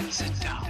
and sit down.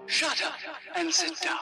Shut up and sit down.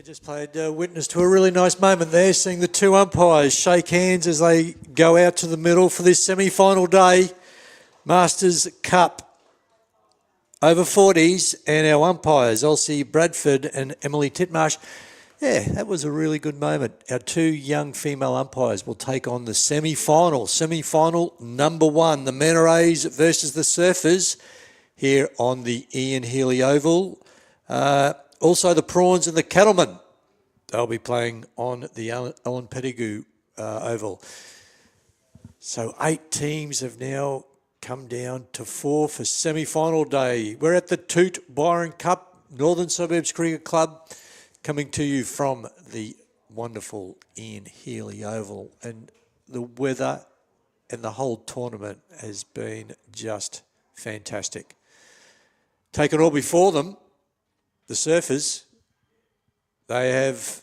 Just played witness to a really nice moment there, seeing the two umpires shake hands as they go out to the middle for this semi-final day. Masters Cup over 40s, and our umpires, Elsie Bradford and Emily Titmarsh. Yeah, that was a really good moment. Our two young female umpires will take on the semi-final. Semi-final number one, the Manarees versus the Surfers here on the Ian Healy Oval. Also the Prawns and the Cattlemen. They'll be playing on the Ellen Pettigrew Oval. So 8 teams have now come down to 4 for semi-final day. We're at the Toot Byron Cup, Northern Suburbs Cricket Club, coming to you from the wonderful Ian Healy Oval. And the weather and the whole tournament has been just fantastic. Taken all before them, the Surfers, they have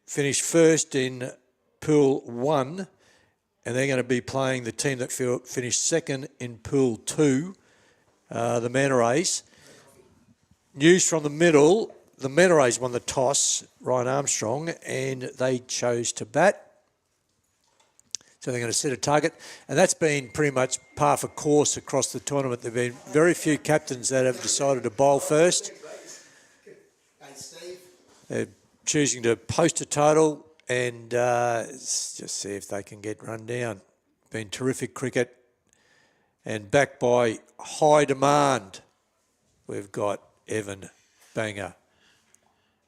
finished first in Pool 1, and they're going to be playing the team that finished second in Pool 2, the Manarees. News from the middle, the Manarees won the toss, Ryan Armstrong, and they chose to bat. So they're going to set a target, and that's been pretty much par for course across the tournament. There have been very few captains that have decided to bowl first. They're choosing to post a total and just see if they can get run down. Been terrific cricket and backed by high demand. We've got Evan Banger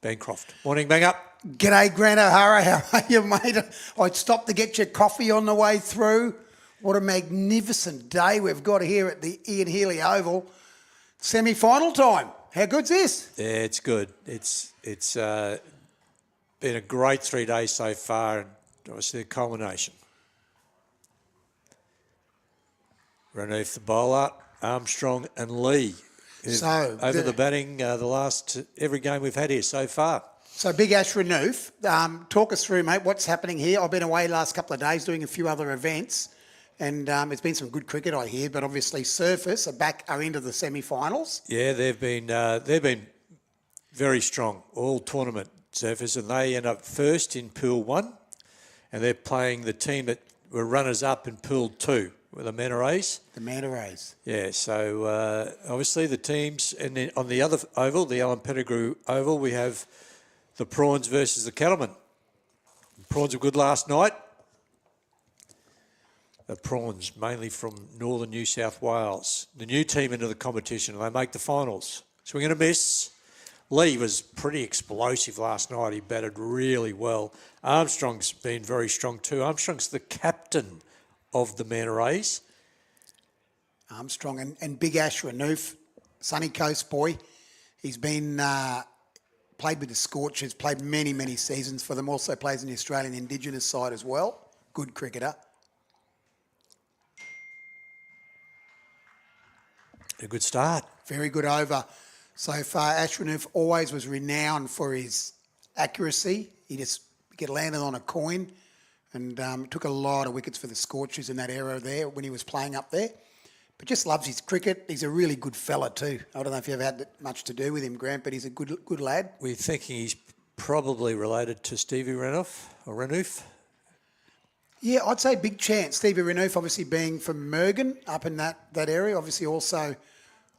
Bancroft. Morning, Banger. G'day, Grant O'Hara. How are you, mate? I stopped to get your coffee on the way through. What a magnificent day we've got here at the Ian Healy Oval. Semi-final time. How good's this? Yeah, it's good. It's been a great 3 days so far, and obviously the culmination. Renouf the bowler, Armstrong and Lee. So over the batting, the last every game we've had here so far. So Big Ash Renouf, talk us through, mate, what's happening here. I've been away the last couple of days doing a few other events. And it's been some good cricket, I hear, but obviously Surface are into the semi-finals. Yeah, they've been very strong all tournament, Surface, and they end up first in Pool 1, and they're playing the team that were runners-up in Pool 2, with the MANTA Rays. The MANTA Rays. Yeah, so obviously the teams, and then on the other oval, the Alan Pettigrew Oval, we have the Prawns versus the Cattlemen. The Prawns were good last night. The Prawns, mainly from northern New South Wales. The new team into the competition, and they make the finals. Swing and a miss. Lee was pretty explosive last night. He batted really well. Armstrong's been very strong too. Armstrong's the captain of the MANTA Rays. Armstrong and Big Ash Renouf, Sunny Coast boy. He's been played with the Scorchers, played many, many seasons for them. Also plays in the Australian Indigenous side as well. Good cricketer. A good start. Very good over so far. Ash Renouf always was renowned for his accuracy. He just get landed on a coin and took a lot of wickets for the Scorchers in that era there when he was playing up there. But just loves his cricket. He's a really good fella too. I don't know if you've had much to do with him, Grant, but he's a good lad. We're thinking he's probably related to Stevie Renouf. Yeah, I'd say big chance. Stevie Renouf obviously being from Mergen up in that area, obviously also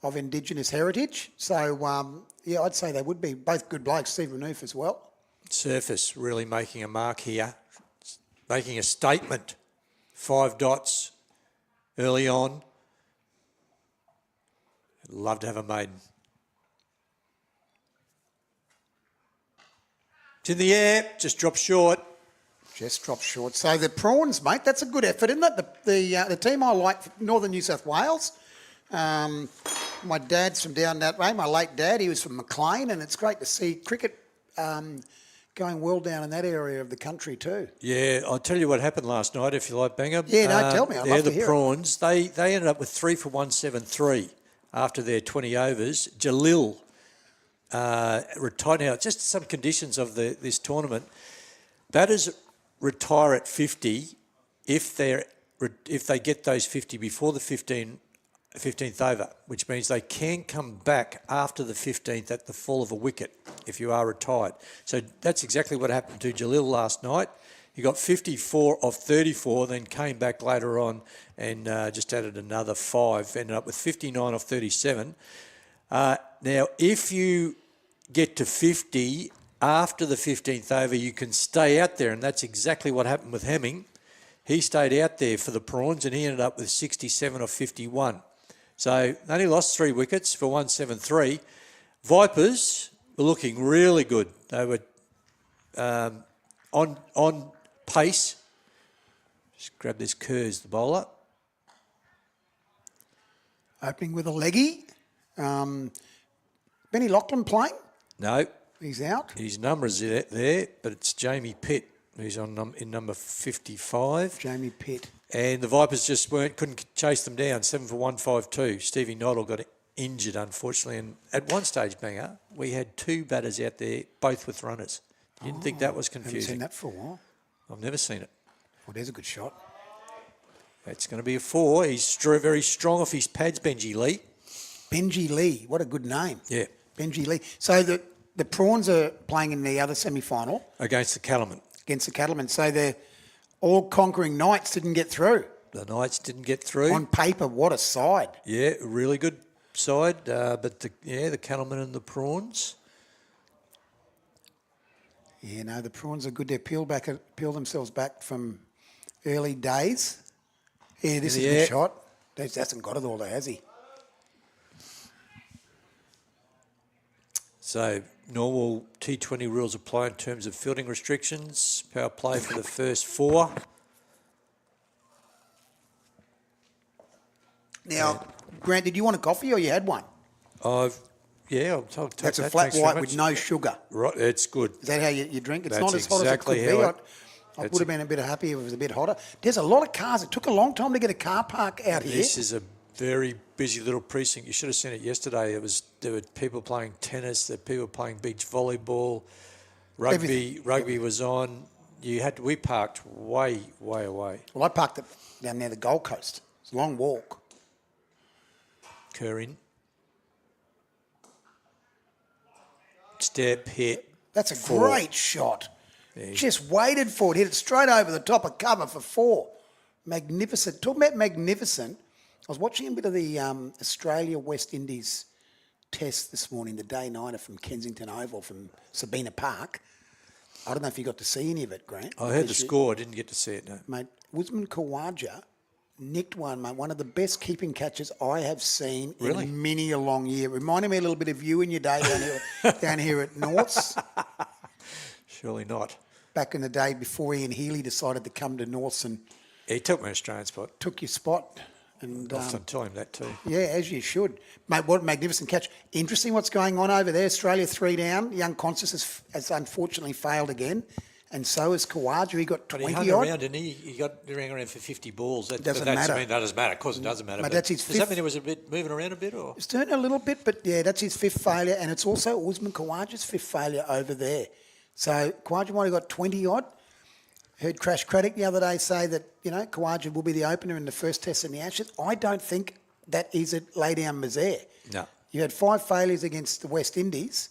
of Indigenous heritage. So, yeah, I'd say they would be both good blokes, Stevie Renouf as well. Surface really making a mark here, making a statement. 5 dots early on. I'd love to have a maiden. It's in the air, just dropped short. Just dropped short. So the Prawns, mate, that's a good effort, isn't it? The team I like, Northern New South Wales. My dad's from down that way. My late dad, he was from Maclean, and it's great to see cricket going well down in that area of the country too. Yeah, I'll tell you what happened last night, if you like, Banger. Yeah, no, tell me. I'd love to hear the Prawns, they ended up with 3 for 173 after their 20 overs. Jalil retired. Now, just some conditions of this tournament. Batters retire at 50 if they get those 50 before the 15th over, which means they can come back after the 15th at the fall of a wicket if you are retired. So that's exactly what happened to Jalil last night. He got 54 off 34, then came back later on and just added another 5, ended up with 59 off 37. Now, if you get to 50 after the 15th over, you can stay out there, and that's exactly what happened with Hemming. He stayed out there for the Prawns, and he ended up with 67 off 51. So they only lost 3 wickets for 173. Vipers were looking really good. They were on pace. Just grab this Kerrs, the bowler. Opening with a leggy. Benny Lachlan playing? No. He's out. His number is there, but it's Jamie Pitt who's in number 55. Jamie Pitt. And the Vipers just couldn't chase them down. 7 for 152. Stevie Noddle got injured, unfortunately. And at one stage, Banger, we had 2 batters out there, both with runners. You didn't think that was confusing? Haven't seen that for a while. I've never seen it. Well, there's a good shot. It's going to be a 4. He's very strong off his pads, Benji Lee. Benji Lee. What a good name. Yeah. Benji Lee. So the Prawns are playing in the other semi-final. Against the Cattlemen. Against the Cattlemen. So the all-conquering Knights didn't get through. The Knights didn't get through. On paper, what a side. Yeah, really good side. But the Cattlemen and the Prawns. Yeah, no, the Prawns are good. They peel themselves back from early days. Yeah, this is a good shot. He hasn't got it all there, has he? So normal T20 rules apply in terms of fielding restrictions. Power play for the first 4. Now, Grant, did you want a coffee or you had one? I'll take That's that. a flat Thanks very white much. with no sugar. Right, it's good. Is that how you drink? It's That's not as hot exactly as it could how be. I would have been a bit happy if it was a bit hotter. There's a lot of cars. It took a long time to get a car park out here. This is a very busy little precinct. You should have seen it yesterday. There were people playing tennis. There were people playing beach volleyball. Rugby was on. we parked way away. Well, I parked it down near the Gold Coast. It's a long walk. Kerr in. Step, hit. That's a four. great shot. Yeah. Just waited for it, hit it straight over the top of cover for 4. Magnificent. Talking about magnificent, I was watching a bit of the Australia-West Indies test this morning, the day nighter from Kensington Oval from Sabina Park. I don't know if you got to see any of it, Grant. I heard the score. I didn't get to see it, no. Mate, Usman Khawaja nicked one, mate. One of the best keeping catches I have seen in many a long year. Reminded me a little bit of you in your day down here at Norths. Surely not. Back in the day before Ian Healy decided to come to Norths and... He took my Australian spot. Took your spot. And often tell him that too. Yeah, as you should. Mate, what a magnificent catch. Interesting what's going on over there. Australia 3 down. Young Constance has unfortunately failed again. And so has Khawaja. He got 20 But he odd. hung around, and he got around for 50 balls. That doesn't matter. That doesn't matter. Of course it doesn't matter. Mate, But that's his does that fifth- mean he was a bit moving around a bit? Or? It's turned a little bit, but yeah, that's his 5th failure. And it's also Usman Khawaja's 5th failure over there. So Khawaja might have got 20 odd. Heard Crash Craddock the other day say that, Khawaja will be the opener in the first test in the Ashes. I don't think that is a lay-down misère. No. You had 5 failures against the West Indies.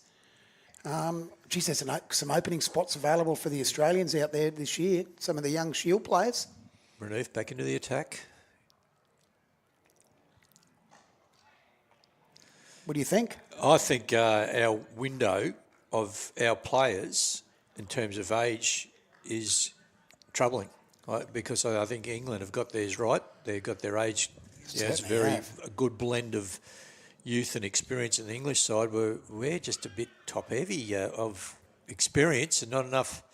There's some opening spots available for the Australians out there this year, some of the young Shield players. Renouf back into the attack. What do you think? I think our window of our players in terms of age is troubling because I think England have got theirs right. They've got their age. Yeah, it's a good blend of youth and experience in the English side. We're just a bit top heavy of experience and not enough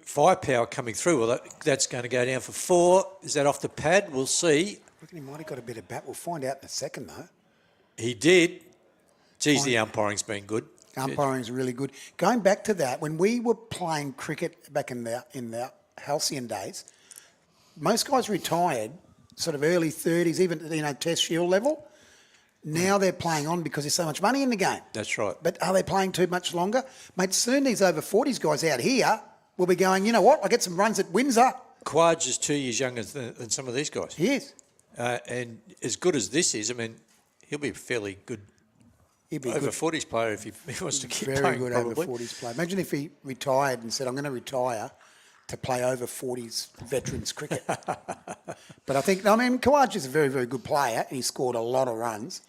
firepower coming through. Well, that's going to go down for 4. Is that off the pad? We'll see. I reckon he might have got a bit of bat. We'll find out in a second, though. He did. Geez, the umpiring's been good. Umpiring's really good. Going back to that, when we were playing cricket back in the halcyon days, most guys retired sort of early 30s, even Test Shield level. Now they're playing on because there's so much money in the game. That's right. But are they playing too much longer? Mate, soon these over 40s guys out here will be going, you know what, I get some runs at Windsor. Quaj is 2 years younger than some of these guys. He is. And as good as this is, I mean, he'll be a fairly good over 40s player if he wants to keep playing. Very good over 40s player. Imagine if he retired and said, I'm going to retire to play over 40s veterans cricket. But Khawaja is a very, very good player and he scored a lot of runs,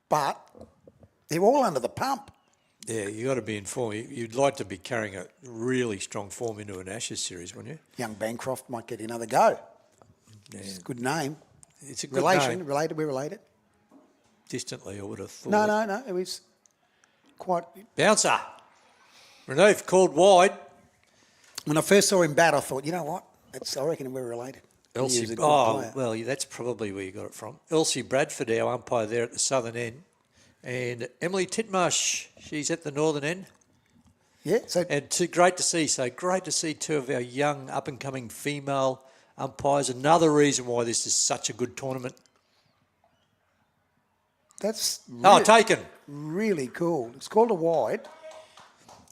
but they're all under the pump. Yeah, you got to be in form. You'd like to be carrying a really strong form into an Ashes series, wouldn't you? Young Bancroft might get another go. Yeah. It's a good name. It's a good name. Related, we're related. Distantly, I would have thought. No, it was quite... Bouncer. Renouf called wide. When I first saw him bat, I thought, you know what? I reckon we're related. Elsie, well, that's probably where you got it from. Elsie Bradford, our umpire there at the southern end. And Emily Titmarsh, she's at the northern end. Yeah. And great to see. So great to see 2 of our young, up-and-coming female umpires. Another reason why this is such a good tournament. That's taken. Really cool. It's called a wide.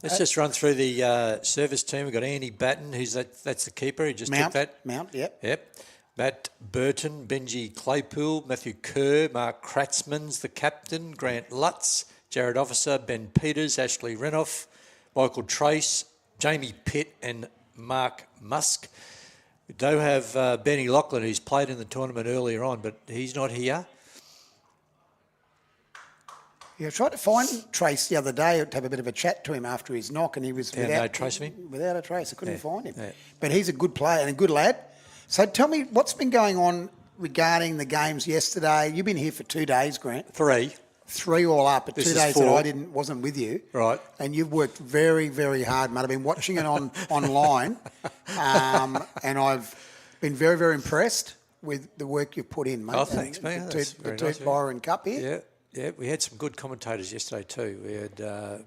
Let's just run through the service team. We've got Andy Batten, that's the keeper. He just took that. Mount, yep. Yep. Matt Burton, Benji Claypool, Matthew Kerr, Mark Kratzmann's the captain, Grant Lutz, Jared Officer, Ben Peters, Ashley Renouf, Michael Trace, Jamie Pitt and Mark Musk. We do have Benny Lachlan, who's played in the tournament earlier on, but he's not here. Yeah, I tried to find Trace the other day to have a bit of a chat to him after his knock, and he was no trace of him? Without a trace. I couldn't find him. Yeah. But he's a good player and a good lad. So tell me, what's been going on regarding the games yesterday? You've been here for 2 days, Grant. 3. 3 all up, but This 2 is days 4. that I wasn't with you. Right. And you've worked very, very hard, mate. I've been watching it online, and I've been very, very impressed with the work you've put in, mate. Oh, thanks, mate. The Toot Byron Cup here. Yeah, we had some good commentators yesterday too. We had a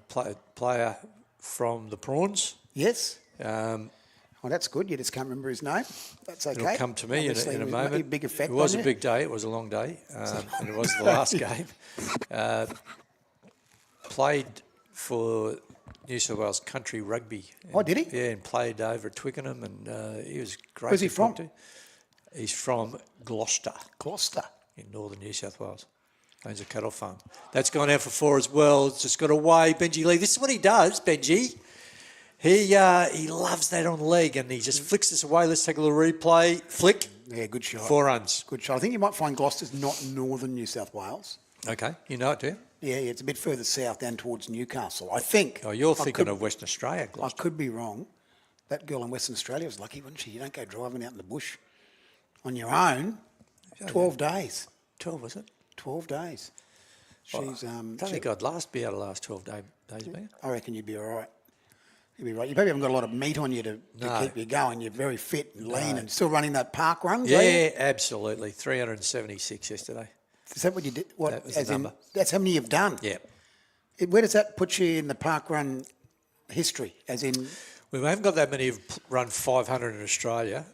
player from the Prawns. Yes. Um, Well, that's good. You just can't remember his name. That's okay. It'll come to me in a moment. Big effect. It was on a you. big day. It was a long day, and it was the last game. Played for New South Wales Country Rugby. Oh, did he? Yeah, and played over at Twickenham, and he was great. Where's he to from? talk to. He's from Gloucester Gloucester. in northern New South Wales. Owns a cattle farm. That's gone out for 4 as well. It's just got away. Benji Lee. This is what he does, Benji. He loves that on leg, and he just flicks this away. Let's take a little replay. Flick. Yeah, good shot. 4 runs. Good shot. I think you might find Gloucester's not northern New South Wales. Okay, you know it, do you? Yeah, it's a bit further south down towards Newcastle. I think. Oh, you're thinking of Western Australia, I Gloucester. could be wrong. That girl in Western Australia was lucky, wasn't she? You don't go driving out in the bush on your own. 12 days. 12, was it? 12 days. She's I don't think I'd be able to last 12 days, man. I reckon you'd be all right. You'd be right. You probably haven't got a lot of meat on you to keep you going. You're very fit and lean and still running that park runs. Yeah, absolutely. 376 yesterday. Is that what you did? What? That was the number. That's how many you've done. Yeah. Where does that put you in the park run history? As in, We haven't got that many who've run 500 in Australia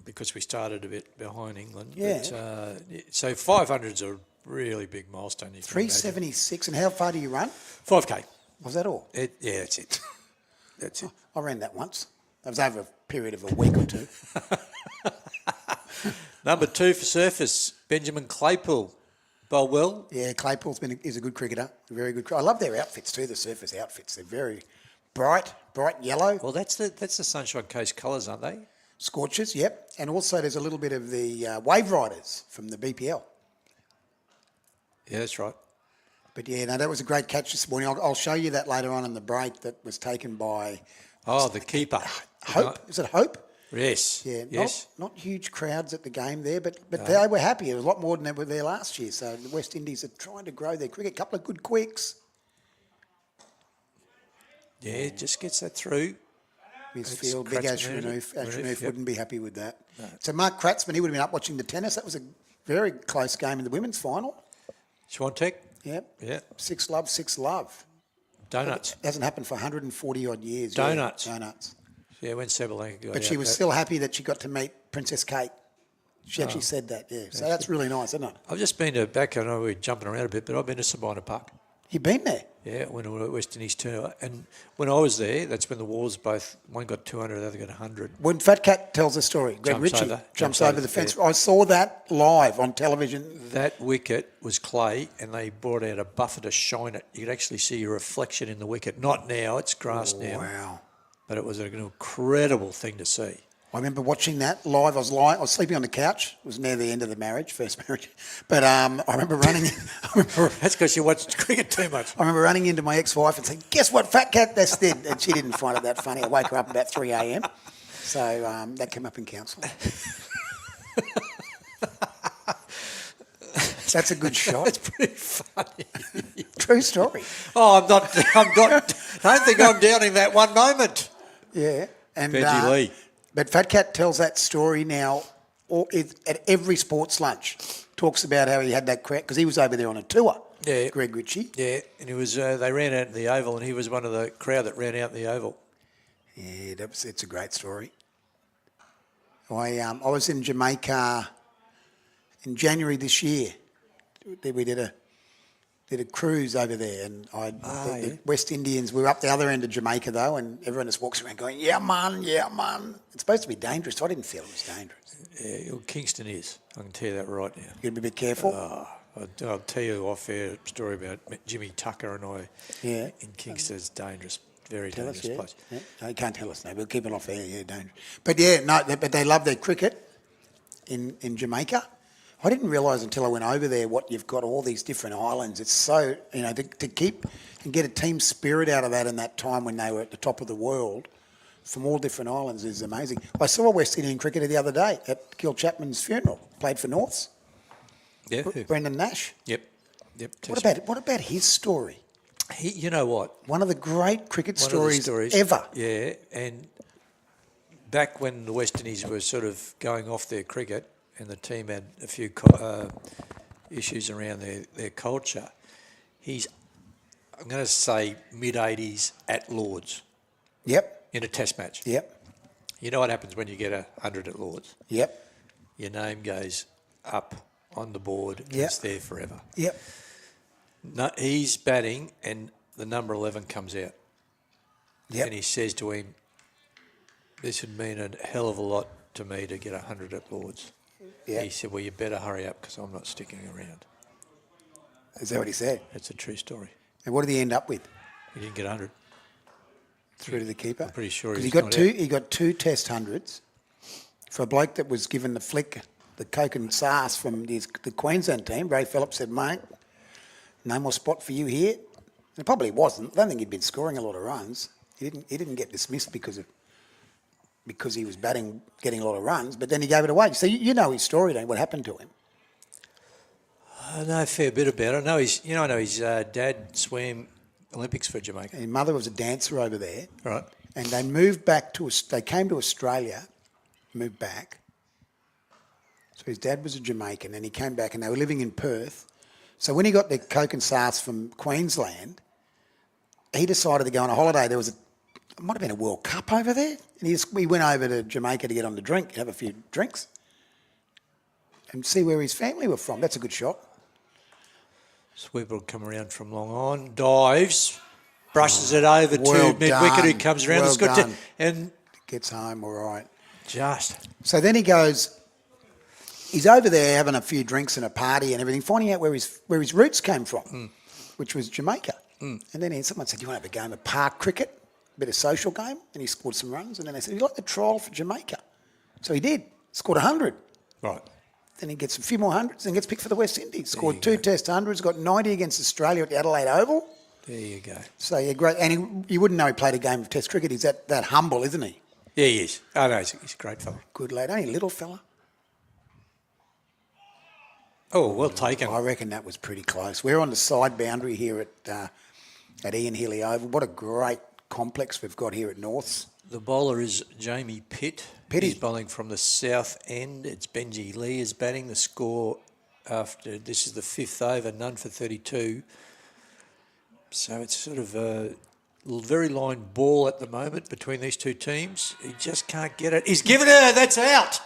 because we started a bit behind England. Yeah. But, so 500's a really big milestone. 376, and how far do you run? 5K. Was that all? Yeah, that's it. That's it. I ran that once. That was over a period of a week or two. Number 2 for surface, Benjamin Claypool. Bowled well. Yeah, Claypool's is a good cricketer. A very good. I love their outfits too. The surface outfits. They're very bright yellow. Well, that's the Sunshine Coast colours, aren't they? Scorchers, yep. And also there's a little bit of the Wave Riders from the BPL. Yeah, that's right. But yeah, no, that was a great catch this morning. I'll show you that later on in the break that was taken by... Oh, the keeper. Hope? Is it Hope? Yes. Yeah, yes. Not huge crowds at the game there, but they were happy. It was a lot more than they were there last year. So the West Indies are trying to grow their cricket. A couple of good quicks. Yeah, it just gets that through. His field, big Ashranouf. Yep. Ashranouf wouldn't be happy with that. No. So Mark Kratzman, he would have been up watching the tennis. That was a very close game in the women's final. Swantek. Yep. Yeah. 6 love. Donuts. It hasn't happened for 140 odd years. Donuts. Yeah, donuts. Yeah, when Sabalenka got But she was still happy that she got to meet Princess Kate. She actually said that, yeah. So that's really nice, isn't it? I've just been to back, I know we're jumping around a bit, but I've been to Sabina Park. You've been there? Yeah, when we were at West Indies tour. And when I was there, that's when the Wars both, one got 200, the other got 100. When Fat Cat tells the story, Greg Ritchie jumps over the fence. Yeah. I saw that live on television. That wicket was clay, and they brought out a buffer to shine it. You could actually see your reflection in the wicket. Not now, it's grass now. Wow. But it was an incredible thing to see. I remember watching that live. I was sleeping on the couch. It was near the end of the first marriage. But I remember running. That's because you watched cricket too much. I remember running into my ex-wife and saying, "Guess what, Fat Cat that's did?" And she didn't find it that funny. I woke her up about 3 a.m. So that came up in counselling. That's a good shot. That's pretty funny. True story. Oh, I'm not. I don't think I'm downing that one moment. Yeah, and Benji Lee. But Fat Cat tells that story now at every sports lunch. Talks about how he had that crowd because he was over there on a tour. Yeah, Greg Ritchie. Yeah, and he was. They ran out in the Oval, and he was one of the crowd that ran out in the Oval. Yeah, it's a great story. I was in Jamaica in January this year. We did a cruise over there, and the West Indians. We were up the other end of Jamaica though, and everyone just walks around going, "Yeah, man, yeah, man." It's supposed to be dangerous. I didn't feel it was dangerous. Yeah, well, Kingston is. I can tell you that right now. You got to be a bit careful. I'll tell you off air a story about Jimmy Tucker and I. Yeah. In Kingston, it's dangerous. Very Tell dangerous us, place. Yeah. No, you can't tell us now. We'll keep it off air. Yeah, dangerous. But yeah, no. But they love their cricket in Jamaica. I didn't realise until I went over there what you've got, all these different islands. It's so, to keep and get a team spirit out of that in that time when they were at the top of the world from all different islands is amazing. I saw a West Indian cricketer the other day at Gil Chapman's funeral. Played for Norths. Yeah. Brendan Nash. Yep. What about his story? You know what? One of the great cricket stories ever. Yeah, and back when the West Indies were sort of going off their cricket, and the team had a few issues around their culture. He's, I'm going to say, mid-80s at Lords. Yep. In a test match. Yep. You know what happens when you get 100 at Lords? Yep. Your name goes up on the board and Yep. it's there forever. Yep. No, he's batting and the number 11 comes out. Yep. And he says to him, this would mean a hell of a lot to me to get 100 at Lords. Yeah. He said, well, you better hurry up because I'm not sticking around. Is that what he said? That's a true story. And what did he end up with? He didn't get 100. Through to the keeper? I'm pretty sure 'Cause he's he got not two. out. He got 2 Test hundreds for a bloke that was given the flick, the coke and sass from the Queensland team. Ray Phillips said, "Mate, no more spot for you here." And it probably wasn't. I don't think he'd been scoring a lot of runs. He didn't get dismissed because he was getting a lot of runs. But then he gave it away. So you know his story, don't you? What happened to him? I know a fair bit about it. I know his dad swam Olympics for Jamaica. His mother was a dancer over there. Right. And they moved back they came to Australia, moved back. So his dad was a Jamaican and he came back and they were living in Perth. So when he got the coke and sass from Queensland, he decided to go on a holiday. There was it might have been a World Cup over there. And we went over to Jamaica to get on the drink, have a few drinks and see where his family were from. That's a good shot. Sweeper will come around from long on, dives, brushes it over well to mid-wicket who done. comes around. Well It's good done. and Gets home all right. just... So then he goes, he's over there having a few drinks and a party and everything, finding out where his roots came from, which was Jamaica. And then someone said, "You want to have a game of park cricket, a bit of social game?" And he scored some runs. And then they said, "You like the trial for Jamaica?" So he did, scored 100. Right. Then he gets a few more hundreds and gets picked for the West Indies. Scored 2 Test hundreds, got 90 against Australia at the Adelaide Oval. There you go. So, yeah, great. And you wouldn't know he played a game of Test cricket. He's that humble, isn't he? Yeah, he is. Oh, no, he's a great fella. Good lad. Only a little fella. Oh, well taken. I reckon that was pretty close. We're on the side boundary here at Ian Healy Oval. What a great complex we've got here at Norths. The bowler is Jamie Pitt. Pitty. He's bowling from the south end. It's Benji Lee is batting. The score after this is the 5th over, none for 32. So it's sort of a very line ball at the moment between these two teams. He just can't get it. He's given it. That's out.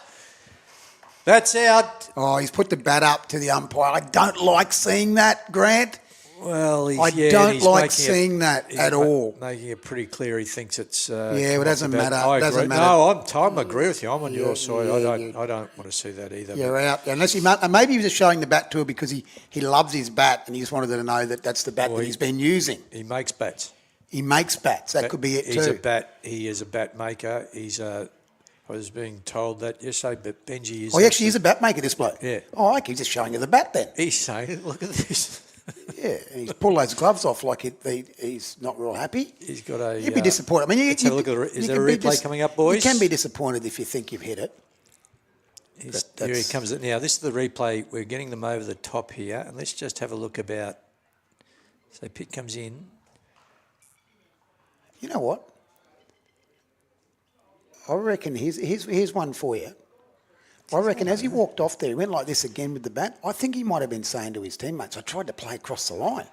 That's out. Oh, he's put the bat up to the umpire. I don't like seeing that, Grant. Well, I don't like seeing that at all. Making it pretty clear he thinks it's... Yeah, it doesn't matter. I Doesn't agree. matter. No, I agree with you. I'm on your side. yeah. I don't want to see that either. You're out. Unless maybe he was just showing the bat to her because he loves his bat and he just wanted her to know that that's the bat that he's been using. He makes bats. He makes bats. That could be it too. He is a bat maker. I was being told that yesterday, but Benji is... Oh, he actually is a bat maker, this bloke. Yeah. Oh, okay. He's just showing her the bat then. He's saying, look at this. Yeah, and he's pulled those gloves off like he's not real happy. He's got a... You'd be disappointed. I mean, let's have a look at is there a replay coming up, boys? You can be disappointed if you think you've hit it. Here he comes. Now, this is the replay. We're getting them over the top here. And let's just have a look about... So Pitt comes in. You know what? I reckon here's one for you. I reckon as he walked off there, he went like this again with the bat. I think he might have been saying to his teammates, "I tried to play across the line."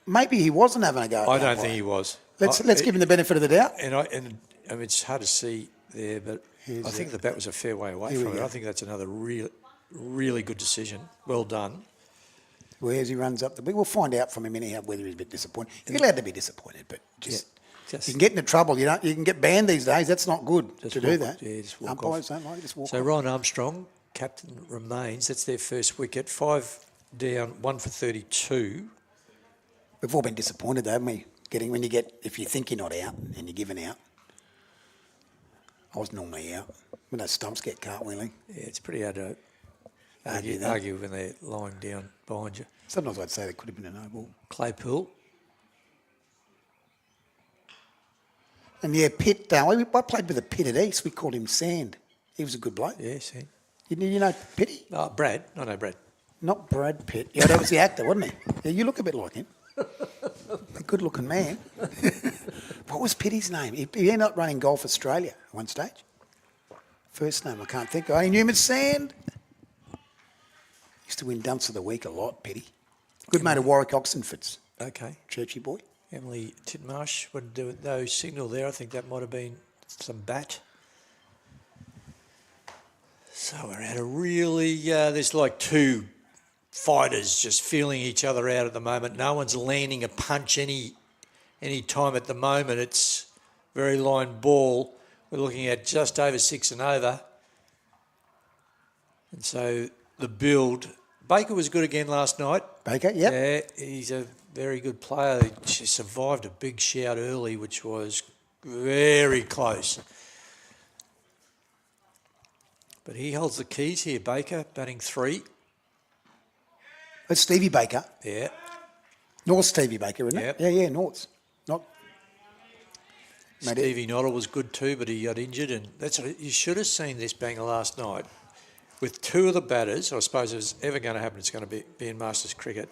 Maybe he wasn't having a go at I the don't umpire. think he was. Let's give him the benefit of the doubt. And I mean, it's hard to see there, but I think the bat was a fair way away from it. I think that's another really good decision. Well done. Well, as he runs up we'll find out from him anyhow whether he's a bit disappointed. He's allowed to be disappointed, but just you can get into trouble. You can get banned these days. That's not good to do that. Yeah, just walk Umpires off. don't like it, just walk So off. Ryan Armstrong, captain, remains. That's their first wicket. 5 down, 1 for 32. We've all been disappointed, though, haven't we? If you think you're not out and you're given out. I was normally out when those stumps get cartwheeling. Yeah, it's pretty hard to argue when they're lying down behind you. Sometimes I'd say there could have been a no ball. Claypool. And yeah, Pitt, I played with a Pitt at East. We called him Sand. He was a good bloke. Yes, yeah. You know Pitty? Oh, Brad. I know Brad. Not Brad Pitt. Yeah, that was the actor, wasn't he? Yeah, you look a bit like him. A good-looking man. What was Pitty's name? He ended up running Golf Australia at one stage. First name I can't think of. I knew him as Sand. Used to win Dunce of the Week a lot, Pitty. Good mate of Warwick Oxenford's. Okay. Churchy boy. Emily Titmarsh would do no signal there. I think that might have been some bat. So we're at a really... there's like two fighters just feeling each other out at the moment. No one's landing a punch any time at the moment. It's very line ball. We're looking at just over 6 and over. And so the build. Baker was good again last night. Baker, yep. Yeah, he's a very good player. He survived a big shout early, which was very close. But he holds the keys here, Baker, batting 3. It's Stevie Baker. Yeah. North Stevie Baker, isn't Yep. it? Yeah, North's. Not. Stevie Noddle was good too, but he got injured. And you should have seen this banger last night with 2 of the batters. I suppose if it's ever going to happen, it's going to be in Masters cricket,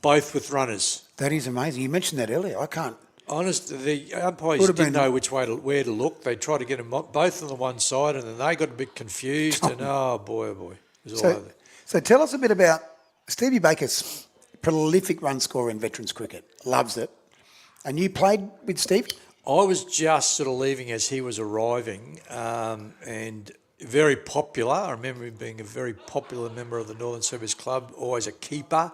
both with runners. That is amazing. You mentioned that earlier. I can't. Honest, the umpires didn't know where to look. They tried to get them both on the one side, and then they got a bit confused. And oh boy, it was all over. So tell us a bit about Stevie Baker's prolific run scorer in veterans cricket. Loves it. And you played with Steve? I was just sort of leaving as he was arriving, and very popular. I remember him being a very popular member of the Northern Service Club, always a keeper.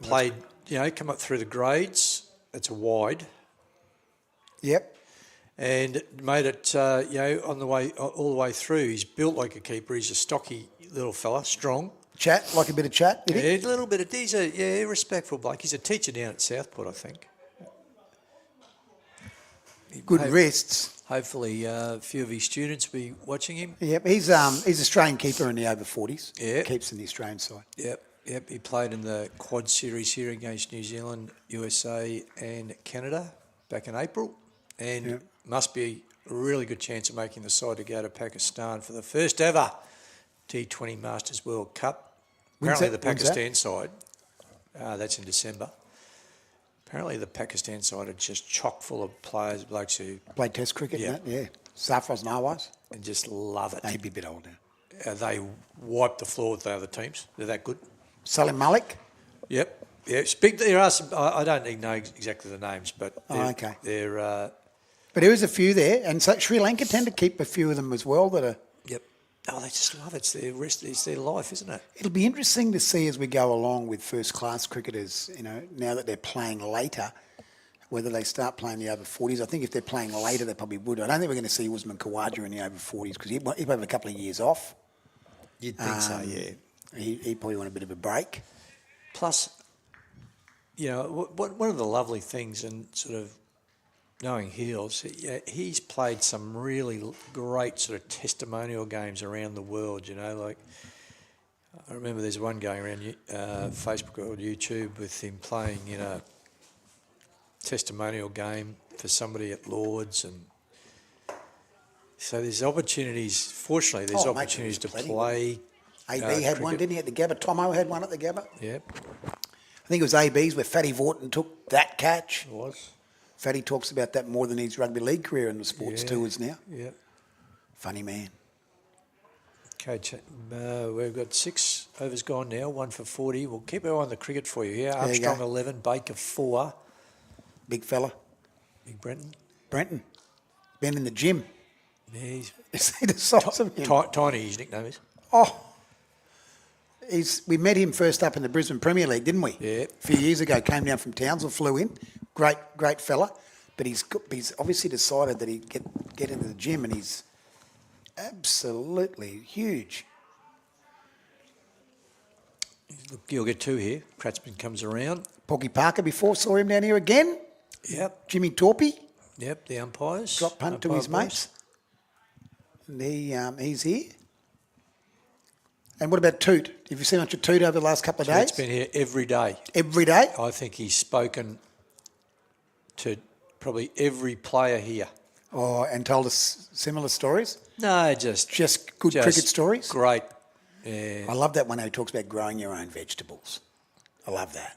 Played, come up through the grades. That's a wide. Yep. And made it, on the way, all the way through. He's built like a keeper. He's a stocky little fella, strong. Chat, like a bit of chat, did he? Yeah, a little bit of, he's a respectful bloke. He's a teacher down at Southport, I think. Good wrists. Hopefully a few of his students will be watching him. Yep, he's Australian keeper in the over 40s. Yeah. Keeps in the Australian side. Yep. He played in the quad series here against New Zealand, USA and Canada back in April. And must be a really good chance of making the side to go to Pakistan for the first ever T20 Masters World Cup. Apparently the Pakistan side, that's in December. Apparently the Pakistan side are just chock full of players, blokes who played Test cricket, yeah. Safraz Nawaz. And just love it. They'd be a bit old now. They wipe the floor with the other teams. They're that good. Salim Malik. Yep. Yeah, there are some. I don't even know exactly the names, but okay. They're. But there is a few there, and so Sri Lanka tend to keep a few of them as well that are. Yep. Oh, they just love it. It's their rest. It's their life, isn't it? It'll be interesting to see as we go along with first-class cricketers. Now that they're playing later, whether they start playing the over 40s. I think if they're playing later, they probably would. I don't think we're going to see Usman Khawaja in the over 40s because he'll have a couple of years off. You'd think so, yeah. He probably want a bit of a break. Plus, one of the lovely things and sort of knowing Heels, he's played some really great sort of testimonial games around the world, like I remember there's one going around Facebook or YouTube with him playing in a testimonial game for somebody at Lord's, and so there's opportunities, fortunately there's opportunities to play. AB had cricket. One, didn't he, at the Gabba? Tomo had one at the Gabba? Yep. I think it was AB's where Fatty Vorton took that catch. It was. Fatty talks about that more than his rugby league career in the sports tours now. Yep. Funny man. Okay, we've got 6 overs gone now, 1 for 40. We'll keep our eye on the cricket for you here. Armstrong 11, Baker 4. Big fella. Big Brenton. Brenton. Been in the gym. Yeah, he's see the size of him? Tiny, his nickname is. Oh. We met him first up in the Brisbane Premier League, didn't we? Yeah. A few years ago, came down from Townsville, flew in. Great fella. But he's obviously decided that he'd get into the gym, and he's absolutely huge. Look, you'll get 2 here. Kratzman comes around. Poggy Parker before, saw him down here again. Yep. Jimmy Torpy. Yep, the umpires. Drop punt to his mates. And he's here. And what about Toot? Have you seen much of Toot over the last couple of days? Toot's been here every day. Every day? I think he's spoken to probably every player here. Oh, and told us similar stories? No, just good cricket stories? Great. Yeah. I love that one how he talks about growing your own vegetables. I love that.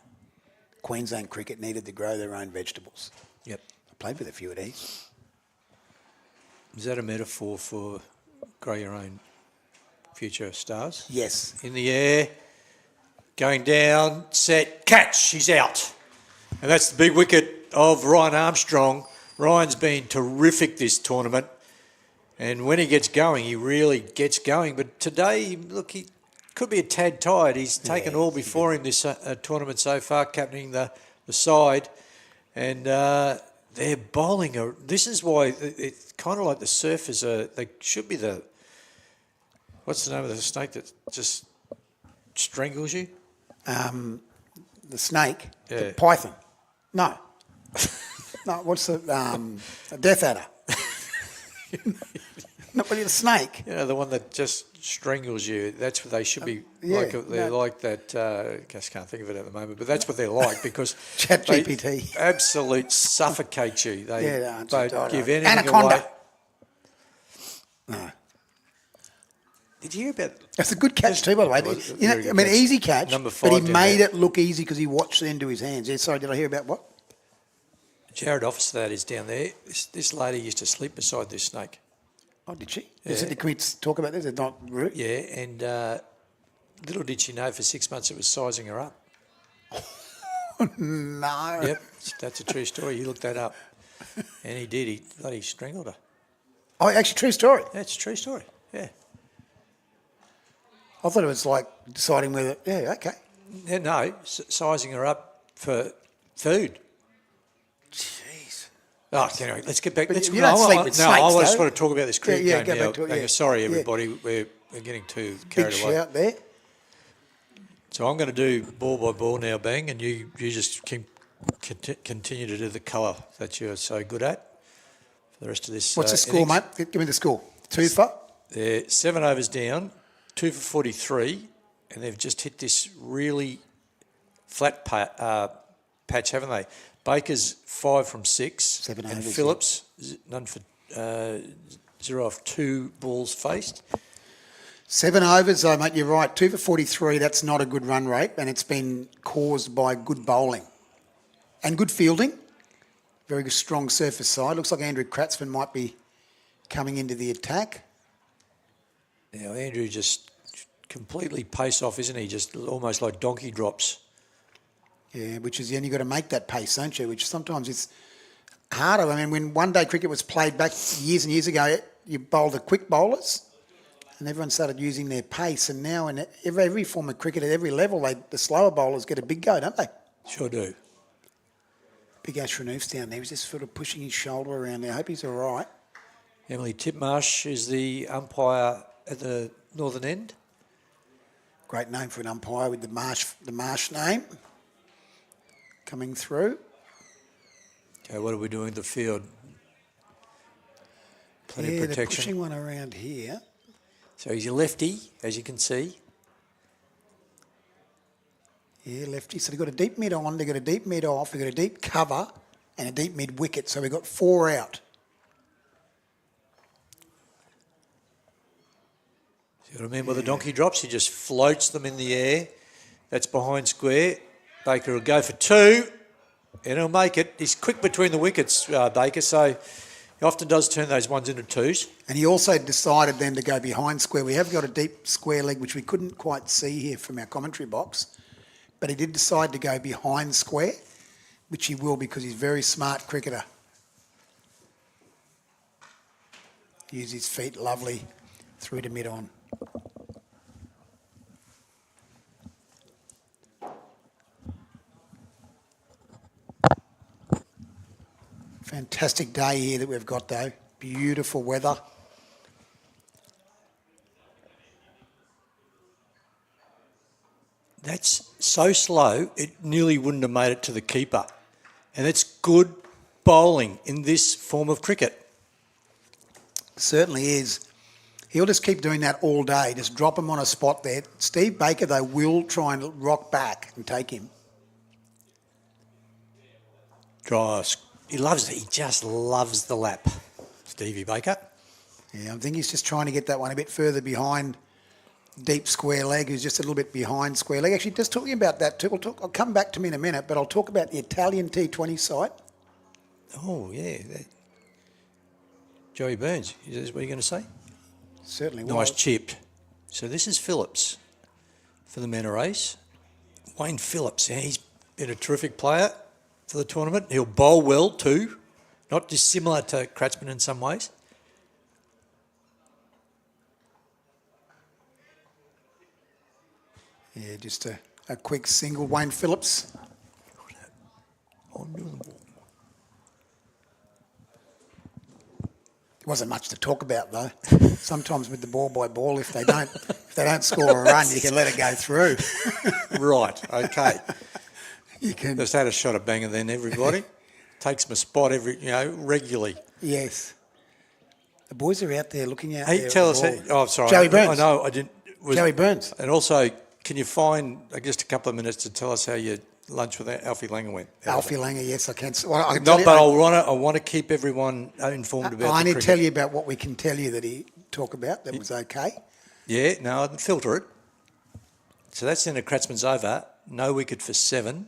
Queensland cricket needed to grow their own vegetables. Yep. I played with a few of these. Is that a metaphor for grow your own future stars? Yes. In the air, going down, set, catch, he's out. And that's the big wicket of Ryan Armstrong. Ryan's been terrific this tournament. And when he gets going, he really gets going. But today, look, he could be a tad tired. He's taken all before him this tournament so far, captaining the side. And They're bowling. This is why it's kind of like the surfers they should be the. What's the name of the snake that just strangles you? The snake, Yeah. the python. No. No, what's the a death adder? Not really the snake. You know, the one that just strangles you. That's what they should be yeah, like. They're no. like that. I just can't think of it at the moment, but that's what they're like because Chat they GPT. absolute suffocate you. They Yeah, don't give anything Anaconda. away. No. Did you hear about? That's a good catch too, by the way. It was a You know, very good I mean, catch. easy catch, Number but he 5 did made that. it look easy because he watched it into his hands. Yeah, sorry, did I hear about what? Jared Officer that is down there. This lady used to sleep beside this snake. Oh, did she? Yeah. Can we talk about this? It's not rude. Yeah, and little did she know, for 6 months it was sizing her up. No. Yep, that's a true story. You looked that up, and he did. He bloody strangled her. Oh, actually, true story. That's a true story. Yeah. I thought it was like deciding whether. Yeah, okay. Yeah, no, sizing her up for food. Jeez. Oh, anyway, let's get back. But Let's, you don't sleep with snakes, I just though. want to talk about this cricket Yeah, game go now. back to it, yeah. Sorry, Yeah. everybody, we're getting too Big carried away. shout there. So I'm going to do ball by ball now, Bang, and you just continue to do the colour that you're so good at for the rest of this. What's the score, innings. mate? Give me the score. 2 for? They're 7 overs down, 2 for 43, and they've just hit this really flat patch, haven't they? Baker's 5 from 6, 7 and overs, Phillips none for 0 off 2 balls faced. 7 overs, though, mate, you're right. 2 for 43, that's not a good run rate, and it's been caused by good bowling and good fielding. Very good, strong surface side. Looks like Andrew Kratzman might be coming into the attack. Now Andrew just completely pace off, isn't he? Just almost like donkey drops. Yeah, which is the end you've got to make that pace, don't you? Which sometimes it's harder. I mean, when one-day cricket was played back years and years ago, you bowled the quick bowlers and everyone started using their pace. And now in every form of cricket, at every level, the slower bowlers get a big go, don't they? Sure do. Big Ashranoof's down there. He's just sort of pushing his shoulder around there. I hope he's all right. Emily Titmarsh is the umpire at the northern end. Great name for an umpire with the Marsh name coming through. Okay, what are we doing in the field? Plenty Yeah, of they're protection. pushing one around here. So he's a lefty, as you can see. Yeah, lefty. So they've got a deep mid on, they've got a deep mid off, they've got a deep cover and a deep mid wicket. So we've got 4 out. See what I mean by the donkey drops? He just floats them in the air. That's behind square. Baker will go for 2 and he'll make it. He's quick between the wickets, Baker, so he often does turn those ones into 2s. And he also decided then to go behind square. We have got a deep square leg, which we couldn't quite see here from our commentary box. But he did decide to go behind square, which he will because he's a very smart cricketer. Use his feet lovely through to mid-on. Fantastic day here that we've got though. Beautiful weather. That's so slow, it nearly wouldn't have made it to the keeper. And it's good bowling in this form of cricket. Certainly is. He'll just keep doing that all day. Just drop him on a spot there. Steve Baker, though, will try and rock back and take him. He loves it. He just loves the lap, Stevie Baker. Yeah, I think he's just trying to get that one a bit further behind deep square leg, who's just a little bit behind square leg. Actually, just talking about that too, I'll come back to me in a minute, but I'll talk about the Italian T20 side. Oh, yeah. Joey Burns, is that what you're going to say? Certainly Nice was. chipped. So this is Phillips for the MANTA race. Wayne Phillips, yeah, he's been a terrific player for the tournament. He'll bowl well too, not dissimilar to Kratzman in some ways. Yeah, just a quick single. Wayne Phillips. On to the ball. Wasn't much to talk about though. Sometimes with the ball by ball, if they don't score a run, you can let it go through. Right, okay. You can. Just had a shot at banger then, everybody. Takes my spot regularly. Yes. The boys are out there looking out Hey, there. tell at us. the ball. Oh, sorry. Joey Burns. I know. I didn't. Joey Burns. And also, can you find just a couple of minutes to tell us how your lunch with Alfie Langer went? Alfie Langer, yes, I can. Well, I can No, tell but you, I want to keep everyone informed about. I the only cricket. tell you about what we can tell you that he talk about. That was okay. Yeah, no, I didn't filter it. So that's in a Kratzmann's over. No wicket for 7.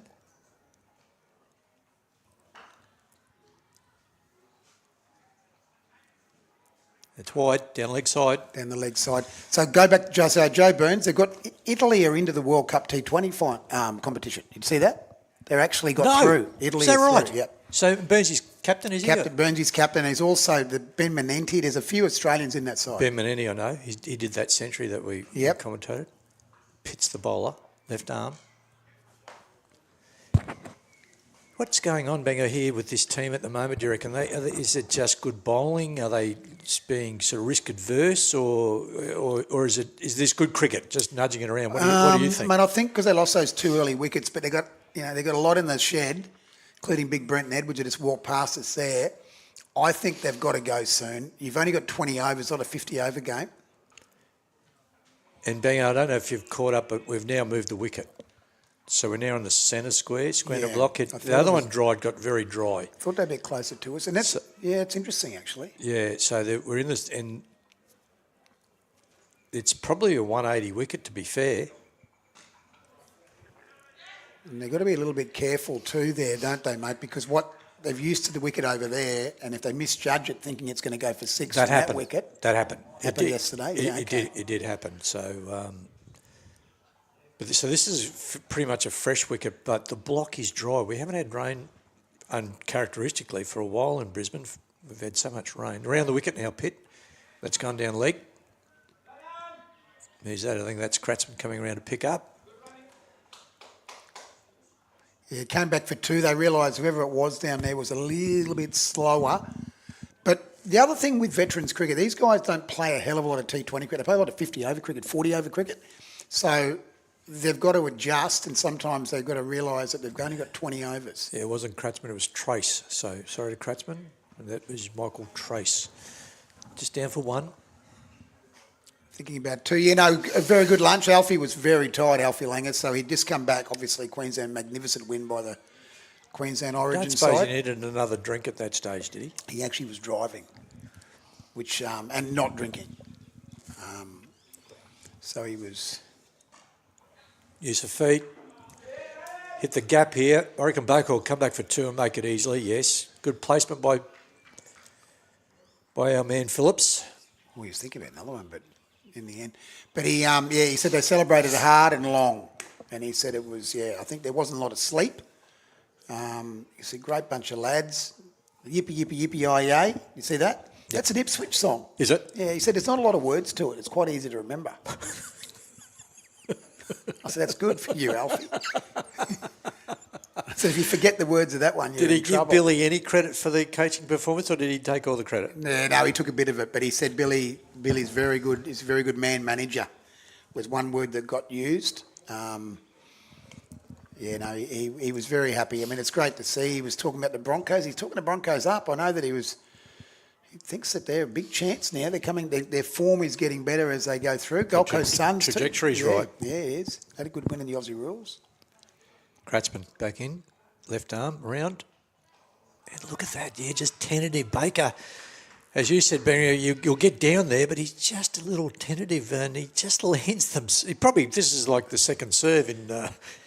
It's wide, down leg side. Down the leg side. So go back to Joe Burns. They've got Italy are into the World Cup T20 competition. Did you see that? They've actually got through. Italy is that right? Through, yep. So Burns is captain, is he? Captain Burns is captain. He's also the Ben Menenti. There's a few Australians in that side. Ben Menenti, I know. He did that century that we commentated. Pits the bowler, left arm. What's going on, Banger, here with this team at the moment, do you reckon? Is it just good bowling? Are they being sort of risk adverse, or is this good cricket, just nudging it around? What do you think? Mate, I think because they lost those 2 early wickets, but they got a lot in the shed, including big Brenton Edwards who just walked past us there. I think they've got to go soon. You've only got 20 overs, not a 50-over game. And Banger, I don't know if you've caught up, but we've now moved the wicket. So we're now on the centre square block. The other one got very dry. I thought they'd be closer to us. And that's, it's interesting, actually. Yeah, so we're in this, and it's probably a 180 wicket, to be fair. And they've got to be a little bit careful too there, don't they, mate? Because what they've used to the wicket over there, and if they misjudge it thinking it's going to go for 6 from that wicket. That happened. Happened yesterday? Yeah, It did happen. So... So this is pretty much a fresh wicket, but the block is dry. We haven't had rain uncharacteristically for a while in Brisbane. We've had so much rain. Around the wicket now, Pitt. That's gone down leg. Who's that? I think that's Kratzmann coming around to pick up. Yeah, it came back for 2. They realised whoever it was down there was a little bit slower. But the other thing with veterans cricket, these guys don't play a hell of a lot of T20 cricket. They play a lot of 50-over cricket, 40-over cricket. So... they've got to adjust, and sometimes they've got to realise that they've only got 20 overs. Yeah, it wasn't Kratzmann, it was Trace. So, sorry to Kratzmann. And that was Michael Trace. Just down for 1. Thinking about 2. A very good lunch. Alfie was very tired, Alfie Langer, so he'd just come back. Obviously, Queensland, magnificent win by the Queensland Origin side. I don't suppose he needed another drink at that stage, did he? He actually was driving, and not drinking. So he was... Use of feet. Hit the gap here. I reckon Baker will come back for 2 and make it easily, yes. Good placement by our man Phillips. Well, he was thinking about another one, but in the end. But he said they celebrated hard and long. And he said it was, I think there wasn't a lot of sleep. He said, great bunch of lads. Yippee, yippee, yippee, yi. You see that? Yep. That's an Ipswich song. Is it? Yeah, he said there's not a lot of words to it. It's quite easy to remember. I said, that's good for you, Alfie. So if you forget the words of that one, you're in trouble. Did he give Billy any credit for the coaching performance, or did he take all the credit? No, he took a bit of it, but he said Billy's very good. He's a very good man manager, was one word that got used. He was very happy. I mean, it's great to see. He was talking about the Broncos. He's talking the Broncos up. I know that he thinks that they're a big chance now. They're coming. Their form is getting better as they go through. Gold Coast Suns trajectory's right. Yeah, it is. Had a good win in the Aussie rules. Kratzmann back in, left arm around, and look at that. Yeah, just tentative. Baker, as you said, Barry, you'll get down there, but he's just a little tentative, and he just lands them. This is like the second serve in.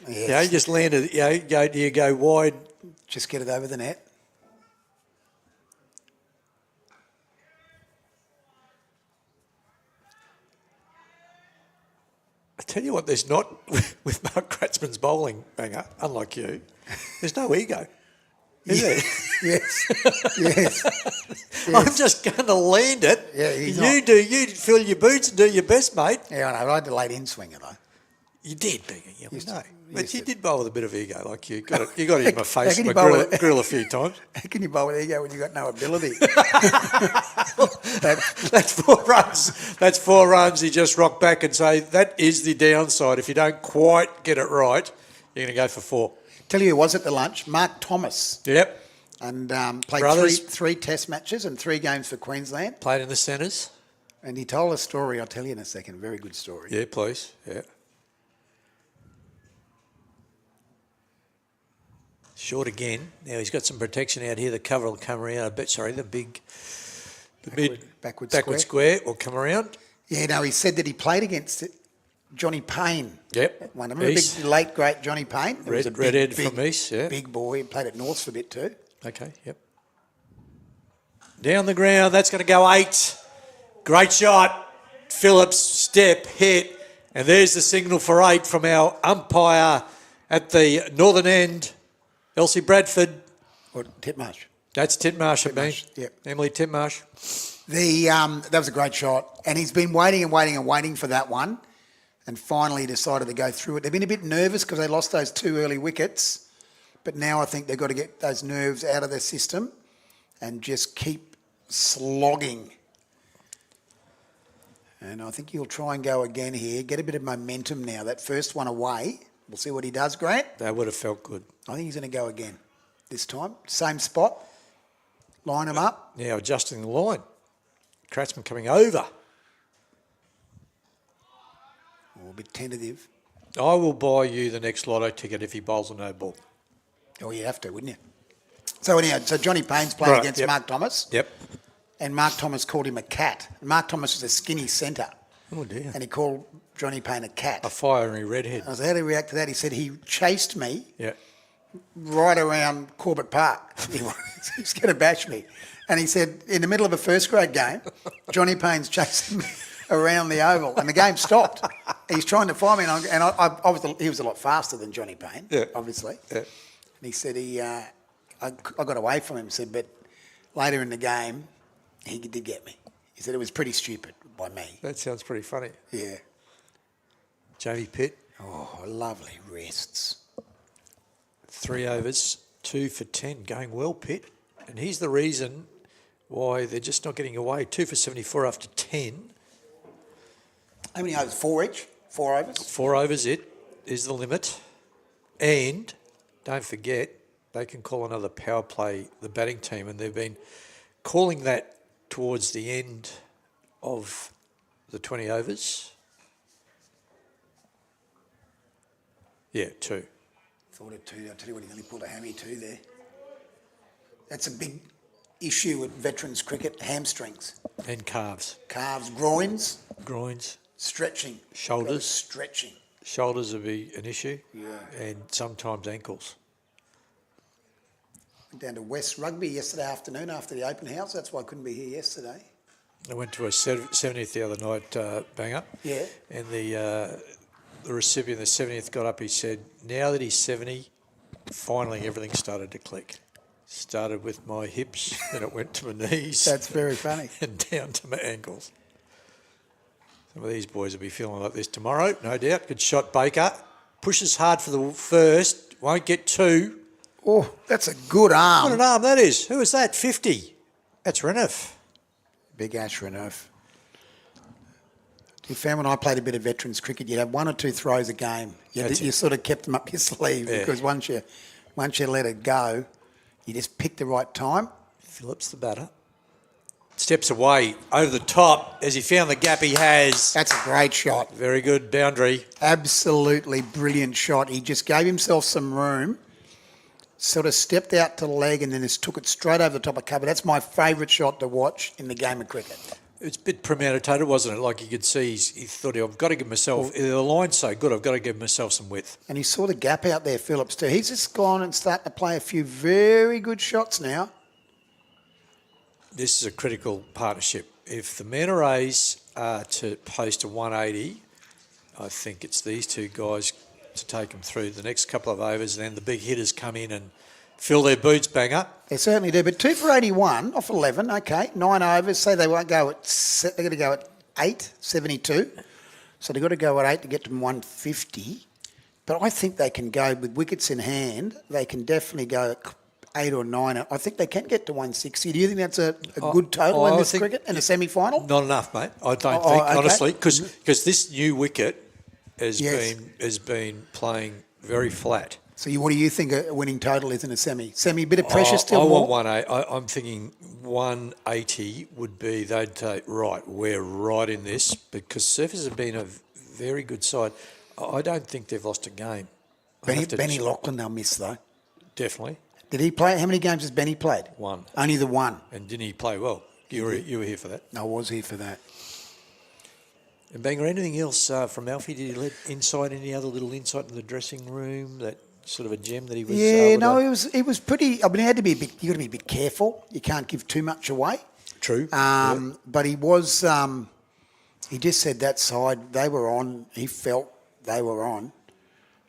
He just landed. You go wide. Just get it over the net. I tell you what, there's not, with Mark Kratzmann's bowling, Banger, unlike you, there's no ego. Is there? Yes. I'm just going to land it. Yeah, you fill your boots and do your best, mate. Yeah, I know. I had to late in swinger, though. You did, Bigger. Yeah, we Used know. to- But used you to. did bowl with a bit of ego. Like you got it in my face, can my you bowl grill, with- grill a few times. How can you bowl with ego when you got no ability? That's 4 runs. That's 4 runs. You just rock back and say, that is the downside. If you don't quite get it right, you're going to go for 4. Tell you who was at the lunch, Mark Thomas, Yep. and played Brothers. three test matches and 3 games for Queensland. Played in the centres. And he told a story, I'll tell you in a second, very good story. Yeah, please. Yeah. Short again. Now he's got some protection out here. The cover will come around. Backward backward square will come around. Yeah, no, he said that he played against Johnny Payne. Yep. One of them, the big, late, great Johnny Payne. He was a Redhead from East, yeah. Big boy. He played at Norths for a bit too. Okay, yep. Down the ground. That's going to go 8. Great shot. Phillips, step, hit. And there's the signal for 8 from our umpire at the northern end, Elsie Bradford. Or Titmarsh. That's Titmarsh, Yep. Emily Titmarsh. That was a great shot. And he's been waiting for that one. And finally decided to go through it. They've been a bit nervous because they lost those 2 early wickets. But now I think they've got to get those nerves out of their system and just keep slogging. And I think he'll try and go again here. Get a bit of momentum now. That first one away. We'll see what he does, Grant. That would have felt good. I think he's going to go again this time. Same spot. Line him up. Now adjusting the line. Kratzman coming over. Oh, a bit tentative. I will buy you the next lotto ticket if he bowls a no ball. Oh, you'd have to, wouldn't you? So anyhow, Johnny Payne's playing against Mark Thomas. Yep. And Mark Thomas called him a cat. Mark Thomas was a skinny centre. Oh, dear. And he called Johnny Payne a cat. A fiery redhead. I was how did he react to that? He said he chased me Yeah. right around Corbett Park. He was going to bash me. And he said, in the middle of a first grade game, Johnny Payne's chasing me around the oval, and the game stopped. He's trying to find me, and he was a lot faster than Johnny Payne, obviously. Yeah. And he said I got away from him, said, but later in the game, he did get me. He said it was pretty stupid by me. That sounds pretty funny. Yeah. Jamie Pitt. Oh, lovely rests. 3 overs, 2 for 10, going well, Pitt. And here's the reason why they're just not getting away. 2 for 74 after 10. How many overs? 4 each? 4 overs? 4 overs it is the limit. And don't forget, they can call another power play, the batting team, and they've been calling that towards the end of the 20 overs. Yeah, 2. Thought it 2. I'll tell you what, he only pulled a hammy 2 there. That's a big issue with veterans cricket, hamstrings. And calves. Calves, groins, stretching. Shoulders. Stretching. Shoulders will be an issue. Yeah. And sometimes ankles. Went down to West Rugby yesterday afternoon after the open house. That's why I couldn't be here yesterday. I went to a 70th the other night, Banger. Yeah. And the recipient, the 70th, got up. He said, now that he's 70, finally everything started to click. Started with my hips, then it went to my knees. That's very funny. And down to my ankles. Some of these boys will be feeling like this tomorrow, no doubt. Good shot, Baker. Pushes hard for the first, won't get 2. Oh, that's a good arm. What an arm that is. Who is that? 50. That's Renouf. Big Ash Renouf. You found when I played a bit of veterans cricket, you'd have 1 or 2 throws a game. You sort of kept them up your sleeve because once you let it go, you just pick the right time. Phillips, the batter. Steps away over the top as he found the gap he has. That's a great shot. Very good boundary. Absolutely brilliant shot. He just gave himself some room, sort of stepped out to the leg and then just took it straight over the top of cover. That's my favourite shot to watch in the game of cricket. It's a bit premeditated, wasn't it? Like you could see, he thought, I've got to give myself, the line's so good, I've got to give myself some width. And he saw the gap out there, Phillips, too. He's just gone and starting to play a few very good shots now. This is a critical partnership. If the MANTA Rays are to post a 180, I think it's these 2 guys to take them through the next couple of overs, and then the big hitters come in and fill their boots, Banger. They certainly do. But 2 for 81 off 11, okay. 9 overs. Say they won't go at, they're going to go at 8, 72. So they've got to go at 8 to get to 150. But I think they can go with wickets in hand. They can definitely go at 8 or 9. I think they can get to 160. Do you think that's a good total in this cricket in a semi-final? Not enough, mate. I don't think, okay. honestly, because this new wicket has been playing very flat. So what do you think a winning total is in a semi? Semi, bit of pressure still I more? want I'm thinking 180 would be, they'd take, right, we're right in this, because Surfers have been a very good side. I don't think they've lost a game. Benny Lachlan they'll miss, though. Definitely. Did he play? How many games has Benny played? One. Only the one. And didn't he play well? You were here for that. I was here for that. And Banger, anything else from Alfie? Did he let any other little insight into the dressing room? That sort of a gem that he was. It was pretty. I mean, he had to be you got to be a bit careful. You can't give too much away. True. But he was. He just said that side they were on. He felt they were on,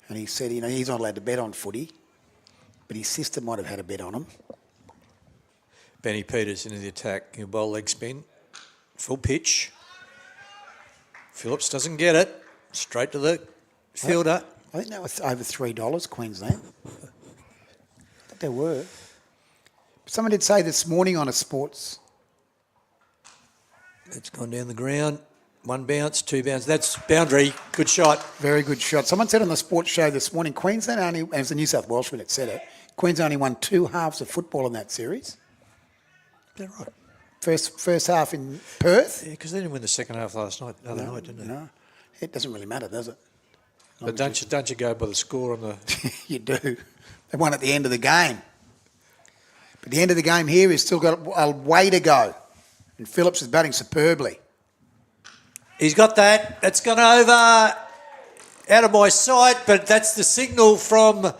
and he said, he's not allowed to bet on footy, but his sister might have had a bet on him. Benny Peters into the attack. He'll bowl leg spin, full pitch. Phillips doesn't get it. Straight to the fielder. I think that was over $3, Queensland. I think they were. Someone did say this morning on a sports. It's gone down the ground. 1 bounce, 2 bounce. That's boundary. Good shot. Very good shot. Someone said on the sports show this morning, Queensland only, and it was the New South Welshman that said it, Queensland only won 2 halves of football in that series. Is that right? First half in Perth. Yeah, because they didn't win the second half last night, night, didn't they? No, it doesn't really matter, does it? But don't you go by the score on the... You do. They won at the end of the game. But the end of the game here is still got a way to go. And Phillips is batting superbly. He's got that. That's gone over out of my sight, but that's the signal from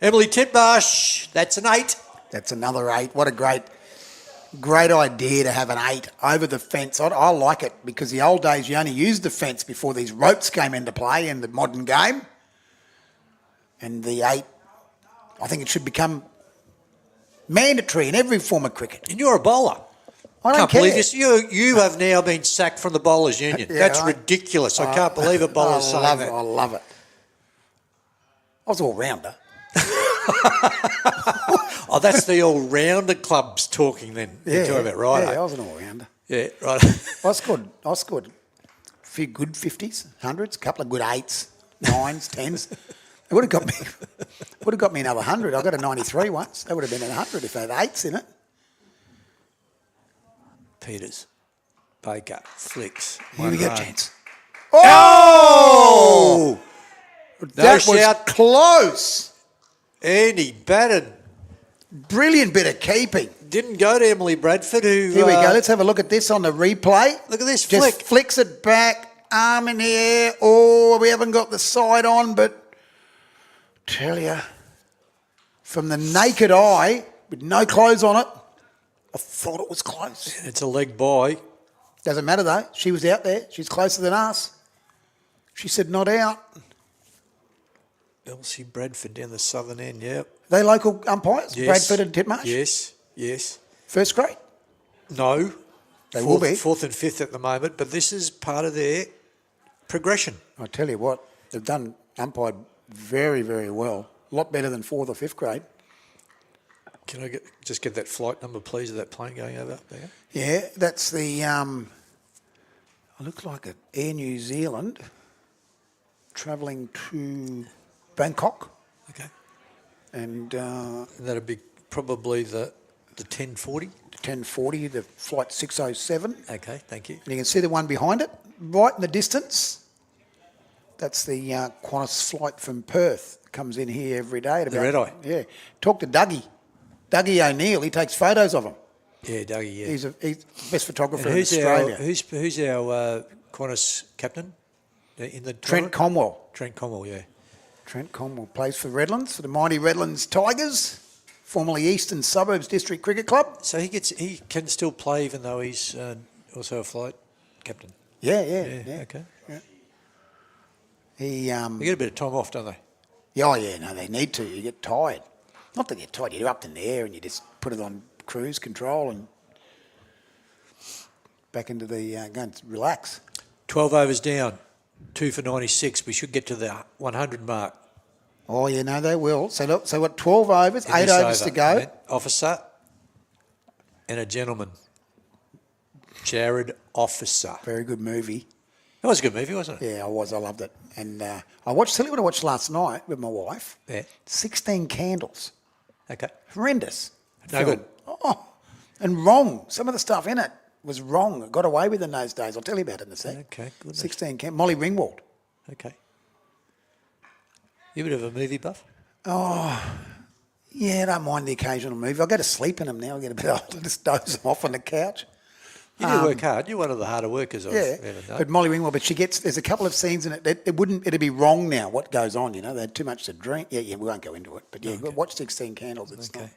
Emily Titmarsh. That's an 8. That's another 8. What a great idea to have an 8 over the fence. I like it because the old days you only used the fence before these ropes came into play in the modern game. And the 8, I think it should become mandatory in every form of cricket. And you're a bowler. I can't believe this. You have now been sacked from the Bowlers Union. Yeah, That's ridiculous. I can't believe a bowler's saying that. I love it. I was all-rounder. Oh, that's the all-rounder clubs talking then. You're talking about, right? Yeah, I was an all-rounder. Yeah, right. I scored a few good 50s, 100s, a couple of good 8s, 9s, 10s. It would have got me another 100. I got a 93 once. That would have been 100 if I had 8s in it. Peters, Baker, flicks. Here we go, gents. Oh! That was close. And he batted. Brilliant bit of keeping. Didn't go to Emily Bradford, who... Here we go. Let's have a look at this on the replay. Look at this Just flick. Flicks it back, arm in the air. Oh, we haven't got the side on, but tell you, from the naked eye, with no clothes on it, I thought it was close. It's a leg by. Doesn't matter though. She was out there. She's closer than us. She said not out. Elsie Bradford down the southern end, yep. They local umpires? Yes. Bradford and Titmarsh? Yes. First grade? No. They will be. 4th and 5th at the moment, but this is part of their progression. I tell you what, they've done umpired very, very well. A lot better than 4th or 5th grade. Can I just get that flight number, please, of that plane going over there? Yeah, that's the, it looks like an Air New Zealand travelling to Bangkok. Okay. And that'll be probably the 1040? the 1040, the flight 607. Okay, thank you. And you can see the one behind it, right in the distance. That's the Qantas flight from Perth. Comes in here every day. At The red-eye? Yeah. Talk to Dougie. Dougie O'Neill, he takes photos of them. Yeah, Dougie, yeah. He's the best photographer And in Australia. who's our Qantas captain in the Trent tournament? Conwell. Trent Conwell, yeah. Trent Conwell plays for Redlands, for the mighty Redlands Tigers, formerly Eastern Suburbs District Cricket Club. So he can still play even though he's also a flight captain. Yeah. Okay. Yeah. He They get a bit of time off, don't they? no, they need to. You get tired. Not that you get tired, you're up in the air and you just put it on cruise control and back into the go and relax. 12 overs down. 2 for 96. We should get to the 100 mark. Oh, yeah, no, they will. So, look, so what, 12 overs, In 8 this overs over, to go. mate. Officer and a gentleman. Jared Officer. Very good movie. That was a good movie, wasn't it? Yeah, I was. I loved it. And I watched, tell you what I watched last night with my wife. Yeah. 16 Candles. Okay. Horrendous. No film. good. Oh, and wrong. Some of the stuff in it was wrong. It got away with in those days. I'll tell you about it in a sec. Okay, goodness. 16 Candles. Molly Ringwald. Okay. You a bit of a movie buff? Yeah, I don't mind the occasional movie. I go to sleep in them now. I get a bit old. I just doze off on the couch. You do work hard. You're one of the harder workers I've ever known. But Molly Ringwald, there's a couple of scenes in it that it'd be wrong now what goes on, They had too much to drink. Yeah, we won't go into it. But watch 16 Candles. It's not.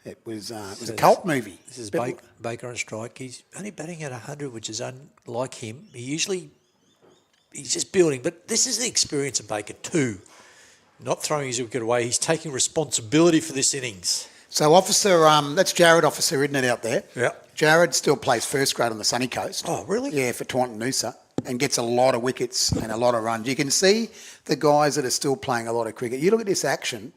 It was a cult movie. This is Baker on strike. He's only batting at 100, which is unlike him. He's just building. But this is the experience of Baker too. Not throwing his wicket away. He's taking responsibility for this innings. So Officer, that's Jared Officer, isn't it, out there? Yeah. Jared still plays first grade on the sunny coast. Oh, really? Yeah, for Taunton Noosa, and gets a lot of wickets and a lot of runs. You can see the guys that are still playing a lot of cricket. You look at this action.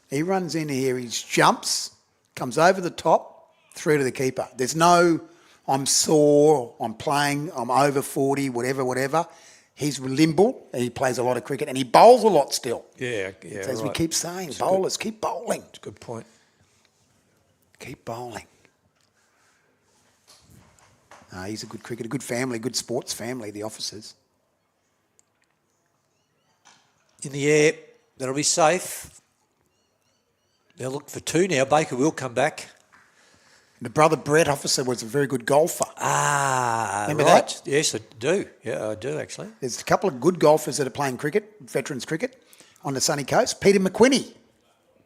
He runs in here, he jumps, comes over the top, through to the keeper. There's no, I'm sore, I'm playing, I'm over 40, whatever. He's limble, and he plays a lot of cricket, and he bowls a lot still. Yeah, As we keep saying, bowlers, keep bowling. It's a good point. Keep bowling. He's a good cricketer, good family, good sports family, the Officers. In the air, that'll be safe. They'll look for 2 now. Baker will come back. The brother Brett Officer was a very good golfer. Remember right. that? Yes, I do. Yeah, I do actually. There's a couple of good golfers that are playing cricket, veterans cricket, on the sunny coast. Peter McQuinney.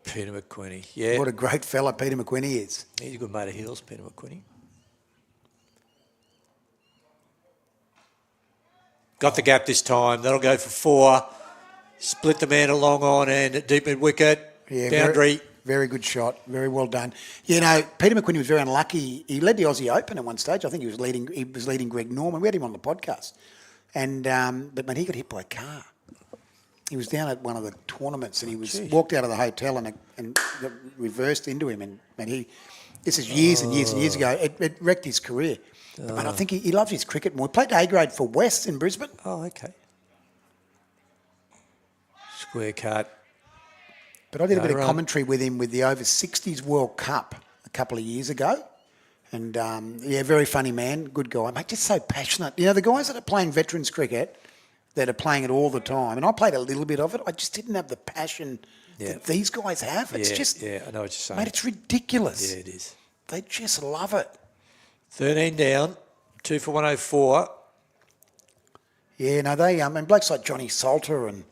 Peter McQuinney, yeah. What a great fella Peter McQuinney is. He's a good mate of Hills, Peter McQuinney. Got the gap this time. That'll go for 4. Split the man along on and deep mid wicket. Yeah, boundary. Very good shot. Very well done. Peter McQuinney was very unlucky. He led the Aussie Open at one stage. I think he was leading Greg Norman. We had him on the podcast. And but when he got hit by a car, he was down at one of the tournaments and he walked out of the hotel and reversed into him and he. This is years and years and years ago. It wrecked his career. But I think he loves his cricket more. He played A grade for West in Brisbane. Oh, okay. Square cut. But I did a bit of commentary with him with the over 60s World Cup a couple of years ago. And, very funny man, good guy. Mate, just so passionate. The guys that are playing veterans cricket, that are playing it all the time, and I played a little bit of it, I just didn't have the passion that these guys have. It's just... Yeah, I know what you're saying. Mate, it's ridiculous. Yeah, it is. They just love it. 13 down, 2 for 104. Yeah, no, they... and blokes like Johnny Salter and...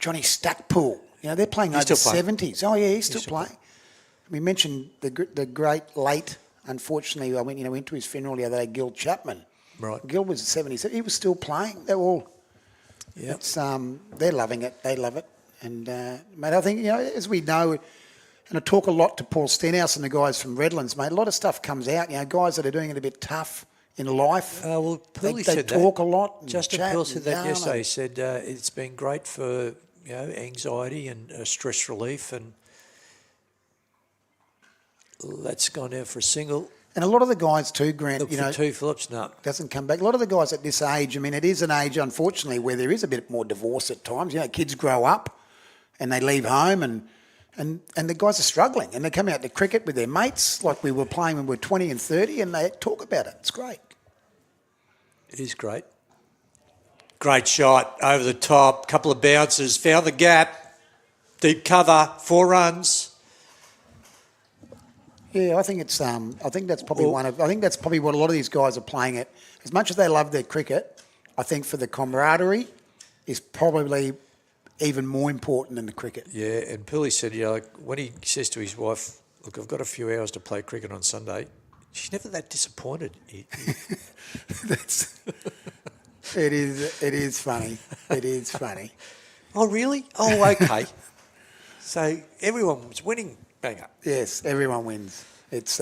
Johnny Stackpool, they're playing over 70s. Oh, yeah, he's still playing. We mentioned the great late, unfortunately, I went to his funeral the other day, Gil Chapman. Right. Gil was 70s. He was still playing. They're all... Yeah. They're loving it. They love it. And, mate, I think, as we know, and I talk a lot to Paul Stenhouse and the guys from Redlands, mate, a lot of stuff comes out, guys that are doing it a bit tough in life. Well, they said talk that. a lot. Justin Pearl said that yesterday. He said it's been great for anxiety and stress relief, and that's gone out for a single. And a lot of the guys too, Grant, Look for 2 Phillips, no. Doesn't come back. A lot of the guys at this age, it is an age, unfortunately, where there is a bit more divorce at times. Kids grow up and they leave home and the guys are struggling and they come out to cricket with their mates like we were playing when we were 20 and 30 and they talk about it. It's great. It is great. Great shot over the top, couple of bounces, found the gap, deep cover, 4 runs. Yeah, I think it's. I think that's probably I think that's probably what a lot of these guys are playing it. As much as they love their cricket, I think for the camaraderie is probably even more important than the cricket. Yeah, and Pooley said, when he says to his wife, "Look, I've got a few hours to play cricket on Sunday," she's never that disappointed. It is funny. It is funny. Oh, really? Oh, okay. So everyone was winning. Bang up. Yes, everyone wins. It's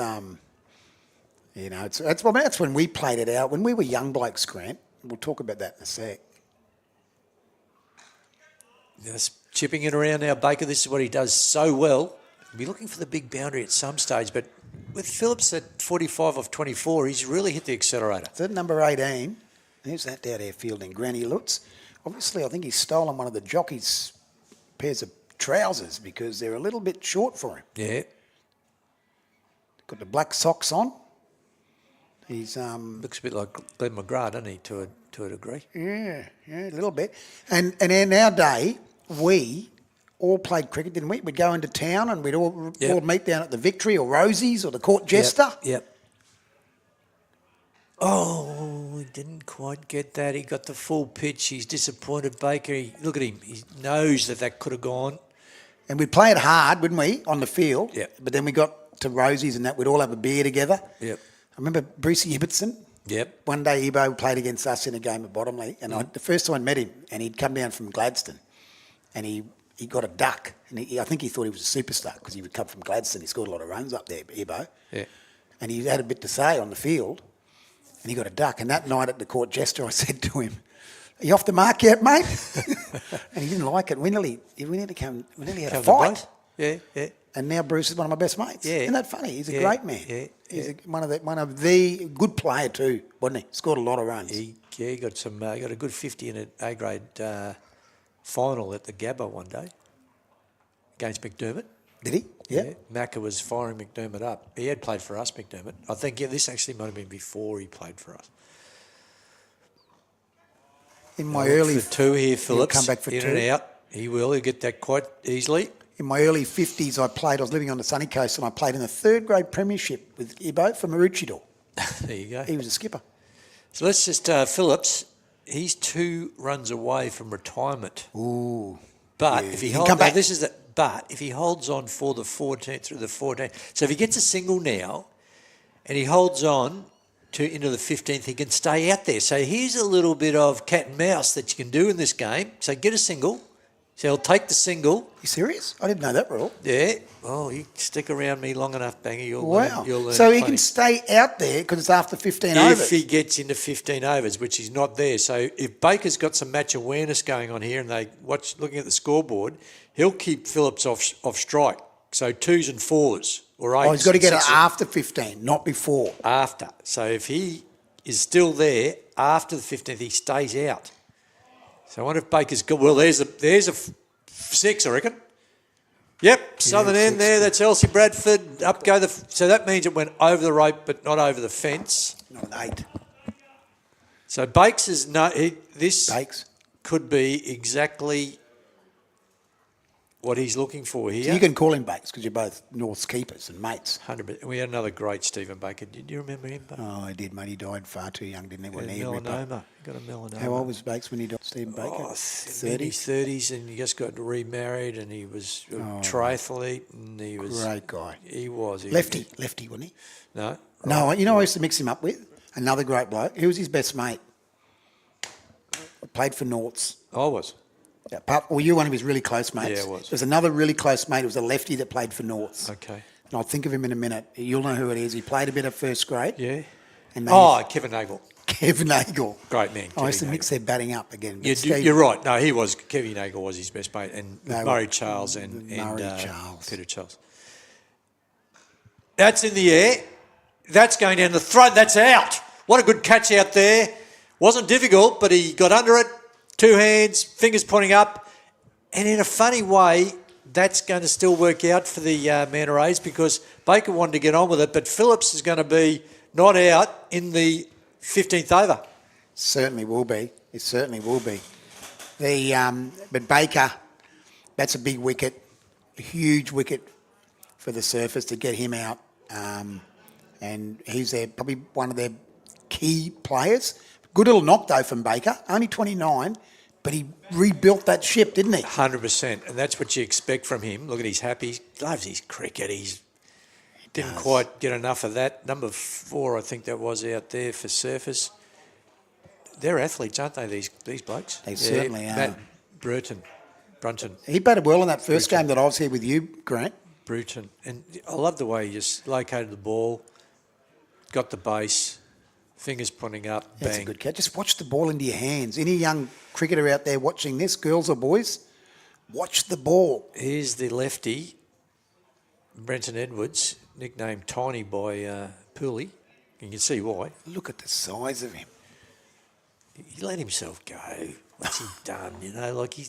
that's when we played it out when we were young blokes, Grant. We'll talk about that in a sec. Just chipping it around now, Baker. This is what he does so well. He'll be looking for the big boundary at some stage, but with Phillips at 45 off 24, he's really hit the accelerator. So number 18, who's that down there fielding? Granny Lutz. Obviously, I think he's stolen one of the jockey's pairs of trousers because they're a little bit short for him. Yeah. Got the black socks on. He's Looks a bit like Glenn McGrath, doesn't he, to a degree? Yeah, a little bit. And in our day, we all played cricket, didn't we? We'd go into town and we'd all meet down at the Victory or Rosie's or the Court Jester. Yep. Oh, he didn't quite get that. He got the full pitch. He's disappointed, Baker. Look at him. He knows that could have gone. And we'd play it hard, wouldn't we, on the field? Yep. But then we got to Rosie's and that we'd all have a beer together. Yep. I remember Brucey Ibbotson. Yep. One day Ibo played against us in a game at Bottomley, and the first time I met him, and he'd come down from Gladstone, and he got a duck, and I think he thought he was a superstar because he would come from Gladstone. He scored a lot of runs up there, Ibo. Yeah. And he had a bit to say on the field, and he got a duck. And that night at the Court Jester, I said to him, "Are you off the mark yet, mate?" And he didn't like it. We nearly had a fight. Yeah. And now Bruce is one of my best mates. Yeah. Isn't that funny? He's a great man. Yeah. He's one of the good player too, wasn't he? Scored a lot of runs. He got some. Got a good 50 in an A grade final at the Gabba one day against McDermott. Did he? Yeah. Macca was firing McDermott up. He had played for us, McDermott. I think this actually might have been before he played for us. In my early for two here, Phillips. Come back for in two. And out. He will. He'll get that quite easily. In my early 50s, I was living on the sunny coast, and I played in the third grade premiership with Ibo for Maroochydore. There you go. He was a skipper. So let's just, Phillips, he's 2 runs away from retirement. Ooh. But if he holds, but if he holds on for the 14th through the 14th, so if he gets a single now, and he holds on into the 15th, he can stay out there. So here's a little bit of cat and mouse that you can do in this game. So get a single. So he'll take the single. You serious? I didn't know that rule. Yeah. Well, you stick around me long enough, Bangy, you'll learn So he plenty. can stay out there because it's after 15 overs. If he gets into 15 overs, which he's not there. So if Baker's got some match awareness going on here and they looking at the scoreboard, he'll keep Phillips off strike. So 2s and 4s or 8s. Oh, he's got to get it after 15, not before. After. So if he is still there after the 15th, he stays out. So I wonder if Baker's good. Well, there's a 6, I reckon. Yep, southern end there. That's Elsie Bradford. Up go so that means it went over the rope, but not over the fence. Not an 8. So Bakes is Bakes could be exactly what he's looking for here. So you can call him Bakes because you're both North's keepers and mates. 100%. We had another great Stephen Baker. Did you remember him? Oh, I did, mate. He died far too young, didn't he? Melanoma. He got a melanoma. How old was Bakes when he died? Stephen Baker? 30s, and he just got remarried, and he was a triathlete, and he was great guy. He was lefty, wasn't he? No, no. You know, I used to mix him up with another great bloke. He was his best mate. I played for Norths. I was. Yeah, well, you were one of his really close mates. Yeah, I was. There's another really close mate. It was a lefty that played for Norths. Okay. And I'll think of him in a minute. You'll know who it is. He played a bit of first grade. Yeah. And Kevin Nagle. Kevin Nagle. Great man. I used to mix their batting up again. You're right. No, he was. Kevin Nagle was his best mate. And Murray Charles and Peter Charles. That's in the air. That's going down the throat. That's out. What a good catch out there. Wasn't difficult, but he got under it. 2 hands, fingers pointing up. And in a funny way, that's going to still work out for the Manta Rays because Baker wanted to get on with it, but Phillips is going to be not out in the 15th over. Certainly will be. It certainly will be. But Baker, that's a big wicket, a huge wicket for the Surfers to get him out. And he's probably one of their key players. Good little knock, though, from Baker. Only 29, but he rebuilt that ship, didn't he? 100%, and that's what you expect from him. Look at he's happy. He loves his cricket. He didn't quite get enough of that. Number 4, I think that was out there for Surfers. They're athletes, aren't they, these blokes? They certainly are. Matt Brunton. He batted well in that first game that I was here with you, Grant. Bruton. And I love the way he just located the ball, got the base, Fingers pointing up. That's bang. a good catch. Just watch the ball into your hands. Any young cricketer out there watching this, girls or boys, watch the ball. Here's the lefty, Brenton Edwards, nicknamed Tiny by Pooley. You can see why. Look at the size of him. He let himself go. What's he done? You know, like he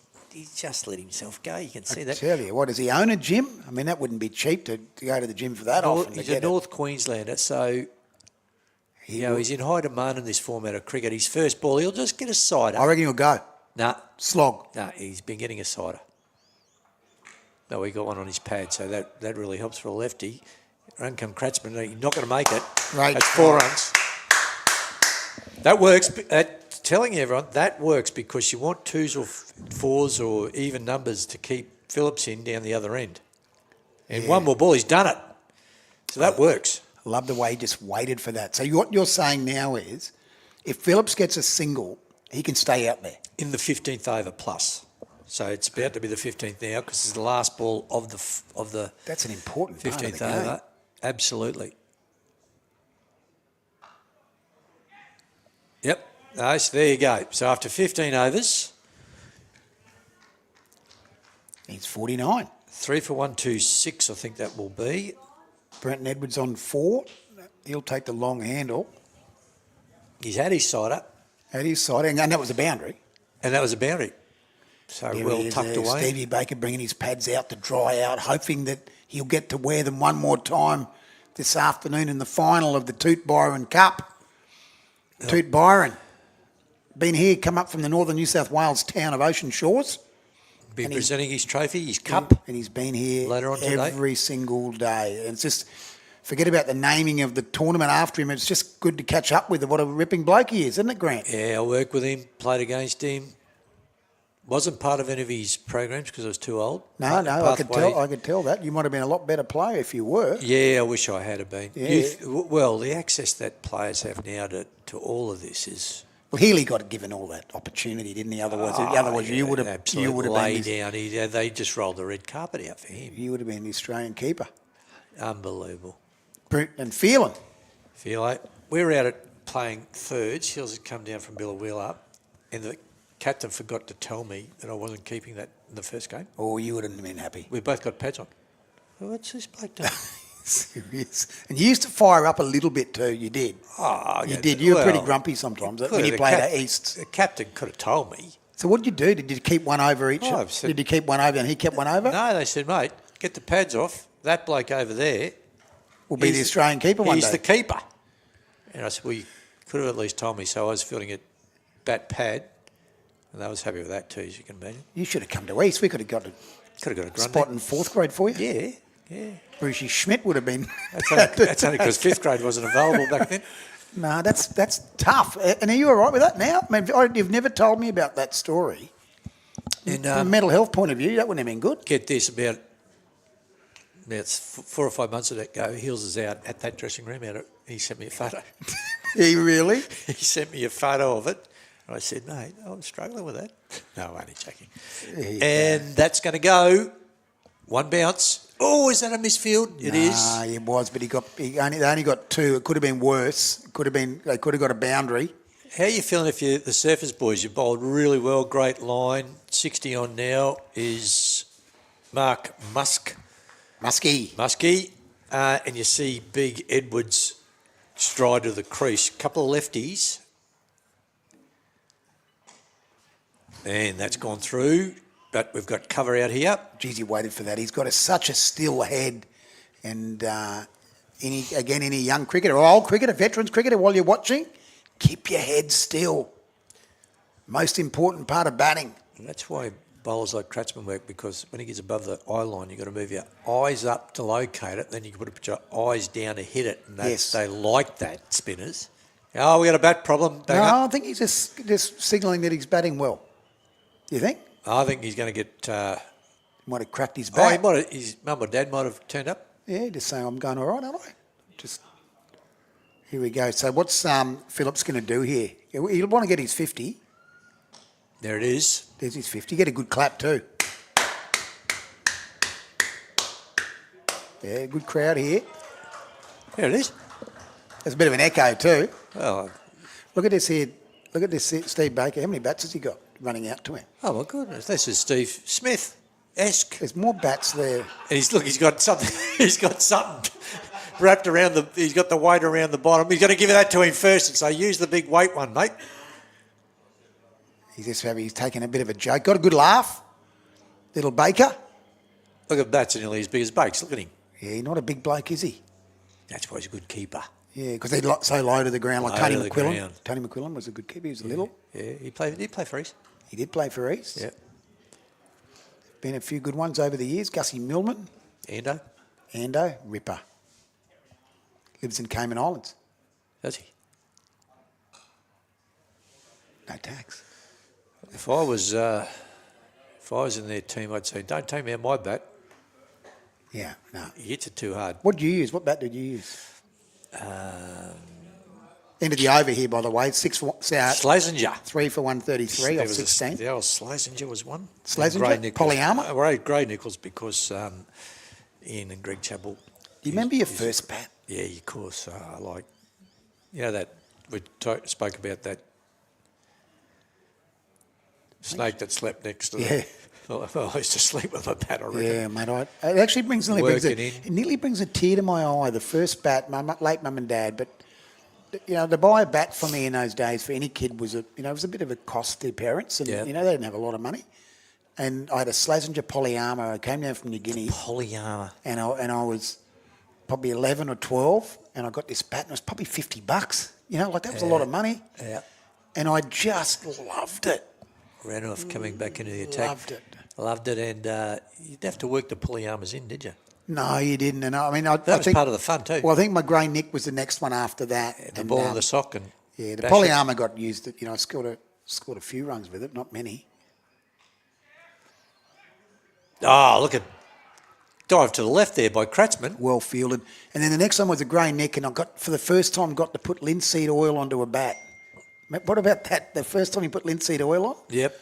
just let himself go. You can see that. Tell you what, does he own a gym? I mean, that wouldn't be cheap to go to the gym for that often. He's a North Queenslander, so he's in high demand in this format of cricket. His first ball, he'll just get a sider. I reckon he'll go. Nah. Slog. Nah, he's been getting a cider. No, he got one on his pad, so that really helps for a lefty. Run come Kratzman, you're not going to make it. Right. That's 4 runs. That works. Telling everyone, that works because you want 2s or 4s or even numbers to keep Phillips in down the other end. And one more ball, he's done it. So that works. I love the way he just waited for that. So what you're saying now is, if Phillips gets a single, he can stay out there. In the 15th over plus. So it's about to be the 15th now because it's the last ball of the That's an important 15th part of the over. game. Absolutely. Yep. No, so there you go. So after 15 overs, He's 49. 3 for 126, I think that will be. Brenton Edwards on 4. He'll take the long handle. He's had his sider, At his side, and that was a boundary. and that was a boundary. So There well he is tucked there, away. Stevie Baker bringing his pads out to dry out, hoping that he'll get to wear them one more time this afternoon in the final of the Toot Byron Cup. Yep. Toot Byron, been here, come up from the northern New South Wales town of Ocean Shores. Be and presenting his trophy, his cup. And he's been here Later on today. every single day. And it's just, forget about the naming of the tournament after him. It's just good to catch up with him. What a ripping bloke he is, isn't it, Grant? Yeah, I worked with him, played against him. Wasn't part of any of his programs because I was too old. No, I could tell that. You might have been a lot better player if you were. Yeah, I wish I had been. Yeah. Well, the access that players have now to all of this is... Well, Healy got given all that opportunity, didn't he? Otherwise, you would have lay been down. They just rolled the red carpet out for him. you would have been the Australian keeper. Unbelievable. And feeling. Feel like we were out at playing thirds. Hills had come down from Billawheel up, and the captain forgot to tell me that I wasn't keeping that in the first game. Oh, you wouldn't have been happy. We both got pads on. Well, what's this bloke doing? Serious. And you used to fire up a little bit too. You did. Oh, You did. You were pretty grumpy sometimes when you played at East. The captain could have told me. So what did you do? Did you keep one over each? Oh, I've said- Did you keep one over and he kept one over? No, they said, mate, get the pads off. That bloke over there Will be the Australian keeper one he's day. the keeper. And I said, well, you could have at least told me. So I was feeling at bat pad, and they was happy with that too, as you can imagine. You should have come to East. We could have got Could have got a a grunt. spot in 4th grade for you. Yeah. Brucey Schmidt would have been. That's only because 5th grade wasn't available back then. No, that's tough. And are you all right with that now? I mean, you've never told me about that story. And From a mental health point of view, that wouldn't have been good. get this, about 4 or 5 months ago, Hills is out at that dressing room. He sent me a photo. He really? He sent me a photo of it. And I said, mate, I'm struggling with that. No, I'm only joking. And that's going to go. One bounce. Oh, is that a misfield? It is. It was, but they only got 2. It could have been worse. They could have got a boundary. How are you feeling if you're the Surfers boys? You bowled really well, great line. 60 on now is Mark Muskie. And you see big Edwards stride to the crease. Couple of lefties. And that's gone through. But we've got cover out here. Geez, he waited for that. He's got such a still head. And any young cricketer, or old cricketer, veterans cricketer, while you're watching, keep your head still. Most important part of batting. And that's why bowlers like Kratzman work, because when he gets above the eye line, you've got to move your eyes up to locate it, then you can put your eyes down to hit it. And they like that, spinners. Oh, we got a bat problem. Bang up. I think he's just signalling that he's batting well. Do you think? I think he's going to get... Might have cracked his Oh, back. his mum or dad might have turned up. Yeah, just saying I'm going all right, aren't I? Just here we go. So what's Phillips going to do here? He'll want to get his 50. There it is. There's his 50. Get a good clap too. Yeah, good crowd here. There it is. There's a bit of an echo too. Well, Look at this here. Look at this, Steve Baker. How many bats has he got running out to him? Oh my goodness, this is Steve Smith-esque. There's more bats there. And he's got something. He's got something wrapped around the. He's got the weight around the bottom. He's got to give that to him first and say, "Use the big weight one, mate." He's taking a bit of a joke. Got a good laugh, little Baker. Look at that's nearly as big as Bakes. Look at him. Yeah, he's not a big bloke, is he? That's why he's a good keeper. Yeah, because they're so low to the ground, like Low Tony to the McQuillan. ground. Tony McQuillan was a good keeper. He was little. Yeah, he did play for East. He did play for East. Yeah. Been a few good ones over the years. Gussie Millman. Ando, Ripper. Lives in Cayman Islands. does he? No tax. If I was in their team, I'd say, "Don't take me out my bat. Yeah, no. He hits it too hard." What did you use? What bat did you use? End of the over here, by the way. Slazenger. 3 for 133 off There was 16. The old Slazenger was one. Slazenger? Polyarmour? Gray Nichols because Ian and Greg Chappell. Do you remember your first bat? Yeah, of course. That we spoke about that snake that slept next to Yeah. I used to sleep with my bat, I reckon. Yeah, mate. It actually nearly brings a tear to my eye. The first bat, my late mum and dad, but to buy a bat for me in those days for any kid was it was a bit of a cost to parents, and Yeah. they didn't have a lot of money. And I had a Slazenger Polyarmour. I came down from New Guinea, Polyarmour. and I was probably 11 or 12, and I got this bat, and it was probably $50. That was a lot of money. Yeah. And I just loved it. Ran off coming back into the attack. Loved it, and you didn't have to work the Polyarmours in, did you? No, you didn't. And I That was think part of the fun too. Well, I think my grey Nick was the next one after that. The ball in the sock and yeah, the bash Polyarmour got used. I scored a few runs with it, not many. Oh, look at dive to the left there by Kratzman. Well fielded. And then the next one was a grey Nick, and I for the first time got to put linseed oil onto a bat. What about that? The first time you put linseed oil on? Yep.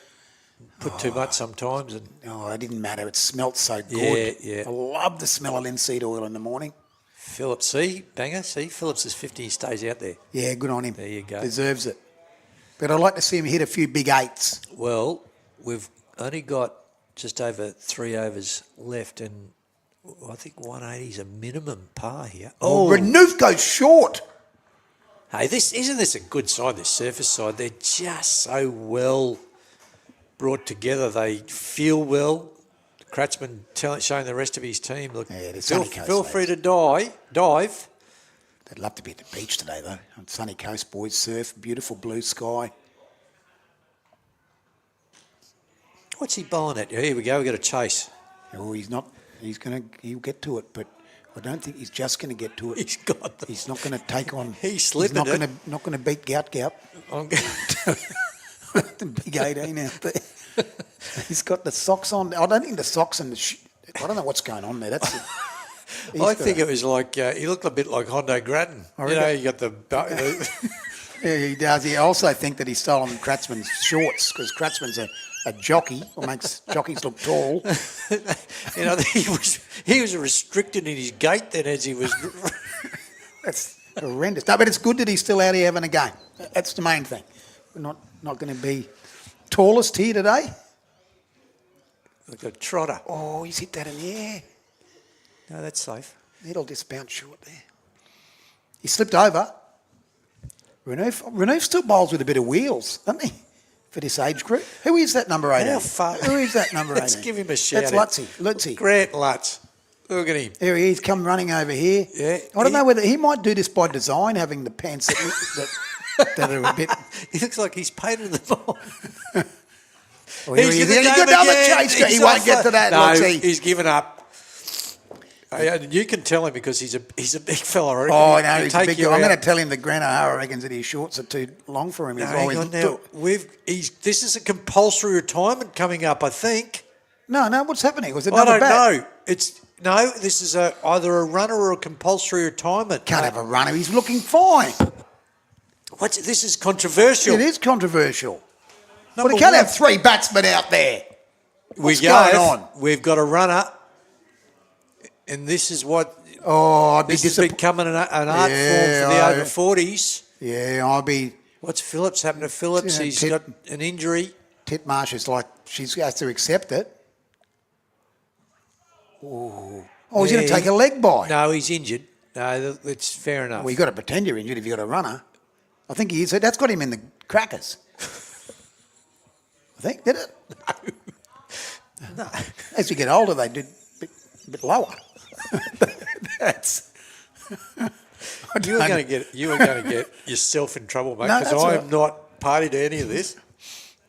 Put too much sometimes. And it didn't matter. It smelt so good. Yeah. I love the smell of linseed oil in the morning. Phillips, banger. Phillips is 50. He stays out there. Yeah, good on him. There you go. Deserves it. But I'd like to see him hit a few big eights. Well, we've only got just over 3 overs left, and I think 180 is a minimum par here. Oh, Renouf goes short. Hey, isn't this a good side, this surface side? They're just so well brought together. They feel well. Kratzman showing the rest of his team, look, feel free to dive. They'd love to be at the beach today, though. On Sunny Coast, boys, surf, beautiful blue sky. What's he bowling at? Here we go, we've got a chase. Oh, he's not. He'll get to it, but I don't think he's just going to get to it. He's got them. He's not going to take on. He's slipping it. Not going to beat Gout. The big 18 out there. He's got the socks on. I don't think the socks and I don't know what's going on there. That's it. I think it was like, he looked a bit like Hondo Grattan. You got the... Yeah, he does. I also think that he's stolen Kratzman's shorts because Kratzman's a jockey or makes jockeys look tall. He was restricted in his gait then as he was... That's horrendous. No, but it's good that he's still out here having a game. That's the main thing. We're not going to be tallest here today. Like a trotter. Oh, he's hit that in the air. No, that's safe. It'll just bounce short there. He slipped over. Renouf still bowls with a bit of wheels, doesn't he? For this age group. Who is that number 18? Who is that number 18? Let's give him a shout. That's Lutzy. Grant Lutz. Look at him. Here he is, come running over here. Yeah. I don't know whether he might do this by design, having the pants that are a bit... He looks like he's painted them on. Well, he won't get to that, no, Lutzy. He's given up. You can tell him because he's a big fella. Oh, no, he's a big guy. I'm going to tell him that Grant O'Hara reckons that his shorts are too long for him. This is a compulsory retirement coming up, I think. No, what's happening? Was it I another don't bat? know. This is either a runner or a compulsory retirement. Can't have a runner. He's looking fine. This is controversial. It is controversial. Well, he can't have 3 batsmen out there. What's going on? We've got a runner. And this is what... Oh, I'd be this is becoming an art form for the over 40s. Yeah, What's Phillips happened to Phillips? Yeah, He's got an injury. Titmarsh is like, she has to accept it. Oh, he's going to take a leg bye. No, he's injured. No, it's fair enough. Well, you've got to pretend you're injured if you've got a runner. I think he is. That's got him in the crackers. I think, did it? No. As you get older, they do a bit lower. That's... You are going to get yourself in trouble, mate, No, because that's I'm right. not party to any of this.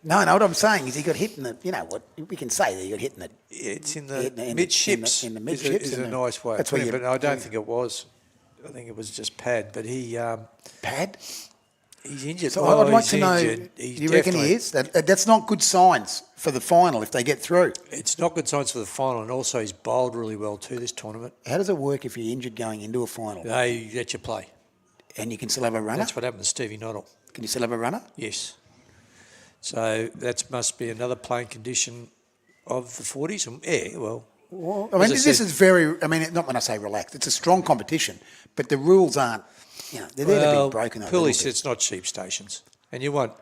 No, what I'm saying is he got hit in the, you know what, we can say that he got hit in the... It's in the midships. In the midships. Is a nice way. That's Of where putting it, but I don't think it was. I think it was just pad. But he... Pad? He's injured. So Well, I'd like he's to know, injured. do you reckon he definitely- is? That's not good signs for the final if they get through. It's not good signs for the final, and also he's bowled really well too this tournament. How does it work if you're injured going into a final? They let you play. And you can still have a runner? That's what happened to Stevie Noddle. Can you still have a runner? Yes. So that must be another playing condition of the 40s. And yeah, well, I mean, as this I is very, I mean, not when I say relaxed, it's a strong competition, but the rules aren't, you know, they're there to be broken up. Pooley said it's not sheep stations. And you want,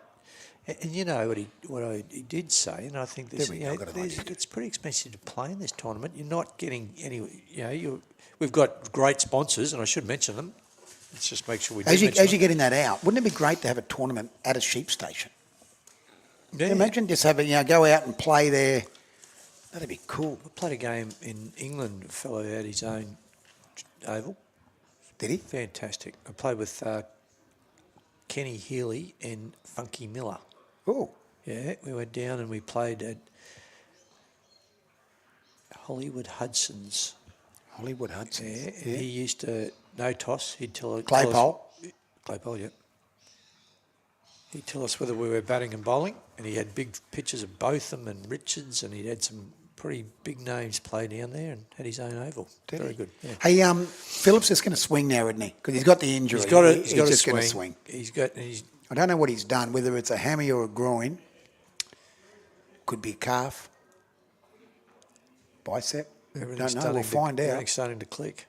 and you know what he did say, and I think this, There we you know, go, got an idea. it's pretty expensive to play in this tournament. You're not getting any, we've got great sponsors, and I should mention them. Let's just make sure we do As mention you're getting that out, wouldn't it be great to have a tournament at a sheep station? them. Yeah. Imagine just having, go out and play there. That'd be cool. I played a game in England, a fellow had his own oval. Did he? Fantastic. I played with Kenny Healy and Funky Miller. Oh, Yeah, we went down and we played at Hollywood Hudson's. Hollywood Hudson. Yeah, and he used to, no toss, he'd tell us... Claypole? Claypole, yeah. He'd tell us whether we were batting and bowling, and he had big pictures of Botham and Richards, and he'd had some pretty big names play down there and had his own oval. Very good, yeah. Hey, Phillips is going to swing now, isn't he? Because he's got the injury. He's got to just swing. going to swing. He's I don't know what he's done, whether it's a hammy or a groin. Could be a calf. Bicep. Don't know. We'll find out. Everything's starting to click.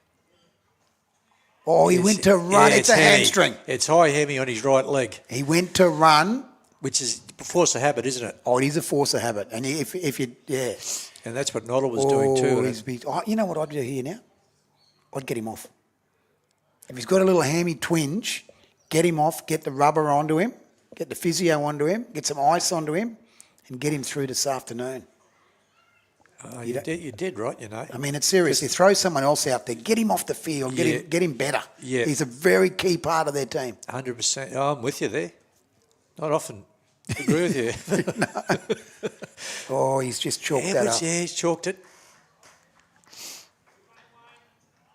Oh, he went to run. Yeah, it's a hammy. hamstring. It's high hammy on his right leg, He went to run. which is force of habit, isn't it? Oh, it is a force of habit. And if you, yeah. And that's what Noddle was doing too. You know what I'd do here now? I'd get him off. If he's got a little hammy twinge, get him off, get the rubber onto him, get the physio onto him, get some ice onto him, and get him through this afternoon. You did, right, you know. I mean, it's serious. You throw someone else out there, get him off the field, get him better. Yeah. He's a very key part of their team. 100%. Oh, I'm with you there. Not often agree with you. Oh, he's just chalked that up. Yeah, he's chalked it.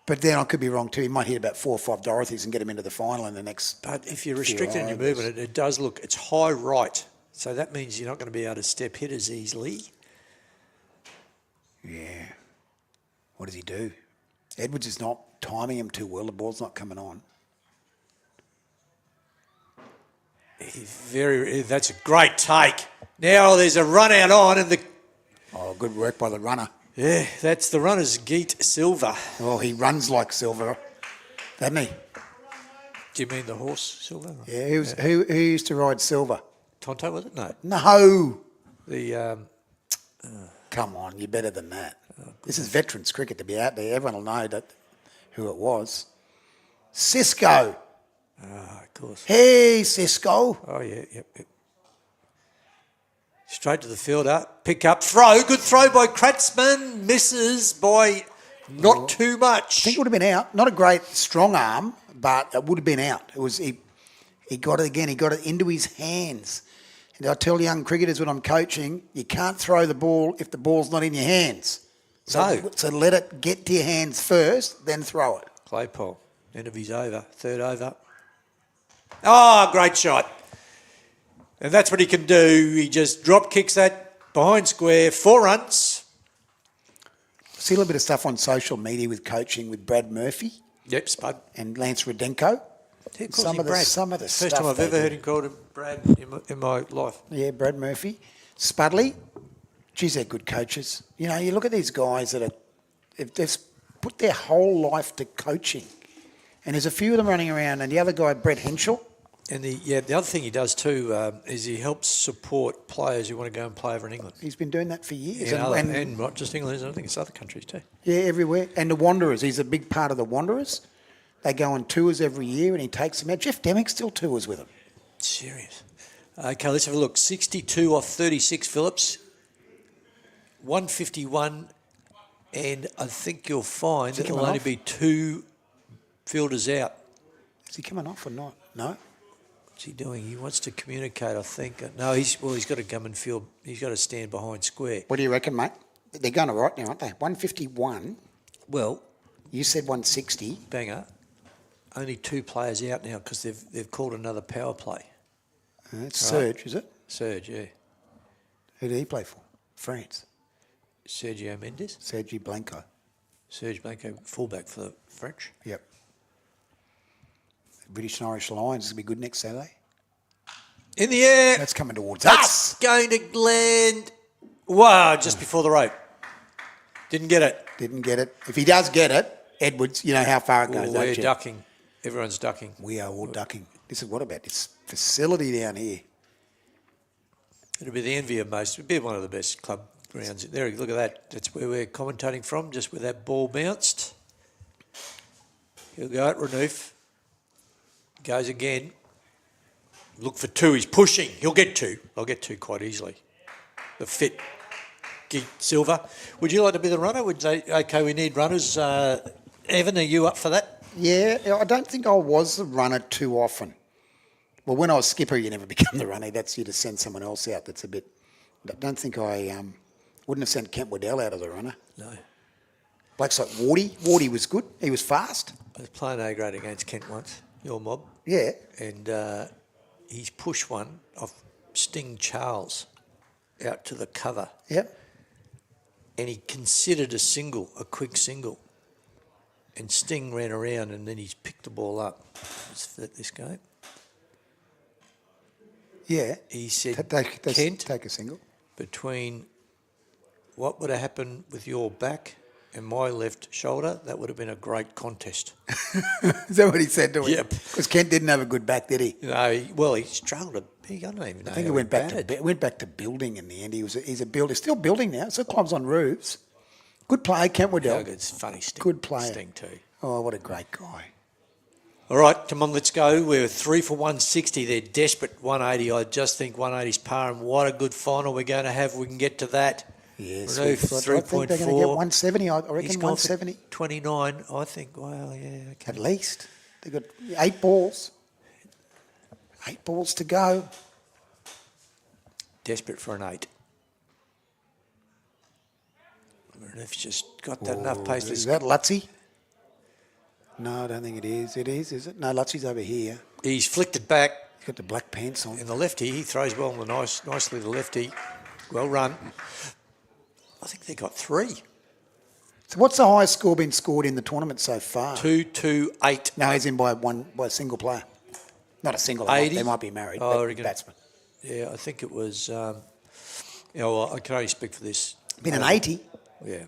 But then I could be wrong too. He might hit about 4 or 5 Dorothys and get him into the final in the next. But if you're restricted in your movement, it does look, it's high right. So that means you're not going to be able to step hit as easily. Yeah. What does he do? Edwards is not timing him too well. The ball's not coming on. That's a great take. Now there's a run out on and Oh, good work by the runner. yeah, that's the runner's Geet Silver. Oh, he runs like Silver, doesn't he? Do you mean the horse Silver? Yeah, who used to ride Silver? Tonto, was it? No. No. The Come on, you're better than that. This is veterans cricket to be out there. Everyone will know who it was. Cisco. of course. Hey, Cisco. Oh, yeah, yep. Straight to the fielder. Pick up, throw. Good throw by Kratzmann. Misses by not too much. I think it would have been out. Not a great strong arm, but it would have been out. It was he got it again. He got it into his hands. And I tell young cricketers when I'm coaching, you can't throw the ball if the ball's not in your hands. So let it get to your hands first, then throw it. Claypole, end of his over, third over. Oh, great shot. And that's what he can do. He just drop kicks that behind square, 4 runs. See a little bit of stuff on social media with coaching with Brad Murphy. Yep, Spud. And Lance Rudenko. Yeah, Some of the First stuff time I've they ever do. heard him called him Brad in my life. Yeah, Brad Murphy. Spudley. Geez, they're good coaches. You know, you look at these guys that they've put their whole life to coaching. And there's a few of them running around. And the other guy, Brett Henschel, And the other thing he does too is he helps support players who want to go and play over in England. He's been doing that for years. And not just England, I think it's other countries too. Yeah, everywhere. And the Wanderers, he's a big part of the Wanderers. They go on tours every year and he takes them out. Jeff Demick still tours with them. Serious. Okay, let's have a look. 62 off 36, Phillips. 151, and I think you'll find that there'll only be 2 fielders out. Is he coming off or not? No. What's he doing? He wants to communicate, I think. No, he's got to come and field. He's got to stand behind square. What do you reckon, mate? They're going all right now, aren't they? 151. Well, you said 160. Banger. Only 2 players out now because they've called another power play. It's Serge, is it? Serge, yeah. Who did he play for? France. Sergio Mendes. Sergi Blanco. Serge Blanco, fullback for the French. Yep. British and Irish Lions is going to be good next Saturday. In the air. That's coming towards That's us. going to land. Wow, just before the rope. Didn't get it. Didn't get it. If he does get it, Edwards, you know how far it goes, We're ducking. Everyone's ducking. We are all ducking. This is what about this facility down here? It'll be the envy of most. It'll be one of the best club grounds. There, look at that. That's where we're commentating from, just where that ball bounced. He'll go at Renouf. Goes again. Look for 2. He's pushing. He'll get 2. I'll get 2 quite easily. The fit. Silver. Would you like to be the runner? Would they? Okay, we need runners. Evan, are you up for that? Yeah, I don't think I was the runner too often. Well, when I was skipper, you never become the runner. That's you to send someone else out. That's a bit... I don't think I wouldn't have sent Kent Waddell out of the runner. No. Blokes like Wardy. Wardy was good. He was fast. I was playing A grade against Kent once, your mob. Yeah. And he's pushed one off Sting Charles out to the cover. Yep. And he considered a quick single. And Sting ran around and then he's picked the ball up. Let's fit this game. Yeah. He said, Kent, take a single. Between what would have happened with your back and my left shoulder, that would have been a great contest. Is that what he said to him? Yep. Because Kent didn't have a good back, did he? No, he struggled a bit. I don't even know. I think he went back to building in the end. He's a builder. Still building now. Still climbs on roofs. Good player, Kent Waddell. It's funny. Good player. Sting too. Oh, what a great guy. All right, come on, let's go. We're 3 for 160. They're desperate 180. I just think 180's par, and what a good final we're going to have. We can get to that. Yes, Renouf, I think they're going to get 170. I reckon He's 170. 29, I think. Well, yeah, okay. At least. They've got 8 balls. 8 balls to go. Desperate for an 8. Renouf's just got that enough pace. Is that Lutzy? No, I don't think it is. It is it? No, Lutzy's over here. He's flicked it back. He's got the black pants on. And the lefty, he throws well on the nicely the lefty. Well run. I think they got 3. So what's the highest score been scored in the tournament so far? 2-2-8. No, he's in by a single player. Not a single. 80? They might be married. Oh, batsman. Yeah, I think it was. Well, I can only speak for this. Been an 80. Yeah.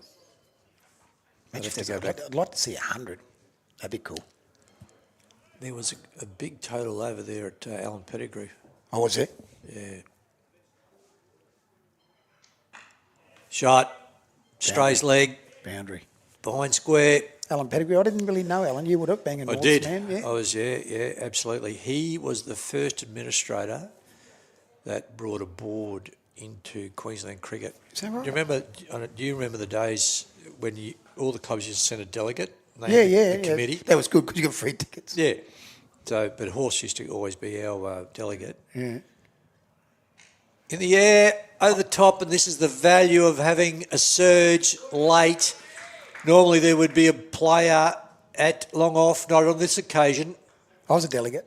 I'd like to see 100. That'd be cool. There was a big total over there at Alan Pettigrew. Oh, was it? Yeah. Shot. Strays leg. Boundary. Behind square. Alan Pettigrew. I didn't really know Alan. You would have banging. I did. Man, yeah. I was, yeah, absolutely. He was the first administrator that brought a board into Queensland cricket. Is that right? Do you remember the days when all the clubs used to send a delegate? Yeah. Committee. That was good because you got free tickets. Yeah. So, but Horse used to always be our delegate. Yeah. In the air, over the top, and this is the value of having a surge late. Normally there would be a player at long off, not on this occasion. I was a delegate.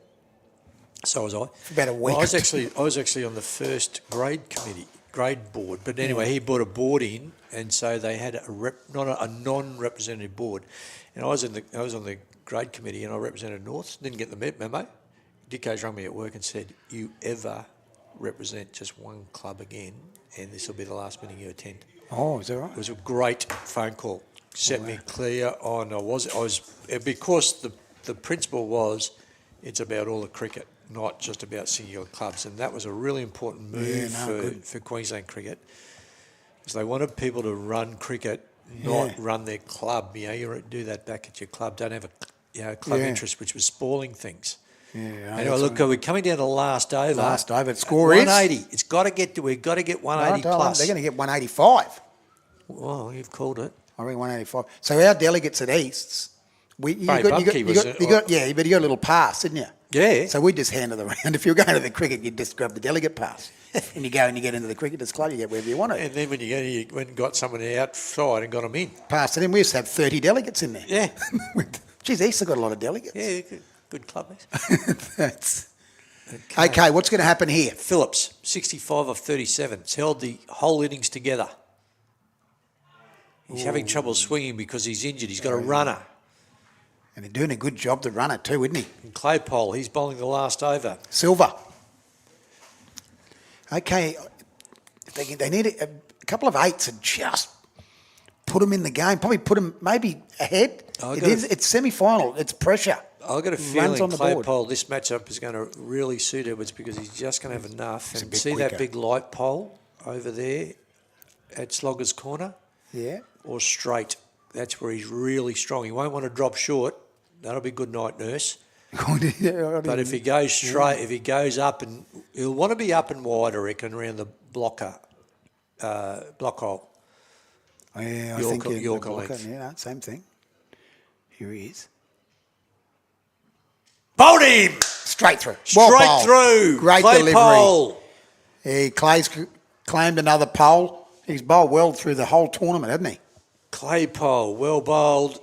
So was I. For about a week. Well, I was actually on the first grade board. But anyway, he brought a board in, and so they had a non-representative board. And I was on the grade committee, and I represented North. Didn't get the memo. Dicko's rang me at work and said, "You ever represent just one club again, and this will be the last meeting you attend." Oh, is that right? It was a great phone call. Set me clear on. I was because the principle was, it's about all the cricket. not just about singular clubs. And that was a really important move for Queensland cricket, because they wanted people to run cricket, not run their club. You do that back at your club. Don't have a club interest, which was spoiling things. Yeah. Anyway, look, we're coming down to the last over. Last over. Score is 180. It's got to get. We've got to get 180 plus. They're going to get 185. Well, you've called it. I reckon 185. So our delegates at Easts, you got a little pass, didn't you? Yeah. So we just handed it around. If you're going to the cricket, you just grab the delegate pass. And you go and you get into the cricketers club, you get wherever you want it. And then when you went and got someone outside and got them in. Passed it in. We used to have 30 delegates in there. Yeah. Geez, East have got a lot of delegates. Yeah, good club. Okay, what's going to happen here? Phillips, 65 of 37. He's held the whole innings together. He's having trouble swinging because he's injured. He's got a runner. And they're doing a good job to run it too, isn't he? And Claypole, he's bowling the last over. Silver. Okay, they need a couple of eights and just put them in the game. Probably put them maybe ahead. It's semi-final. It's pressure. I've got a feeling Claypole, this matchup is going to really suit Edwards because he's just going to have enough. And see that big light pole over there at Slogger's Corner? Yeah. Or straight. That's where he's really strong. He won't want to drop short. That'll be good night, nurse. But if he goes straight, if he goes up, and he'll want to be up and wide, I reckon, around the block hole. Yeah, I think Yorker length. Yeah, same thing. Here he is. Bowled him! Straight through. Straight through. Great Clay delivery. Pole. Clay's claimed another pole. He's bowled well through the whole tournament, hasn't he? Claypole, well bowled.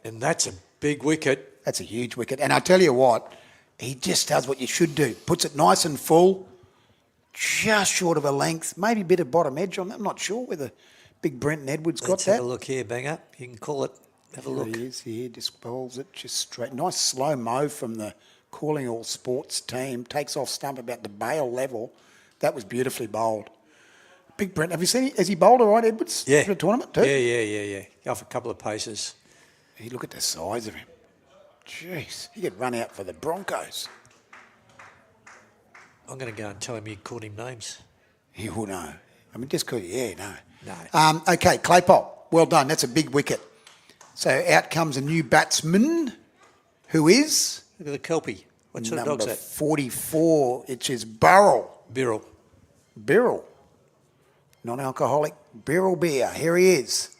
And that's a big wicket. That's a huge wicket. And I tell you what, he just does what you should do. Puts it nice and full, just short of a length, maybe a bit of bottom edge on that. I'm not sure whether big Brenton Edwards got that. Let's have a look here, Banger. You can call it. Have a look. He is here, just bowls it just straight. Nice slow-mo from the Calling All Sports team. Takes off stump about the bail level. That was beautifully bowled. Big Brent, have you seen? Has he bowled all right, Edwards? Yeah. For the tournament too? Yeah. Off a couple of paces. Hey, look at the size of him. Jeez, he could run out for the Broncos. I'm going to go and tell him you called him names. You will know. I mean, just because, no. No. Okay, Claypole, well done. That's a big wicket. So out comes a new batsman, who is? Look at the Kelpie. What sort of dog's that? 44, it is Burrell. Birrell. Non-alcoholic Birrell beer. Here he is.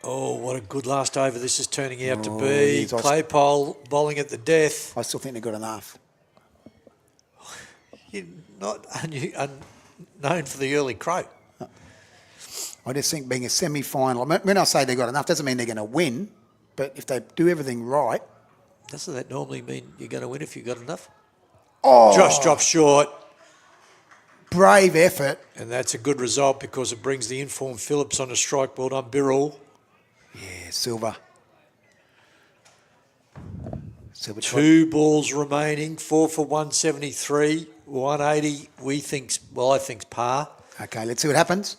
Oh, what a good last over this is turning out to be. Claypole bowling at the death. I still think they've got enough. You're not unknown for the early crow. I just think being a semi-final, when I say they've got enough, doesn't mean they're going to win, but if they do everything right. Doesn't that normally mean you're going to win if you've got enough? Oh! Josh drops short. Brave effort. And that's a good result because it brings the informed Phillips on a strike. Well done, Birrell. Yeah, Silver. 2 balls remaining, 4 for 173, 180. I think's par. Okay, let's see what happens.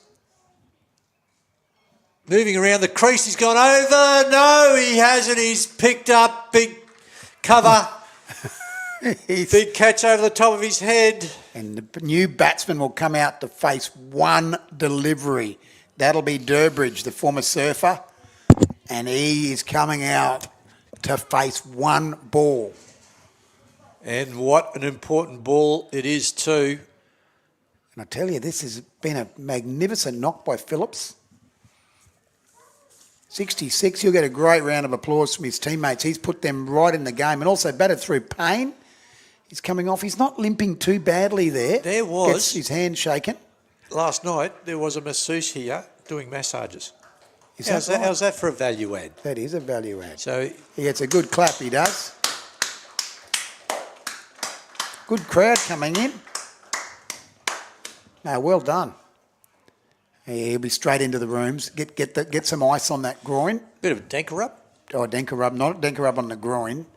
Moving around the crease, he's gone over. No, he hasn't. He's picked up big cover. Big catch over the top of his head. And the new batsman will come out to face one delivery. That'll be Durbridge, the former surfer. And he is coming out to face one ball. And what an important ball it is too. And I tell you, this has been a magnificent knock by Phillips. 66, he'll get a great round of applause from his teammates. He's put them right in the game and also batted through pain. He's coming off. He's not limping too badly there. There was. Gets his hand shaken. Last night, there was a masseuse here doing massages. How's that? How's that for a value add? That is a value add. So he gets a good clap, he does. Good crowd coming in. No, well done. He'll be straight into the rooms. Get some ice on that groin. Bit of a denker rub. Oh, denker rub. Not denker rub on the groin.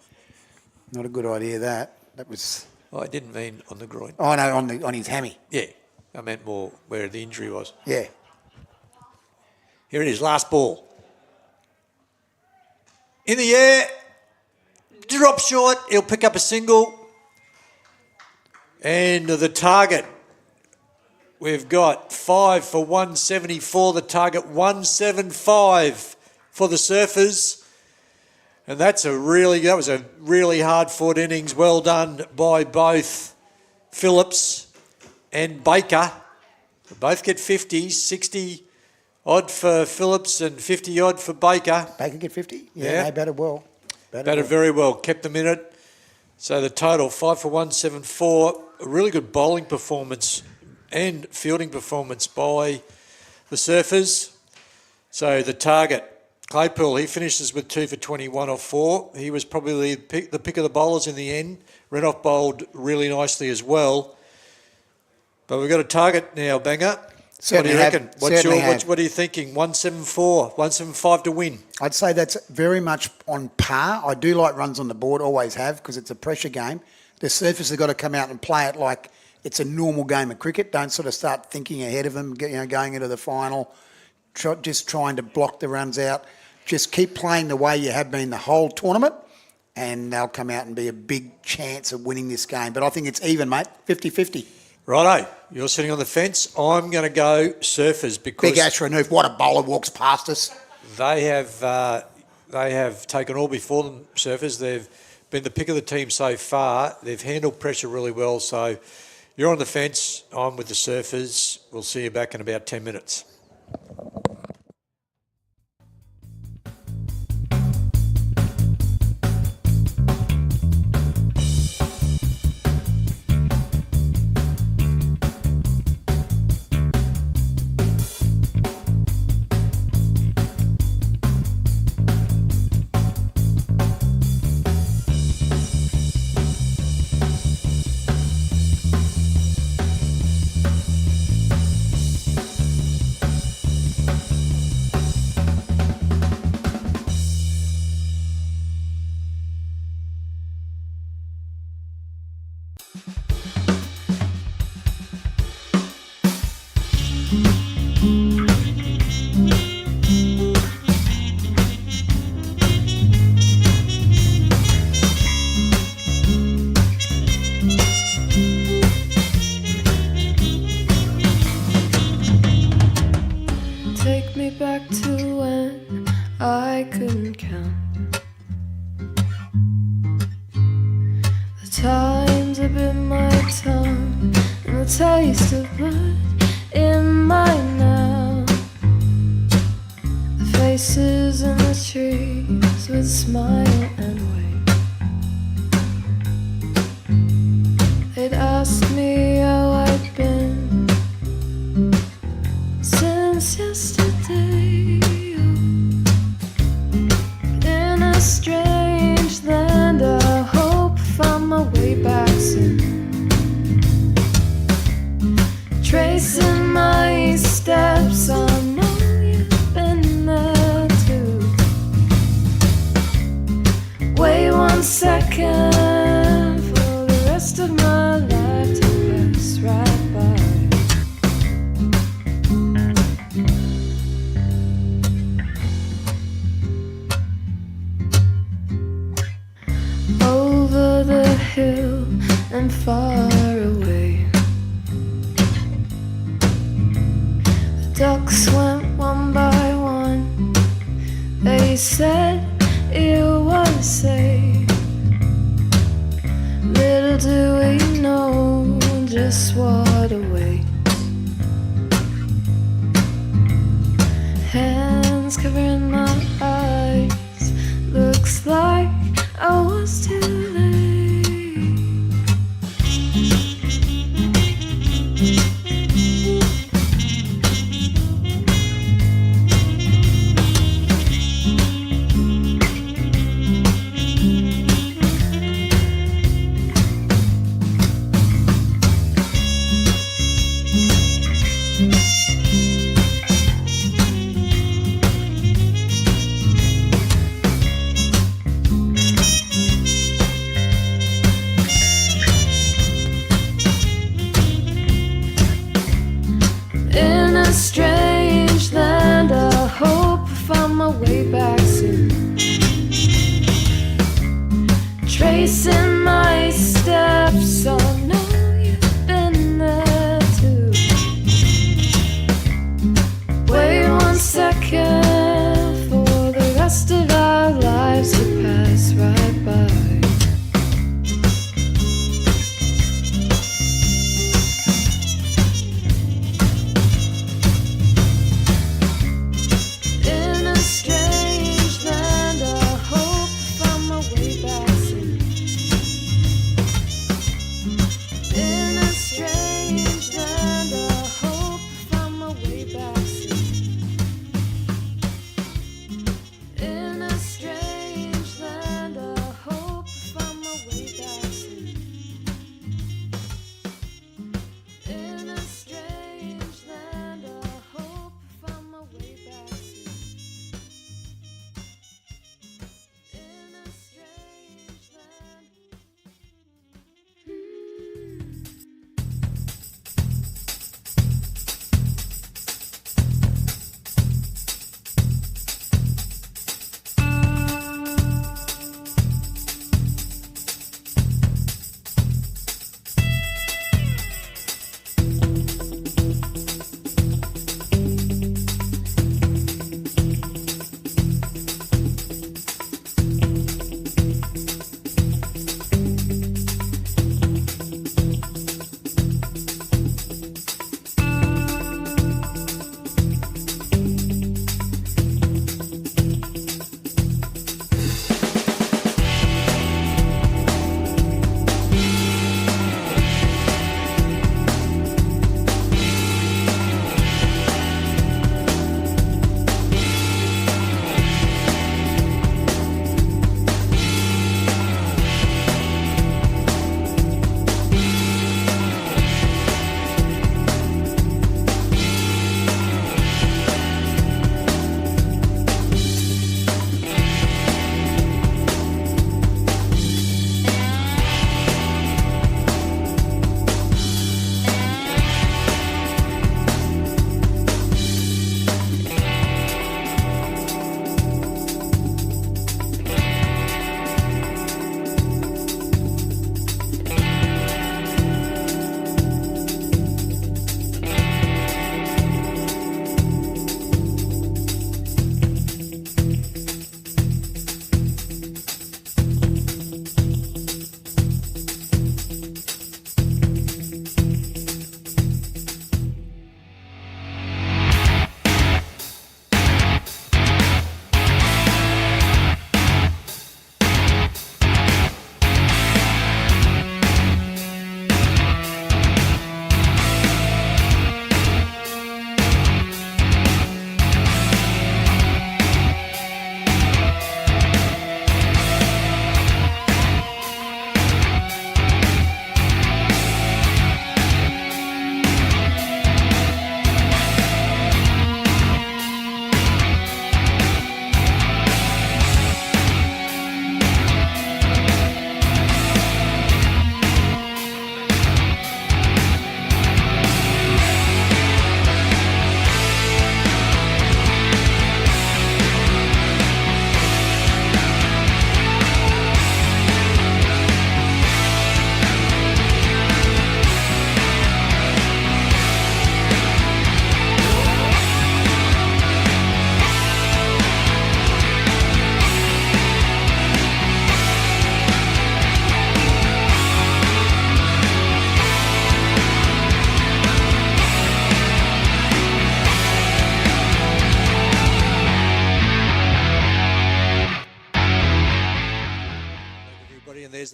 Not a good idea, that. That was... Oh, I didn't mean on the groin. Oh, no, on his hammy. Yeah. I meant more where the injury was. Yeah. Here it is, last ball. In the air. drop short. He'll pick up a single. And the target, we've got 5 for 174. The target 175 for the Surfers. And that was a really hard-fought innings. Well done by both Phillips and Baker. They both get 50s, 60 odd for Phillips and 50 odd for Baker. Baker get 50? Yeah. They batted well. Batted very well. Kept them in it. So the total, 5 for 174. A really good bowling performance and fielding performance by the Surfers. So the target, Claypool, he finishes with 2 for 21 off 4. He was probably the pick of the bowlers in the end. Renoff bowled really nicely as well. But we've got a target now, Banger. Certainly what do you reckon? have. What are you thinking? 174, 175 to win. I'd say that's very much on par. I do like runs on the board, always have, because it's a pressure game. The Surfers have got to come out and play it like it's a normal game of cricket. Don't sort of start thinking ahead of them, going into the final, just trying to block the runs out. Just keep playing the way you have been the whole tournament, and they'll come out and be a big chance of winning this game. But I think it's even, mate, 50-50. Righto, you're sitting on the fence. I'm going to go Surfers because... Big Ash Renouf, what a bowler walks past us. They have taken all before them, Surfers. They've been the pick of the team so far. They've handled pressure really well. So you're on the fence. I'm with the Surfers. We'll see you back in about 10 minutes.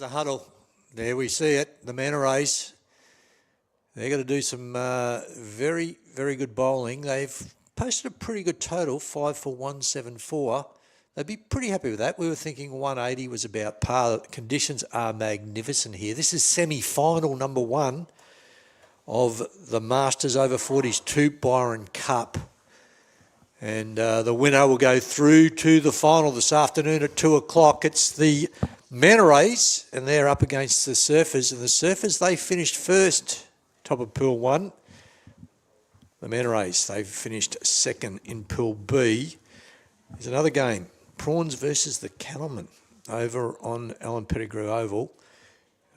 the huddle. There we see it, the MANTA race. They're going to do some very, very good bowling. They've posted a pretty good total, 5 for 174. They'd be pretty happy with that. We were thinking 180 was about par. Conditions are magnificent here. This is semi-final number 1 of the Masters over 40s 2 Byron Cup. And the winner will go through to the final this afternoon at 2 o'clock. It's the MANTA race, and they're up against the Surfers. And the Surfers, they finished first, top of Pool 1. The MANTA race, they've finished second in Pool B. There's another game, Prawns versus the Cattlemen, over on Alan Pettigrew Oval.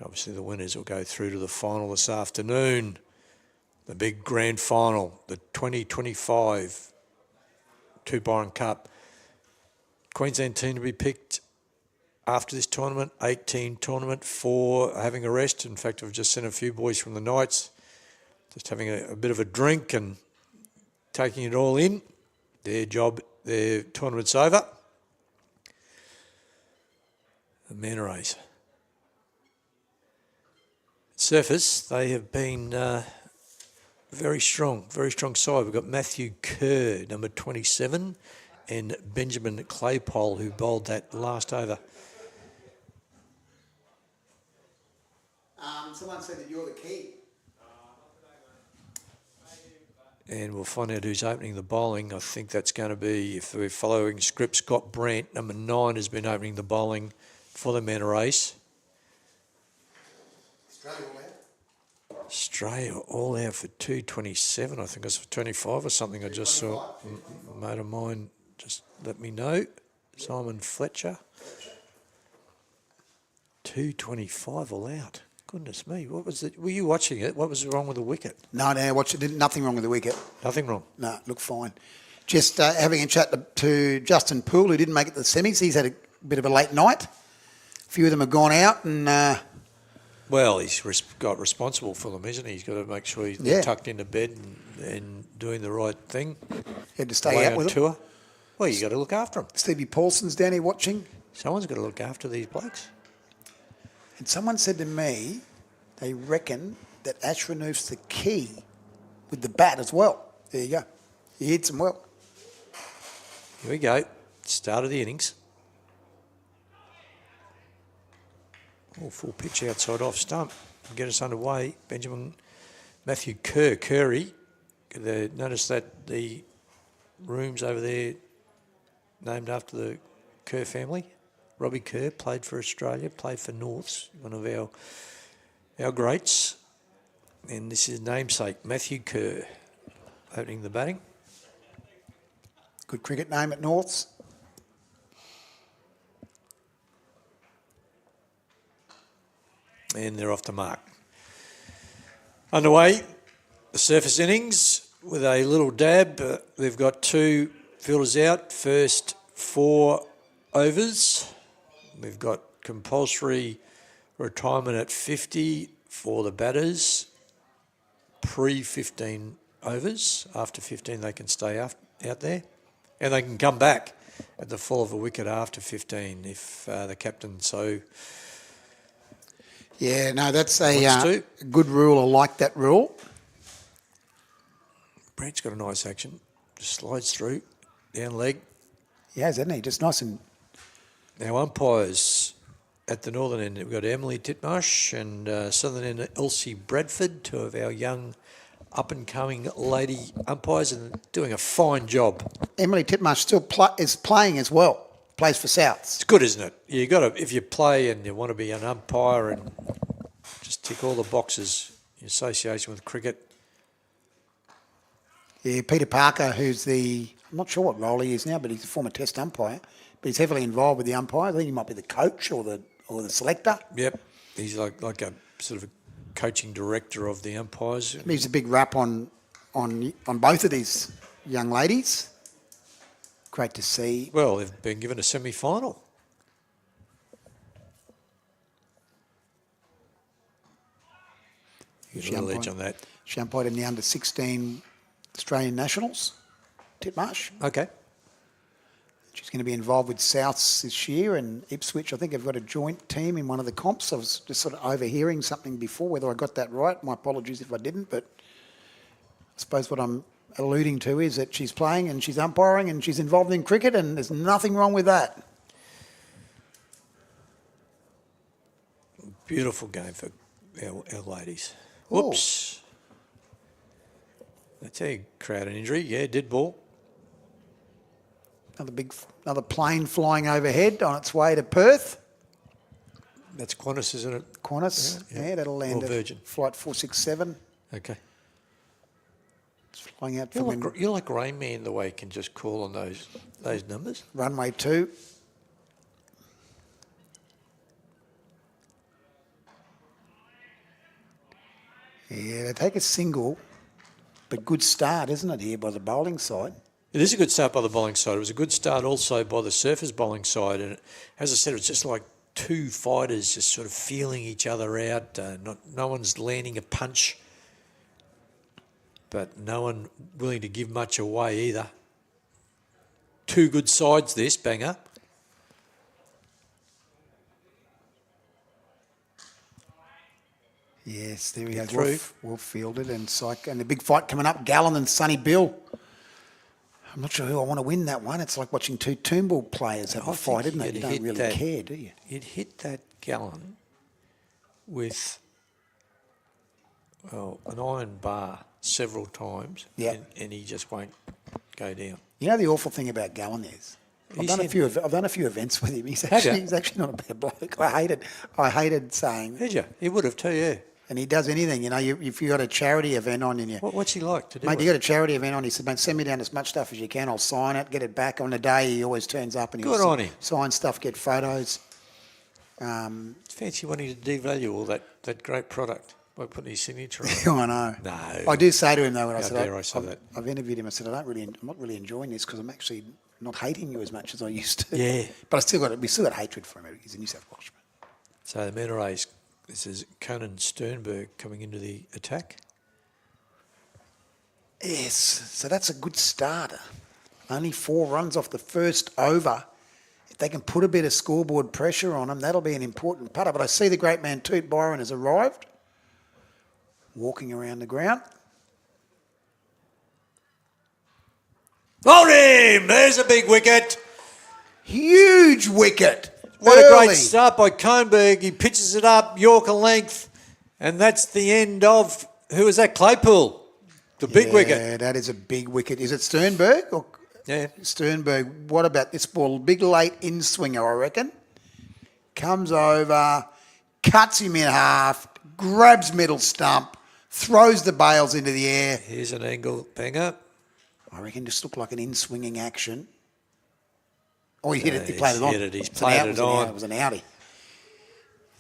Obviously, the winners will go through to the final this afternoon. The big grand final, the 2025 2 Byron Cup. Queensland team to be picked after this tournament, 18 tournament for having a rest. In fact, I've just sent a few boys from the Knights, just having a bit of a drink and taking it all in. Their job, their tournament's over. The MANTA race. Surface, they have been very strong side. We've got Matthew Kerr, number 27, and Benjamin Claypole, who bowled that last over. Someone said that you're the key. And we'll find out who's opening the bowling. I think that's going to be, if we're following script, Scott Brandt, number 9, has been opening the bowling for the MANTA race. Australia all out for 227. I think it was for 25 or something. I just saw a mate of mine just let me know. Simon Fletcher. 225 all out. Goodness me. What was it? Were you watching it? What was wrong with the wicket? No, I watched it. Nothing wrong with the wicket. Nothing wrong? No, it looked fine. Just having a chat to Justin Poole, who didn't make it to the semis. He's had a bit of a late night. A few of them have gone out and... well, he's got responsible for them, isn't he? He's got to make sure he's tucked into bed and doing the right thing. He had to stay out with tour. Well, you got to look after them. Stevie Paulson's down here watching. Someone's got to look after these blokes. And someone said to me, they reckon that Ash Renouf's the key with the bat as well. There you go. He hits them well. Here we go. Start of the innings. Oh, full pitch outside off stump. Get us underway. Matthew Curry. Notice that the rooms over there named after the Kerr family. Robbie Kerr played for Australia, played for Norths, one of our greats. And this is namesake, Matthew Kerr, opening the batting. Good cricket name at Norths. And they're off the mark. Underway, the surface innings with a little dab. They've got 2 fielders out, first 4 overs. We've got compulsory retirement at 50 for the batters, pre-15 overs. After 15, they can stay out there. And they can come back at the fall of a wicket after 15 if the captain so... Yeah, no, that's a good rule. I like that rule. Brent's got a nice action. Just slides through, down leg. He has, hasn't he? Just nice and... Now umpires at the northern end. We've got Emily Titmarsh and southern end Elsie Bradford, 2 of our young up-and-coming lady umpires, and doing a fine job. Emily Titmarsh still is playing as well. Plays for Souths. It's good, isn't it? You got to, if you play and you want to be an umpire and just tick all the boxes in association with cricket. Yeah, Peter Parker, who's I'm not sure what role he is now, but he's a former Test umpire. But he's heavily involved with the umpires. I think he might be the coach or the selector. Yep, he's like a sort of a coaching director of the umpires. He's a big rap on both of these young ladies. Great to see. Well, they've been given a semi-final. You got a little edge on that. She umpired in the under-16 Australian Nationals, Titmarsh. Okay. She's going to be involved with Souths this year, and Ipswich, I think, have got a joint team in one of the comps. I was just sort of overhearing something before, whether I got that right. My apologies if I didn't, but I suppose what I'm alluding to is that she's playing and she's umpiring and she's involved in cricket, and there's nothing wrong with that. Beautiful game for our ladies. Whoops. I tell you, crowd injury. Yeah, dead ball. Another plane flying overhead on its way to Perth. That's Qantas, isn't it? Qantas, yeah, that'll land at Virgin. flight 467. Okay. It's flying out You're from you're like Rain Man the way you can just call on those numbers. runway 2. Yeah, they take a single, but good start, isn't it, here by the bowling side? It is a good start by the bowling side. It was a good start also by the surfers bowling side. And as I said, it's just like two fighters just sort of feeling each other out. No one's landing a punch, but no one willing to give much away either. Two good sides this, banger. Yes, there he Get goes. through. Well fielded and the big fight coming up, Gallen and Sonny Bill. I'm not sure who I want to win that one. It's like watching two Toombul players have a fight, isn't it? You don't really care, do you? You'd hit that Gallen with, well, an iron bar several times, and he just won't go down. You know the awful thing about Gallen is, I've done a few events with him. He's actually not a bad bloke. I hated saying. Did you? He would have too, yeah. And he does anything, you know. If you got a charity event on, and what's he like to do? Mate, you got a charity event on. He said, "Mate, send me down as much stuff as you can. I'll sign it, get it back on the day." He always turns up and he'll sign stuff, get photos. It's fancy wanting to devalue all that great product by putting his signature on. I know. No, I do say to him though when I said, said I've interviewed him. I said, I'm not really enjoying this because I'm actually not hating you as much as I used to. Yeah, but we still got hatred for him. He's a New South Welshman. So the MANTA race. This is Conan Sternberg coming into the attack. Yes, so that's a good starter. Only 4 runs off the first over. If they can put a bit of scoreboard pressure on them, that'll be an important putter. But I see the great man Toot Byron has arrived, walking around the ground. Hold him! There's a big wicket. Huge wicket. What a great start by Coenberg. He pitches it up, Yorker length, and that's the end of, who was that, Claypool? The big wicket. Yeah, that is a big wicket. Is it Sternberg? Yeah. Sternberg. What about this ball? Big late in swinger, I reckon. Comes over, cuts him in half, grabs middle stump, throws the bails into the air. Here's an angle banger. I reckon just looked like an in-swinging action. Oh, he hit it. He played it on. He's played it on. It was an outie.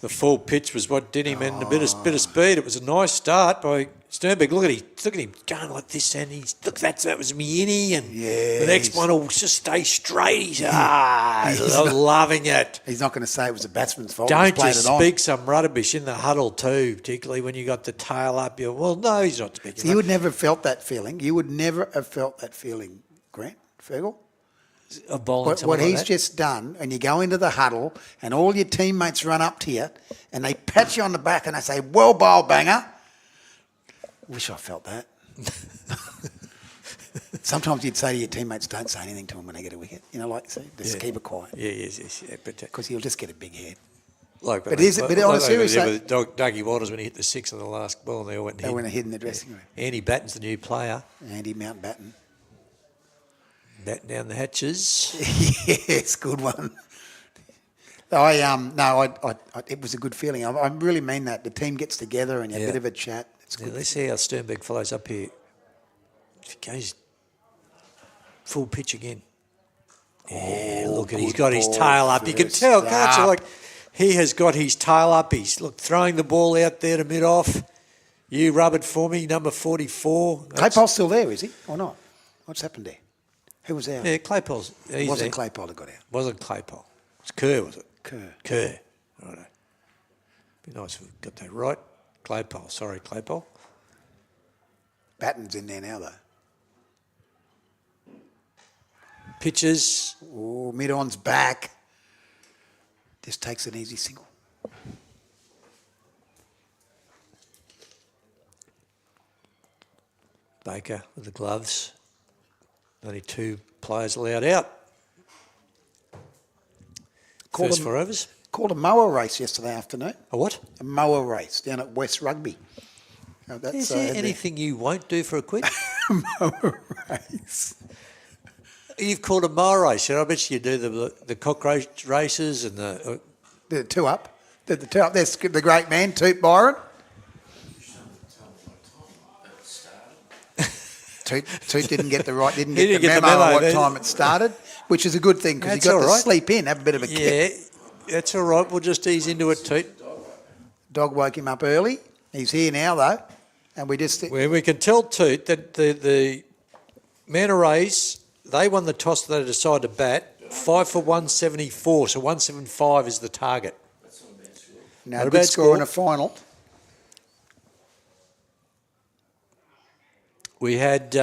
The full pitch was what did him, and a bit of speed. It was a nice start by Sternberg. Look at him going like this, and that was me innie, and the next one will just stay straight. He's loving it. He's not going to say it was a batsman's fault. Don't just speak some rubbish in the huddle too, particularly when you got the tail up. Well, no, he's not speaking. So you would never have felt that feeling. You would never have felt that feeling, Grant Fergal. What he's just done, and you go into the huddle, and all your teammates run up to you, and they pat you on the back, and they say, "Well bowled, banger." Wish I felt that. Sometimes you'd say to your teammates, "Don't say anything to them when they get a wicket." You know, like just keep it quiet. Yes. Because he'll just get a big head. But on a serious note, Dougie Waters when he hit the 6 on the last ball, and they all went. They went ahead in the dressing room. Andy Batten's the new player. Andy Mountbatten. Batten down the hatches. Yes, good one. It was a good feeling. I really mean that. The team gets together and a bit of a chat. It's good. Let's see how Sternberg follows up here. If he goes full pitch again. Look at he's got his tail up. You can tell, can't you? Like he has got his tail up. He's throwing the ball out there to mid off. You rub it for me, number 44. Claypole's still there, is he, or not? What's happened there? Who was out? Yeah, Claypole's. It wasn't Claypole that got out. Wasn't Claypole. It was Kerr, was it? Kerr. Righto. Be nice if we got that right. Claypole. Sorry, Claypole. Batten's in there now, though. pitches. Oh, mid-on's back. Just takes an easy single. Baker with the gloves. Only 2 players allowed out. First 4 overs. Called a mower race yesterday afternoon. A what? A mower race down at West Rugby. Is there anything you won't do for a quid? Mower race. You've called a mower race. I bet you do the cockroach races and the... The 2 up. The 2 up. There's the great man, Toot Byron. Toot didn't get the memo what time it started, which is a good thing because you got to sleep in, have a bit of a kick. Yeah, that's all right. We'll just ease into it, Toot. Dog woke him up early. He's here now, though. And we just... We can tell Toot that the MANTA Rays, they won the toss that they decided to bat. 5 for 174, so 175 is the target. Now, a good score in a final. We had,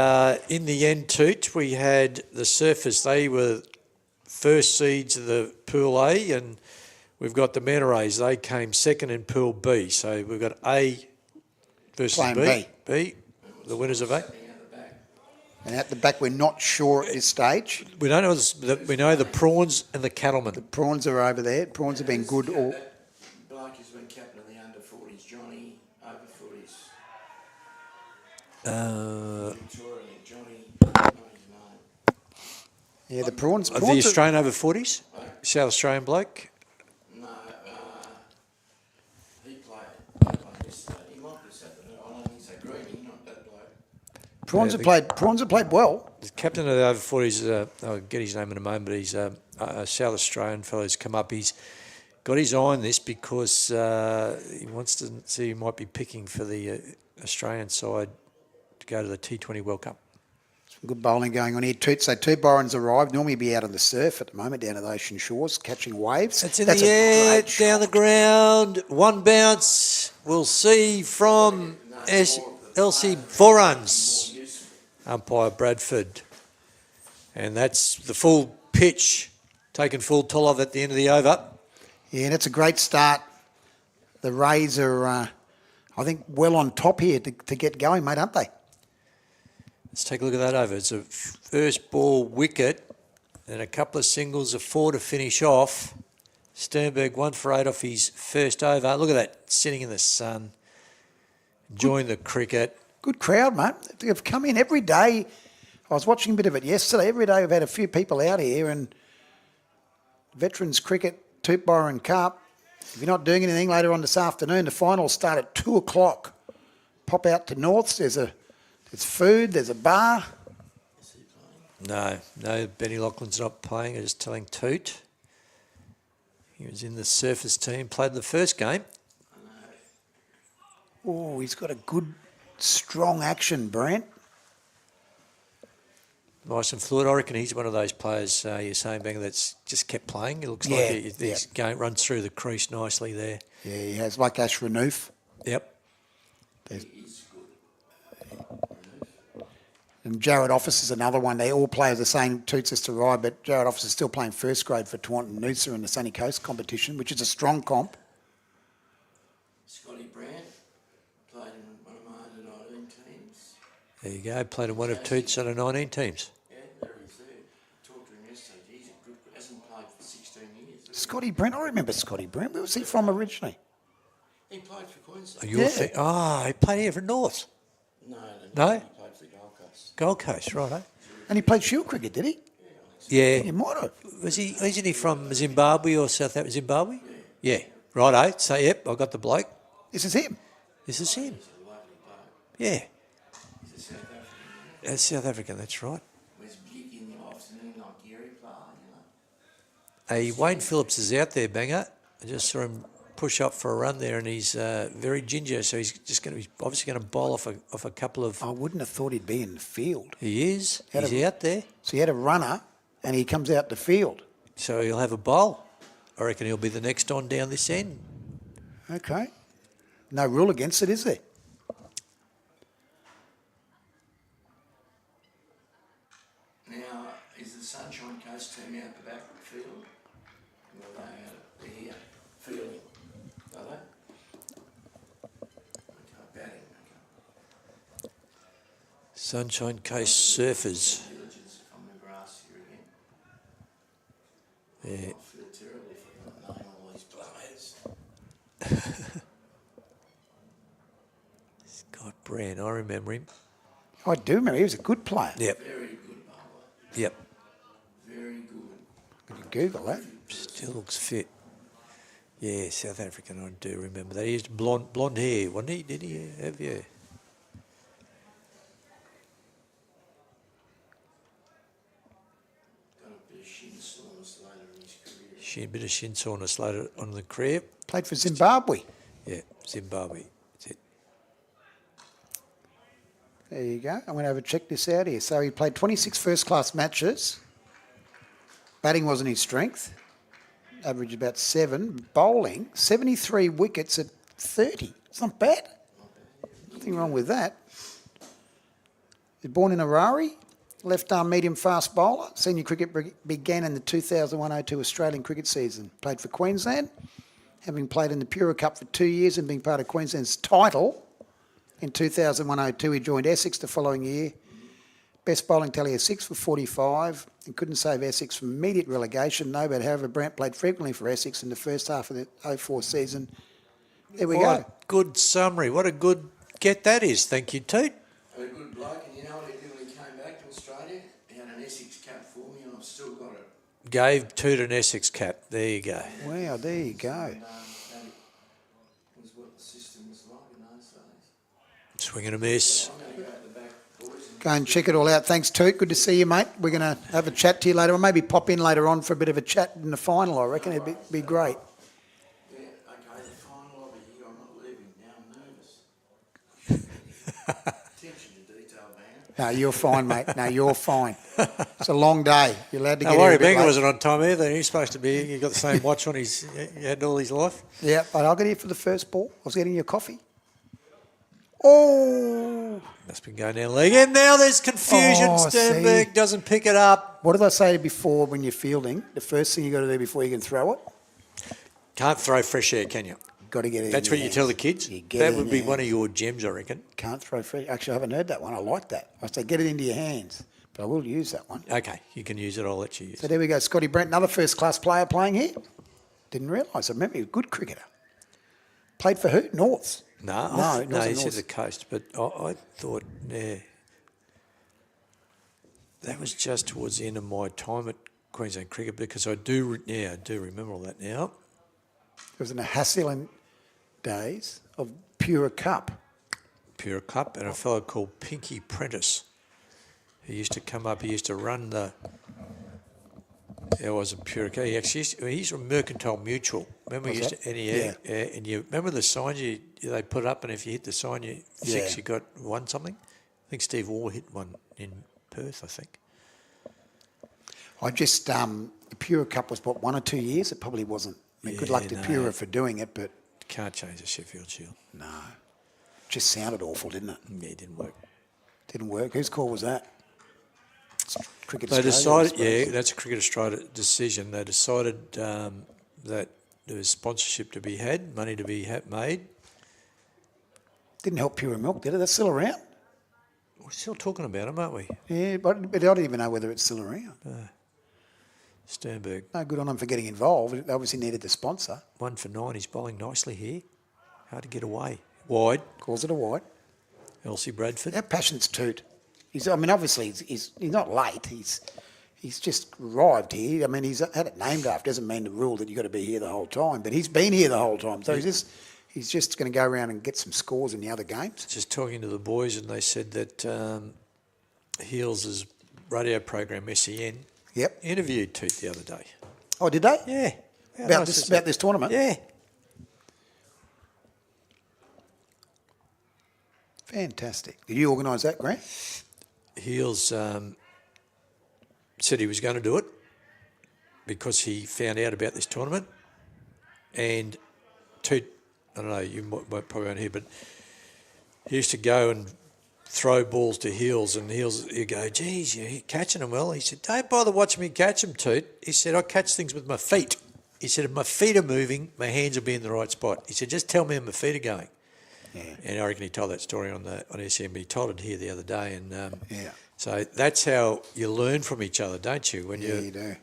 in the end, Toot, we had the Surfers. They were first seeds of the Pool A, and we've got the MANTA Rays. They came second in Pool B. So we've got A versus B. B, the winners of A. And at the back, we're not sure at this stage. We don't know. We know the Prawns and the Cattlemen. The Prawns are over there. Prawns have been good all... Bloke has been captain of the under-40s, Johnny, over-40s. Victoria, Johnny, Yeah, the Prawns... The Australian over 40s? South Australian bloke? No, he played yesterday. He might be Saturday. I don't think so. Greeny, not that bloke. Prawns have played well. The captain of the over 40s, I'll get his name in a moment, but he's a South Australian fellow who's come up. He's got his eye on this because he wants to see he might be picking for the Australian side to go to the T20 World Cup. Some good bowling going on here. Toot Byron's arrived. Normally he'd be out on the surf at the moment down at the ocean shores, catching waves. It's in the air, down the ground, 1 bounce. We'll see from LC 4 runs. Umpire Bradford. And that's the full pitch, taken full toll of at the end of the over. Yeah, and it's a great start. The Rays are, I think, well on top here to get going, mate, aren't they? Let's take a look at that over. It's a first ball wicket and a couple of singles, a 4 to finish off. Sternberg 1 for 8 off his first over. Look at that, sitting in the sun, enjoying the cricket. Good crowd, mate. They've come in every day. I was watching a bit of it yesterday. Every day we've had a few people out here, and Veterans Cricket, Toot Byron Cup. If you're not doing anything later on this afternoon, the finals start at 2 o'clock. Pop out to Norths. There's food. There's a bar. No, Benny Laughlin's not playing. I'm just telling Toot. He was in the Surfers team, played in the first game. Oh, he's got a good, strong action, Brent. Nice and fluid. I reckon he's one of those players you're saying, Bang, that's just kept playing. It looks like he's going, runs through the crease nicely there. Yeah, he has, like Ash Renouf. Yep. And Jared Office is another one. They all play the same Toots as to ride, but Jared Office is still playing first grade for Taunton Noosa in the Sunny Coast competition, which is a strong comp. Scotty Brand played in one of my under 19 teams. There you go. Played in one of Toots under 19 teams. Yeah, there he's there. Talked to him yesterday. He's a good, hasn't played for 16 years. Scotty Brent, I remember Scotty Brent. Where was he from originally? He played for Queensland. He played here for North. No? No? He played for the Gold Coast. Gold Coast, right? And he played shield cricket, did he? Yeah. He might have. Isn't he from Zimbabwe or South Africa? Zimbabwe? Yeah. Righto. So, yep, I got the bloke. This is him. This is him. He's a lovely bloke. Yeah. He's a South African. That's South African, that's right. Was big in the afternoon like Gary player, Hey, Wayne Phillips is out there, Banger. I just saw him push up for a run there, and he's very ginger, so he's obviously going to bowl off a couple of... I wouldn't have thought he'd be in the field. He is. He's out there. So he had a runner, and he comes out the field. So he'll have a bowl. I reckon he'll be the next on down this end. Okay. No rule against it, is there? Now, Is the Sunshine Coast team out the back field? Or are they out here fielding? Are they? Okay, batting. Okay. Sunshine Coast Surfers. Diligence on the grass here again. Yeah. I feel terrible for not knowing all these players. Scott Brand, I remember him. I do remember he was a good player. Yep. Very good bowler. Yep. Very good. You can Google that. Still looks fit. Yeah, South African, I do remember that. He used blonde hair, wasn't he? Did he have, yeah. Got a bit of shin soreness later in his career. A bit of shin soreness later on in the career. Played for Zimbabwe. Yeah, Zimbabwe. That's it. There you go. I'm going to have a check this out here. So he played 26 first-class matches. Batting wasn't his strength. Averaged about 7. Bowling, 73 wickets at 30. It's not bad. Nothing wrong with that. He was born in Harare. Left-arm medium-fast bowler. Senior cricket began in the 2001-02 Australian cricket season. Played for Queensland, having played in the Pura Cup for 2 years and being part of Queensland's title. In 2001-02, he joined Essex the following year. Best bowling tally of 6 for 45 and couldn't save Essex from immediate relegation. No, but however, Brandt played frequently for Essex in the first half of the 04 season. There we go. Good summary. What a good get that is. Thank you, Toot. A good bloke, and you know what he did when he came back to Australia? He had an Essex cap for me, and I've still got it. Gave Toot an Essex cap. There you go. Wow, there you go. That was what the system was like in those days. Swing and a miss. I'm going to go at the back, boys. Go and check it all out. Thanks, Toot. Good to see you, mate. We're going to have a chat to you later, or maybe pop in later on for a bit of a chat in the final, I reckon. It'd be great. Yeah, okay, the final I'll be here. I'm not leaving now. I'm nervous. Attention to detail, man. No, you're fine, mate. No, you're fine. It's a long day. You're allowed to get Don't here worry, a bit Benga late. wasn't on time either. He's supposed to be. He got the same watch on. He had all his life. Yeah, but I'll get here for the first ball. I was getting your coffee. Oh! Must be going down the leg. And now there's confusion. Oh, Sternberg see. doesn't pick it up. What did I say before when you're fielding? The first thing you got to do before you can throw it, Can't throw fresh air, can you? got to get it. That's in what your you tell the hands. kids. You get That it would in be your one of hands. your gems, I reckon. Can't throw free. Actually, I haven't heard that one. I like that. I say get it into your hands, but I will use that one. Okay, you can use it. I'll let you use So it. there we go. Scotty Brent, another first-class player playing here. Didn't realise. I remember he was a good cricketer. Played for who? Norths. No, No, he's at Norths. the coast. But I thought, yeah, that was just towards the end of my time at Queensland Cricket because I do remember all that now. It was in the Hasselen days of Pura Cup. Pure Cup and a fellow called Pinky Prentice. He used to come up. He used to run the. There was a Pure Cup. He actually he's from Mercantile Mutual. Remember, he Was used that? to, and and you remember the signs they put up, and if you hit the sign, you Yeah. you got won something. I think Steve Waugh hit one in Perth. I think. I just, the Pura Cup was, what, 1 or 2 years? It probably wasn't. I mean, good luck to no. Pura for doing it, but Can't change the Sheffield Shield. no. Just sounded awful, didn't it? Yeah, it didn't work. Didn't work. Whose call was that? Cricket They Australia, I decided, suppose. yeah, that's a Cricket Australia decision. They decided that there was sponsorship to be had, money to be made. Didn't help Pura Milk, did it? That's still around. We're still talking about them, aren't we? Yeah, but I don't even know whether it's still around. Sternberg, No good on them for getting involved. They obviously needed the sponsor. 1 for 9. He's bowling nicely here. Hard to get away. Wide. Calls it a wide. Elsie Bradford. How passionate's Toot? Obviously he's not late. He's just arrived here. I mean, he's had it named after. Doesn't mean the rule that you've got to be here the whole time. But he's been here the whole time. So he's just going to go around and get some scores in the other games. Just talking to the boys, and they said that Heels' radio program, SEN, Yep. interviewed Toot the other day. Oh, did they? Yeah. How About nice this is that? tournament? Yeah. Fantastic. Did you organise that, Grant? Heels said he was going to do it because he found out about this tournament. And Toot, I don't know, you might probably won't hear, but he used to go and throw balls to Heels, and Heels, you go, geez, you're catching them well. He said, don't bother watching me catch them, Toot. He said, I catch things with my feet. He said, if my feet are moving, my hands will be in the right spot. He said, just tell me when my feet are going. Yeah. And I reckon he told that story on SCMB. He told it here the other day. And Yeah. so that's how you learn from each other, don't you? Yeah, you do.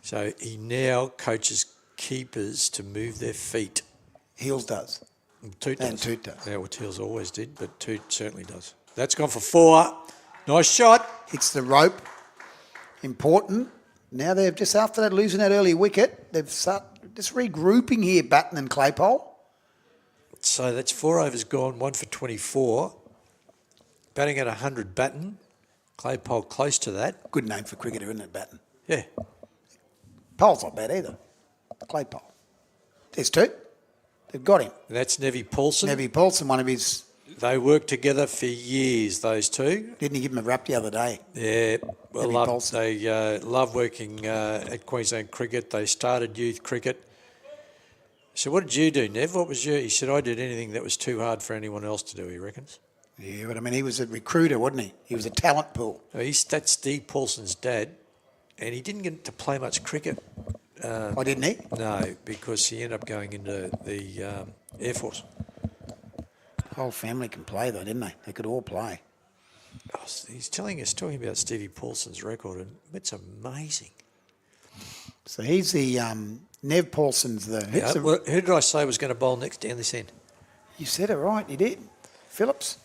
So he now coaches keepers to move their feet. Heels does. Toot does. And Toot does. Yeah, well, Teals always did, but Toot certainly does. That's gone for 4. Nice shot. Hits the rope. Important. Now they've just, after that, losing that early wicket, they've just regrouping here, Batten and Claypole. So that's 4 overs gone, 1 for 24. Batting at 100, Batten. Claypole close to that. Good name for cricketer, isn't it, Batten? Yeah. Pole's not bad either. Claypole. There's two. They've got him. That's Nevi Paulson. Nevi Paulson, one of his... They worked together for years, those two. Didn't he give him a rap the other day? Yeah. Well, Paulson. they love working at Queensland Cricket. They started youth cricket. So what did you do, Nev? What was your... He said, I did anything that was too hard for anyone else to do, he reckons. Yeah, but I mean, he was a recruiter, wasn't he? He was a talent pool. That's Steve Paulson's dad, and he didn't get to play much cricket. Oh, didn't he? No, because he ended up going into the Air Force. Whole family can play though, didn't they? They could all play. Oh, he's talking about Stevie Paulson's record, and it's amazing. So he's the Nev Paulson's the. Who did I say was going to bowl next down this end? You said it right. You did. Phillips.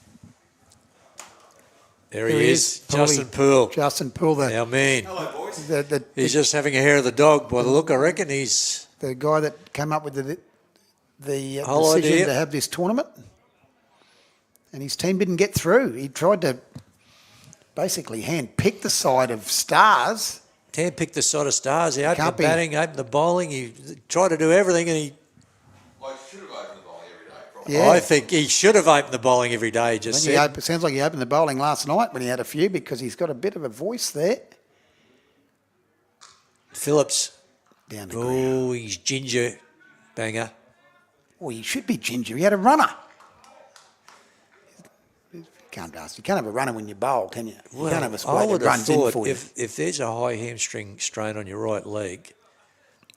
There he is, Justin Poole. Justin Poole, Our man. Hello, boys. He's just having a hair of the dog by the look. I reckon he's the guy that came up with the whole decision idea to have this tournament, and his team didn't get through. He tried to basically hand-pick the side of Stars. handpicked the sort of stars. He opened Can't the be. batting, opened the bowling. He tried to do everything, and he. Like, should have opened the bowling every day, probably. Yeah. I think he should have opened the bowling every day. He just said. It sounds like he opened the bowling last night when he had a few because he's got a bit of a voice there. Phillips. Down the ground. Oh, he's ginger banger. Well, he should be ginger. He had a runner. You can't have a runner when you bowl, can you? You can't have a I squad would that have runs in thought for you. if there's a high hamstring strain on your right leg,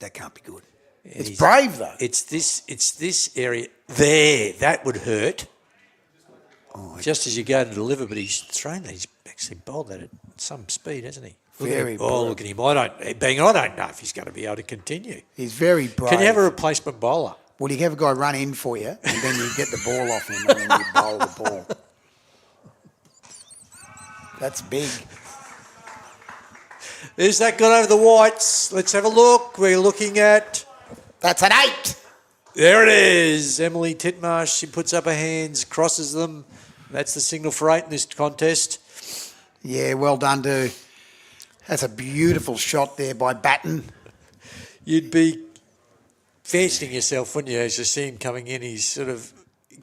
That can't be good. and It's he's- brave, though. It's this area there that would hurt. Just as you go to deliver, but he's thrown that. He's actually bowled that at some speed, hasn't he? Very look at him. I don't know if he's going to be able to continue. He's very brave. Can you have a replacement bowler? Well, you have a guy run in for you, and then you get the ball off him, and then you bowl the ball. That's big. Is that gone over the whites? Let's have a look. We're looking at... That's an 8. There it is. Emily Titmarsh. She puts up her hands, crosses them. That's the signal for 8 in this contest. Yeah, well done, dude. That's a beautiful shot there by Batten. You'd be fancying yourself, wouldn't you, as you see him coming in? He's sort of...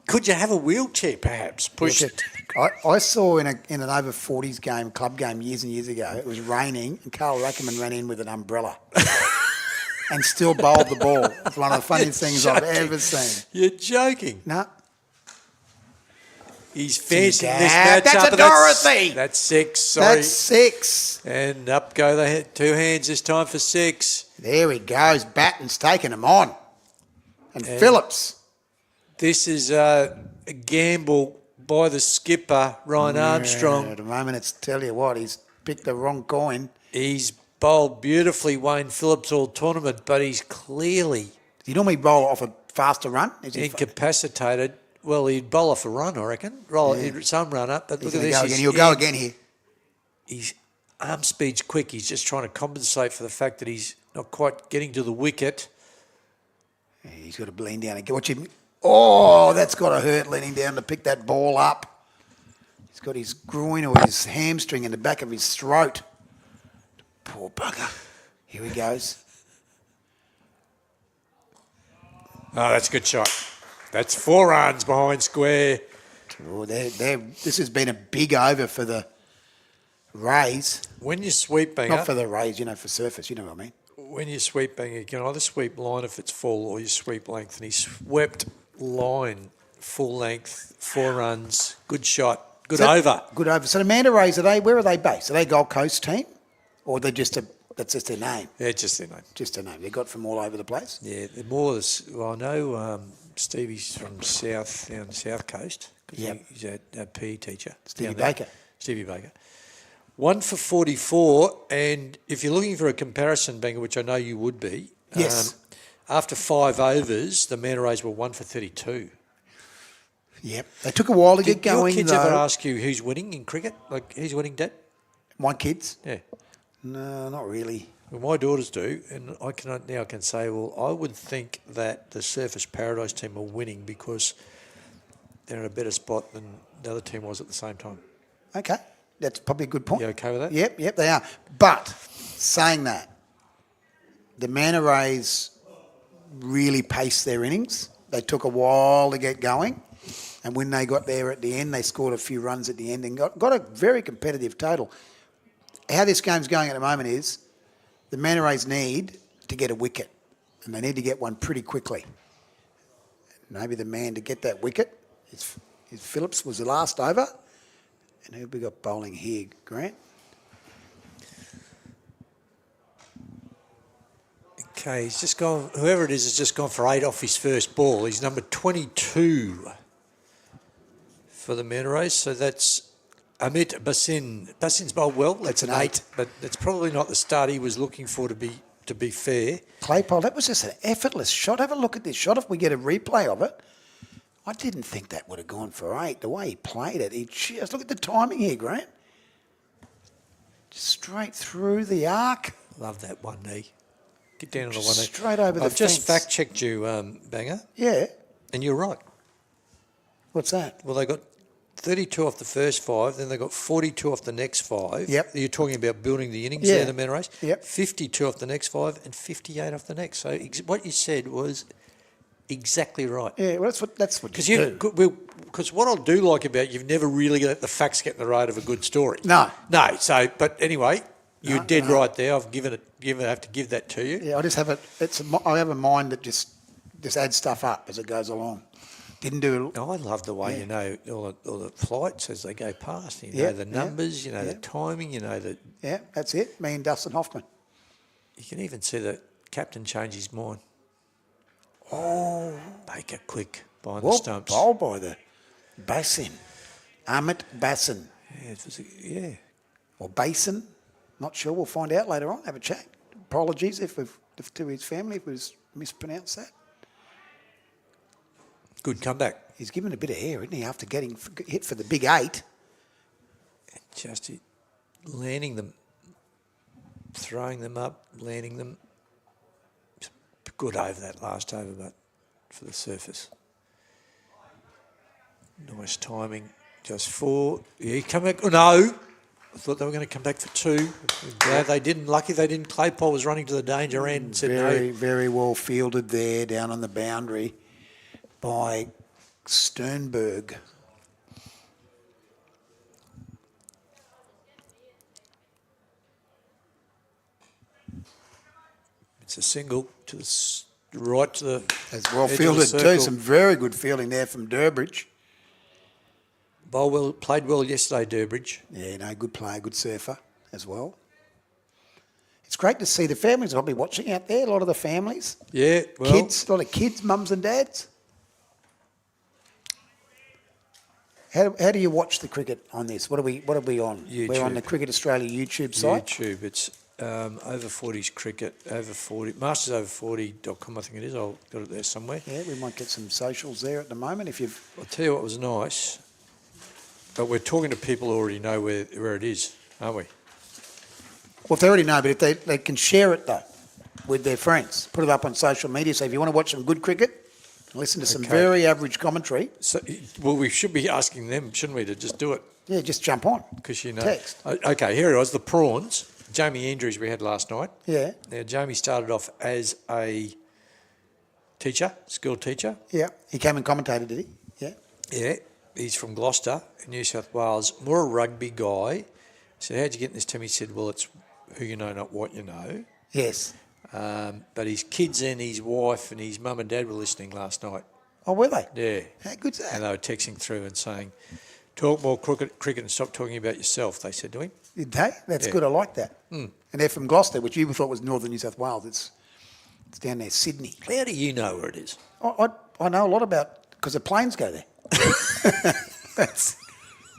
Could you have a wheelchair, perhaps, pushed? I saw in an over 40s game, club game, years and years ago, it was raining and Carl Rackerman ran in with an umbrella and still bowled the ball. It's one of the funniest things I've ever seen. You're joking. No. He's fancying Gap. this match That's up. a Dorothy. That's 6, sorry. That's 6. And up go the 2 hands this time for 6. There he goes. Batten's taking him on. And Phillips. This is a gamble by the skipper, Ryan Armstrong. At the moment, it's tell you what, he's picked the wrong coin. He's bowled beautifully, Wayne Phillips, all tournament, but he's clearly Does he normally roll off a faster run? Is he incapacitated. Well, he'd bowl off a run, I reckon. He'd some run up, but he's look at gonna this. go again. He'll go again here. His arm speed's quick. He's just trying to compensate for the fact that he's not quite getting to the wicket. Yeah, he's got to lean down and watch him. Oh, that's got to hurt leaning down to pick that ball up. He's got his groin or his hamstring in the back of his throat. Poor bugger. Here he goes. Oh, that's a good shot. That's 4 runs behind square. Oh, this has been a big over for the Rays. When you sweep banger, Not for the Rays, for surface, you know what I mean. when you sweep banger, you can either sweep line if it's full or you sweep length. And he swept line full length, 4 runs, good shot, Good over. Good over. So the Manta Rays, where are they based? Are they a Gold Coast team? Or they're that's just their name? Yeah, just their name. Just a name. They got from all over the place? Yeah, they're more. Well, I know Stevie's from down the south coast. Yep. He's a PE teacher. Stevie down there. Baker. Stevie Baker. 1 for 44, and if you're looking for a comparison, Banger, which I know you would be, Yes. After 5 overs, the Manta Rays were 1 for 32. Yep. They took a while to get Did your going, kids though. ever ask you who's winning in cricket? Like, who's winning, Dad? My kids? Yeah. No, not really. Well, my daughters do, and I can say, well, I would think that the Surface Paradise team are winning because they're in a better spot than the other team was at the same time. Okay. That's probably a good point. You okay with that? Yep, they are. But saying that, the Manta Rays really paced their innings. They took a while to get going. And when they got there at the end, they scored a few runs at the end and got a very competitive total. How this game's going at the moment is the Manta Rays need to get a wicket. And they need to get one pretty quickly. Maybe the man to get that wicket is Phillips was the last over. And who have we got bowling here, Grant? Okay, he's just gone, whoever it is has just gone for 8 off his first ball. He's number 22 for the Manta Rays, so that's Amit Basin. Basin's bowled well, that's an 8, but that's probably not the start he was looking for to be fair. Claypole, that was just an effortless shot. Have a look at this shot if we get a replay of it. I didn't think that would have gone for 8. The way he played it, look at the timing here, Grant. Straight through the arc. Love that one knee. Get down on the one knee. Straight over the I've just fence. fact-checked you, Banger, Yeah. and you're right. What's that? Well, they got 32 off the first 5, then they got 42 off the next 5. Yep. You're talking about building the innings Yeah. there, the Manta Rays. Yep. 52 off the next 5 and 58 off the next. So what you said was exactly right. Yeah, well, that's what you do. Because what I do like about you've never really let the facts get in the road of a good story. No. No. So, but anyway, you're dead right there. I've have to give that to you. Yeah, I just have I have a mind that just adds stuff up as it goes along. Didn't do. I love the way you know all the flights as they go past. You know Yeah, the numbers. You know the yeah. timing. You know the. Yeah, that's it. Me and Dustin Hoffman. You can even see the captain change his mind. Oh, Baker quick behind the stumps. Bowled by the Basin. Amit Basin. Yeah, yeah. Or Basin. Not sure. We'll find out later on. Have a chat. Apologies if to his family if we've mispronounced that. Good comeback. He's given a bit of hair, isn't he, after getting hit for the big 8? Just landing them, throwing them up, landing them. Good over that last over, but for the Surface. Nice timing. Just 4. Yeah, he come back. Oh, no. I thought they were going to come back for 2. Glad they didn't. Lucky they didn't. Claypole was running to the danger end and said no. Very well fielded there down on the boundary by Sternberg. It's a single to the right to the. As well edge of the fielded circle. too. Some very good fielding there from Durbridge. Played well yesterday, Durbridge. Yeah, no, good player, good surfer as well. It's great to see the families are probably watching out there. A lot of the families, Yeah, well, kids, a lot of kids, mums and dads. How do you watch the cricket on this? What are we on? YouTube. We're on the Cricket Australia YouTube site. YouTube. It's over 40s cricket, over 40, mastersover40.com, I think it is. I've got it there somewhere. Yeah, we might get some socials there at the moment if you've. I'll tell you what was nice, but we're talking to people who already know where it is, aren't we? Well, if they already know, but if they can share it though with their friends, put it up on social media. So if you want to watch some good cricket, listen to some very average commentary. So, well, we should be asking them, shouldn't we, to just do it? Yeah, just jump on. Because you know. Text. Okay, here it was, the prawns. Jamie Andrews we had last night. Yeah. Now, Jamie started off as a teacher, school teacher. Yeah. He came and commentated, did he? Yeah. Yeah, he's from Gloucester, in New South Wales. More a rugby guy. I said, how'd you get in this team? He said, well, it's who you know, not what you know. Yes. But his kids and his wife and his mum and dad were listening last night. Oh, were they? Yeah. How good's that? And they were texting through and saying, Talk more cricket and stop talking about yourself, they said to him. Did they? That's Yeah. good. I like that. And they're from Gloucester, which you thought was northern New South Wales. It's down there, Sydney. How do you know where it is? I know a lot about because the planes go there.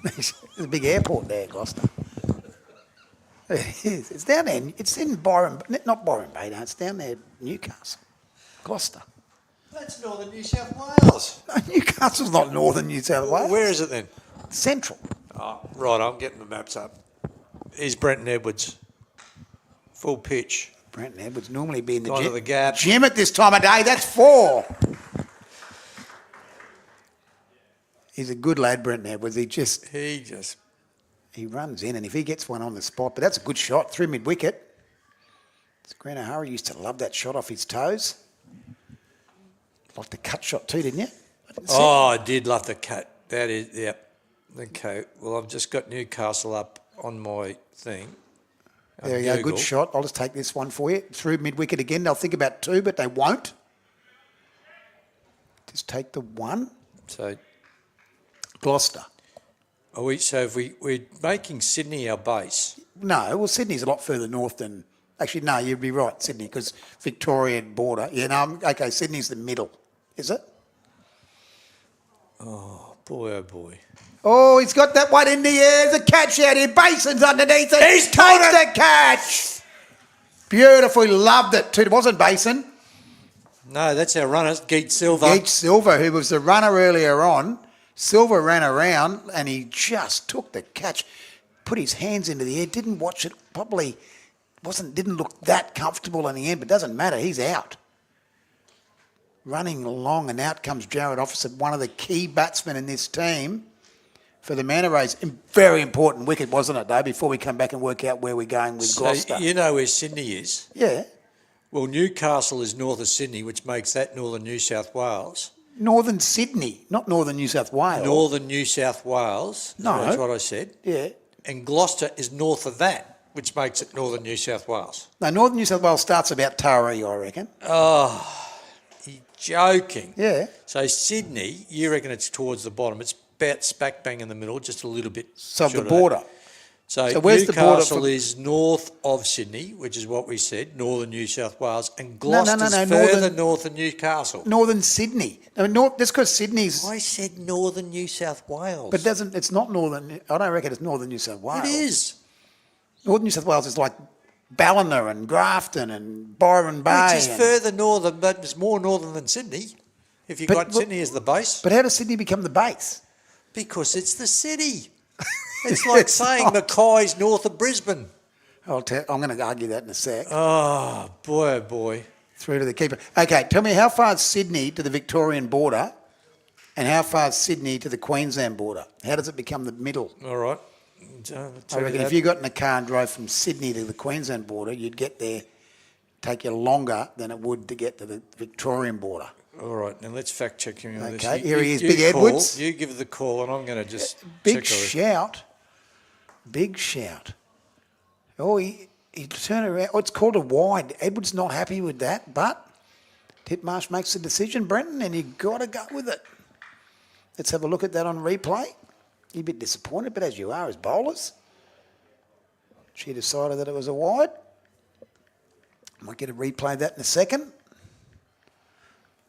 There's a big airport there, Gloucester. It is. It's down there. It's in not Byron Bay. No, it's down there, Newcastle, Gloucester. That's northern New South Wales. No, Newcastle's not northern New South Wales. Where is it then? Central. Oh, right, I'm getting the maps up. Here's Brenton Edwards. Full pitch. Brenton Edwards normally be in the Gone to gym. the gap. Gym at this time of day. That's 4. He's a good lad, Brenton Edwards. He runs in, and if he gets one on the spot, but that's a good shot through mid-wicket. Grant O'Hara used to love that shot off his toes. Like the cut shot too, didn't you? I did love the cut. That is, yep. Okay, well, I've just got Newcastle up on my thing. There you go, Google. good shot. I'll just take this one for you. Through mid-wicket again. They'll think about 2, but they won't. Just take the 1. So, Gloucester. we're making Sydney our base. No, well, Sydney's a lot further north than... Actually, no, you'd be right, Sydney, because Victorian border. Yeah, no, okay, Sydney's the middle. Is it? Oh, boy. Oh, he's got that one in the air. The catch out here. Bason's underneath it. He's takes caught the catch. Beautiful. He loved it too. It wasn't Bason. No, that's our runner, Geet Silver. Geet Silver, who was the runner earlier on. Silver ran around and he just took the catch, put his hands into the air, didn't watch it, probably didn't look that comfortable in the end, but doesn't matter. He's out. Running along, and out comes Jared Officer, one of the key batsmen in this team for the Manta Rays. Very important wicket, wasn't it, though, before we come back and work out where we're going with Gloucester? You know where Sydney is? Yeah. Well, Newcastle is north of Sydney, which makes that northern New South Wales. Northern Sydney, not northern New South Wales. Northern New South Wales. No. That's what I said. Yeah. And Gloucester is north of that, which makes it northern New South Wales. No, northern New South Wales starts about Taree, I reckon. You're joking. Yeah. So Sydney, you reckon it's towards the bottom. It's about smack bang in the middle, just a little bit. So short the of border. that. So where's the border Newcastle for- is north of Sydney, which is what we said, northern New South Wales, and No, Gloucester's no, further north than Newcastle. Northern Sydney. No, that's because Sydney's... I said northern New South Wales. But it's not northern... I don't reckon it's northern New South Wales. It is. Northern New South Wales is like Ballina and Grafton and Byron Bay. Which is further northern, but it's more northern than Sydney, if you've But got look- Sydney as the base. But how does Sydney become the base? Because it's the city. It's like It's saying not. Mackay's north of Brisbane. I'm going to argue that in a sec. Oh, boy. Through to the keeper. Okay, tell me how far is Sydney to the Victorian border and how far is Sydney to the Queensland border? How does it become the middle? All right. I reckon if you got in a car and drove from Sydney to the Queensland border, you'd get there, take you longer than it would to get to the Victorian border. All right, now let's fact check you on this. Okay, here he is, You Big call, Edwards. You give the call, and I'm going to just Big check over. shout. Big shout. Oh, he turned around. Oh, it's called a wide. Edwards not happy with that, but Titmarsh makes the decision, Brenton, and you got to go with it. Let's have a look at that on replay. You're a bit disappointed, but as you are as bowlers, she decided that it was a wide. Might get a replay of that in a second.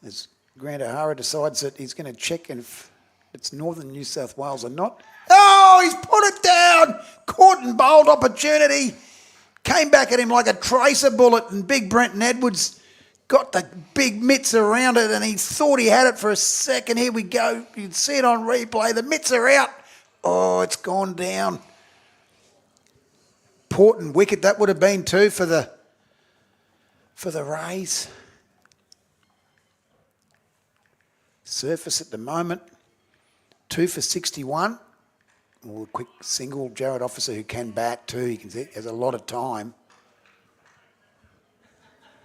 As Grant O'Hara decides that he's going to check if it's northern New South Wales or not. Oh, he's put it down. Caught and bowled opportunity. Came back at him like a tracer bullet, and big Brenton Edwards got the big mitts around it, and he thought he had it for a second. Here we go. You can see it on replay. The mitts are out. Oh, it's gone down. Important wicket that would have been too for the Rays. Surface at the moment. 2 for 61. Well, a quick single. Jared Officer, who can bat too. You can see has a lot of time.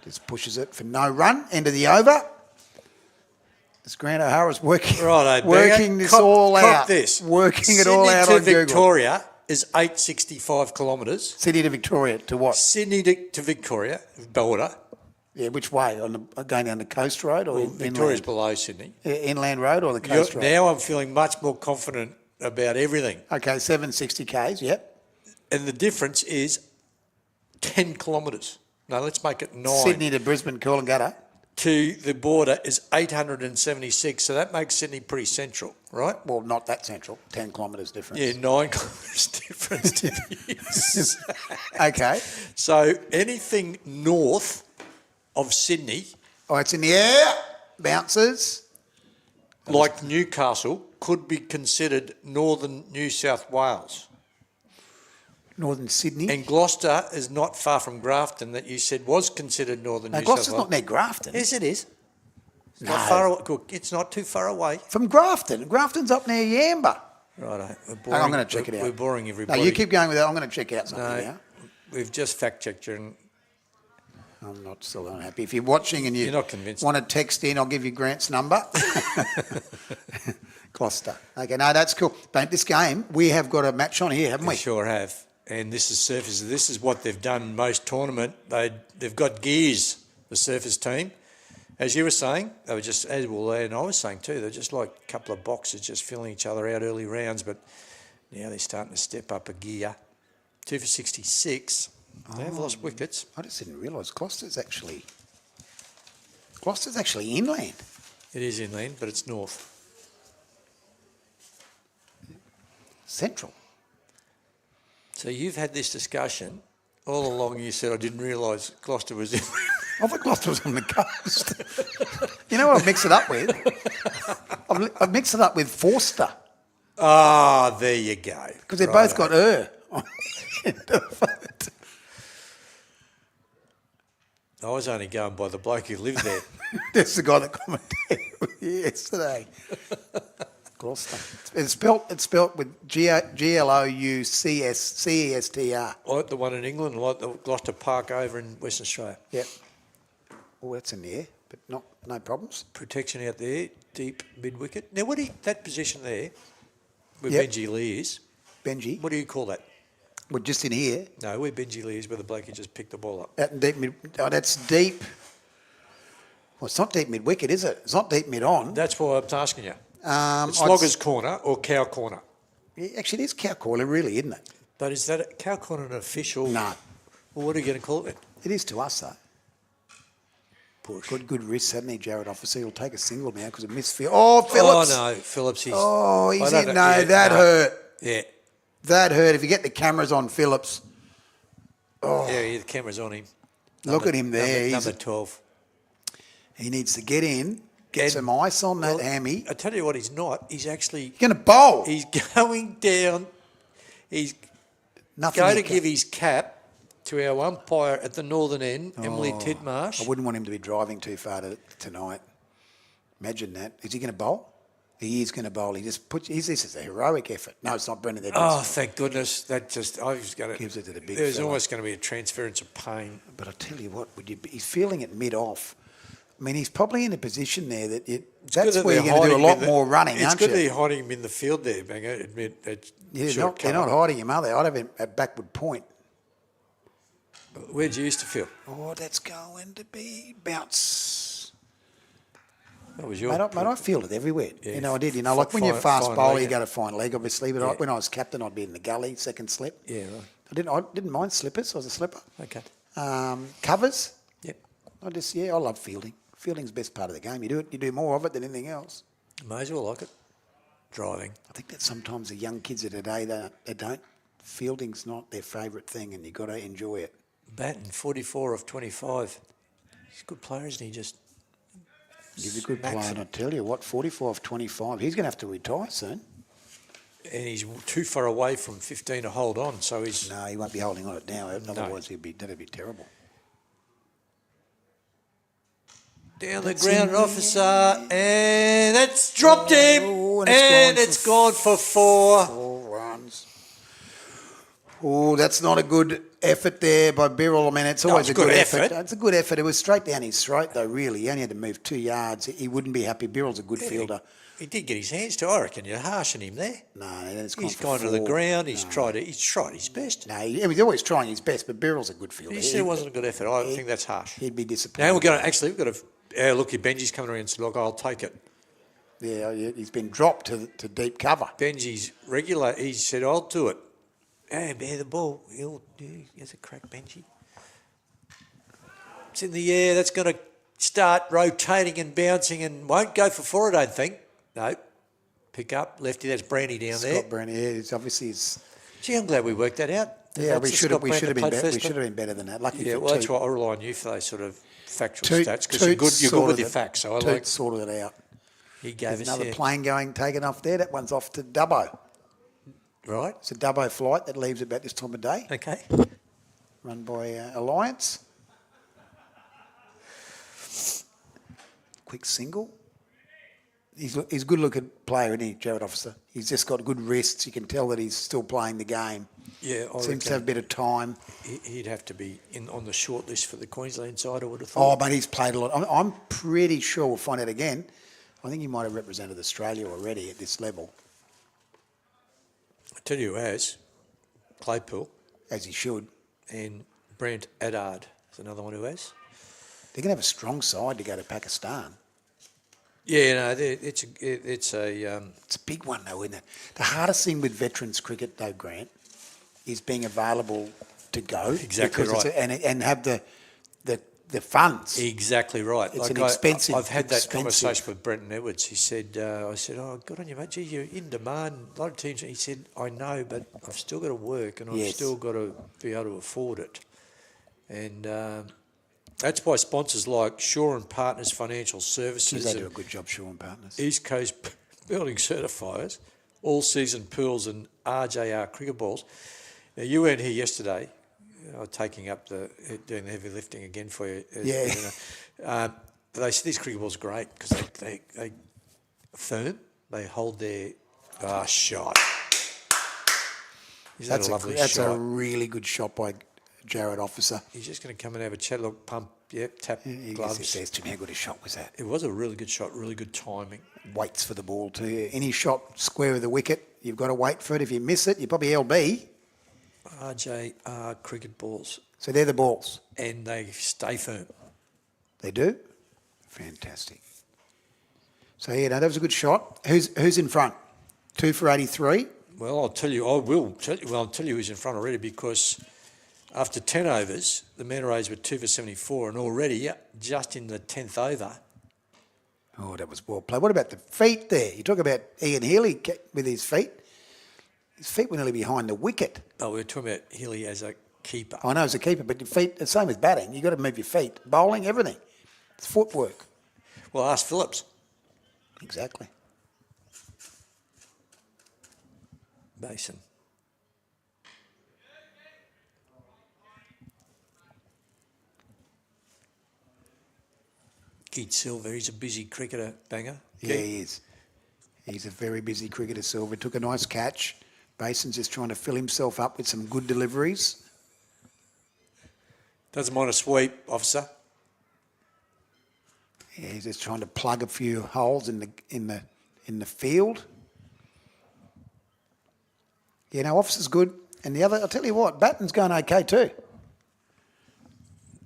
Just pushes it for no run. End of the over. As Grant O'Hara's working, Righto, working Beggar. this Cop- all cop out. this. Working it all out Sydney on to Google. Victoria is 865 kilometres. Sydney to Victoria to what? Sydney to Victoria, border. Yeah, which way? Going down the coast road or Victoria's inland? below Sydney. Inland road or the coast road? Now I'm feeling much more confident about everything. Okay, 760 Ks, yep. And the difference is 10 kilometres. No, let's make it 9. Sydney to Brisbane, Coolangatta. To the border is 876, so that makes Sydney pretty central, right? Well, not that central. 10 kilometres difference. Yeah, 9 kilometres difference to use. Okay. So anything north of Sydney, Oh, it's in the air. Bounces. like Newcastle, could be considered northern New South Wales. Northern Sydney. And Gloucester is not far from Grafton, that you said was considered northern New South Gloucester's Wales. not near Grafton. Yes, it is. It's No. not far away. It's not too far away. From Grafton. Grafton's up near Yamba. Right, I'm going to check it out. We're boring No, everybody. you keep going with that. I'm going to check out something No, now. we've just fact-checked you, and I'm not still unhappy. If you're watching and You're not convinced. want to text in, I'll give you Grant's number. Gloucester. Okay, no, that's cool. But this game, we have got a match on here, haven't we? we sure have. And this is Surfers. This is what they've done most tournament. They've got gears, the Surfers team. As you were saying, they were just, as well, and I was saying too, they're just like a couple of boxers just filling each other out early rounds, but now they're starting to step up a gear. 2 for 66. They have lost wickets. I just didn't realise Gloucester's actually inland. It is inland, but it's north. Central. So you've had this discussion all along. You said I didn't realise Gloucester was inland. I thought Gloucester was on the coast. You know what I've mixed it up with? I've mixed it up with Forster. Ah, there you go. Because they've both got I was only going by the bloke who lived there. That's the guy that commented yesterday. Gloucester. It's spelt with Gloucester. Like the one in England, like the Gloucester Park over in Western Australia. Yep. Oh, that's in the air, but no problems. Protection out there, deep mid-wicket. Now, that position there, where Yep. Benji Lee is, Benji. what do you call that? We're just in here. No, where Benji Lee is, where the bloke who just picked the ball up. Out in deep mid. Oh, that's deep. Well, it's not deep mid wicket, is it? It's not deep mid on. That's why I was asking you. It's I'd Logger's Corner or Cow Corner. Yeah, actually, it is cow caller, really, isn't it? But is that Cow Corner an official? No. Well, what are you going to call it? It is to us, though. Push. Good wrist, hasn't he, Jared Officer? He'll take a single now because of misfield. Oh, Phillips. Oh, no, Phillips. He's That hurt. Yeah. That hurt. If you get the cameras on Phillips, Yeah, the camera's on him. look at him there. Number 12. He needs to get in, get some ice on that hammy. I tell you what, he's not. He's actually He's going to bowl. He's going down. He's Nothing going he to can- give his cap to our umpire at the northern end, Emily I Titmarsh. wouldn't want him to be driving too far tonight. Imagine that. Is he going to bowl? He is going to bowl. He just puts. This is a heroic effort. No, it's not Brendan Edwards. Oh, thank goodness! That just I was going to Gives it to the big There's fella. almost going to be a transference of pain. But I tell you what, he's feeling it mid-off. I mean, he's probably in a position there that's Good where that you're going to do a they're lot hiding more running, It's aren't good you? that they're hiding him in the field there, Banger. Admit it's Yeah, short they're not cover. hiding him, are they? I'd have him at backward point. Where'd you used to feel? Oh, that's going to be bounce. That was your. Mate, I feel it everywhere. Yeah, I did. Like when you're fine- fast fine bowler, leg. you go to fine leg, obviously. But Yeah. when I was captain, I'd be in the gully, second slip. Yeah, right. I didn't mind slippers. I was a slipper. Okay. Covers. Yep. I love fielding. Fielding's the best part of the game. You do more of it than anything else. May as well like it. Driving. I think that sometimes the young kids of today, they don't. Fielding's not their favourite thing, and you've got to enjoy it. Batting 44 of 25. He's a good player, isn't he? Just He's a good smacks player, it. and I tell you what, 44 of 25. He's going to have to retire soon. And he's too far away from 15 to hold on, so he's... No, he won't be holding on it now. Otherwise, that'd be terrible. Down the ground, officer, and that's dropped him, Oh, and it's gone for 4. 4 runs. Oh, that's not a good effort there by Birrell. I mean, it's always it's a a good good effort. effort. It's a good effort. It was straight down his throat, though, really. He only had to move 2 yards. He wouldn't be happy. Birrell's a good fielder. He did get his hands to. I reckon you're harshing him there. No, it's gone He's for gone to the 4. ground. He's tried his best. No, he's always trying his best, but Birrell's a good fielder. You said it wasn't a good effort. I think that's harsh. He'd be disappointed. Now we've got to look. Benji's coming around and said, "Look, I'll take it." Yeah, he's been dropped to deep cover. Benji's regular. He said, "I'll do it." Hey, bear the ball. He'll do. Has a crack, Benji. It's in the air. That's going to start rotating and bouncing and won't go for four, I don't think. No. Pick up. Lefty, that's Brandy down there. Scott Brandy, yeah, it's obviously his... Gee, I'm glad we worked that out. Yeah, we should have been better. better than that. Lucky Yeah, for well, that's Toot. why I rely on you for those sort of factual Toot- stats because Toot's you're good with sorted your it. facts. So I Toot like. sorted it out. He gave There's us another plane taken off there. That one's off to Dubbo. Right. It's a Dubbo flight that leaves about this time of day. Okay. Run by Alliance. Quick single. He's a good-looking player, isn't he, Jared Officer? He's just got good wrists. You can tell that he's still playing the game. Yeah, I Seems to have a bit of time. He'd have to be on the short list for the Queensland side, I would have thought. Oh, but he's played a lot. I'm pretty sure we'll find out again. I think he might have represented Australia already at this level. I tell you who has. Claypool. As he should. And Brent Addard is another one who has. They're going to have a strong side to go to Pakistan. Yeah, no, it's a It's a big one, though, isn't it? The hardest thing with veterans cricket, though, Grant, is being available to go. Exactly right. And have the funds. exactly right. It's an expensive. I've had that expensive. conversation with Brenton Edwards. He said, I said, oh, good on you, mate. Gee, you're in demand. A lot of teams. He said, I know, but I've still got to work and I've Yes. still got to be able to afford it. And that's why sponsors like Shaw and Partners Financial Services They and do a good job, Shaw and Partners. East Coast Building Certifiers, all-season pools and RJR cricket balls. Now, you weren't here yesterday. I was doing the heavy lifting again for you. Yeah. You know. But they said these cricket balls are great because they firm. They hold their shot. Isn't that a lovely That's shot? a really good shot by Jared Officer. He's just going to come and have a chat. Look, pump, tap, gloves. It says to me, how good a shot was that? It was a really good shot, really good timing. Waits for the ball too. Any shot square of the wicket, you've got to wait for it. If you miss it, you're probably LB. RJR cricket balls. So they're the balls. And they stay firm. They do? Fantastic. So, yeah, no, that was a good shot. Who's in front? 2 for 83? Well, I'll tell you, I'll tell you who's in front already because after 10 overs, the Manta Rays were 2 for 74 and already just in the 10th over. Oh, that was well played. What about the feet there? You talk about Ian Healy with his feet. His feet were nearly behind the wicket. Oh, we were talking about Healy as a keeper. I know as a keeper, but your feet, the same as batting. You've got to move your feet. Bowling, everything. It's footwork. Well, ask Phillips. Exactly. Mason. Keith Silver, he's a busy cricketer, banger. Yeah, he is. He's a very busy cricketer, Silver. Took a nice catch. Mason's just trying to fill himself up with some good deliveries. Doesn't mind a sweep, officer. Yeah, he's just trying to plug a few holes in the field. Yeah, no, officer's good. And the other, I'll tell you what, Batten's going okay too.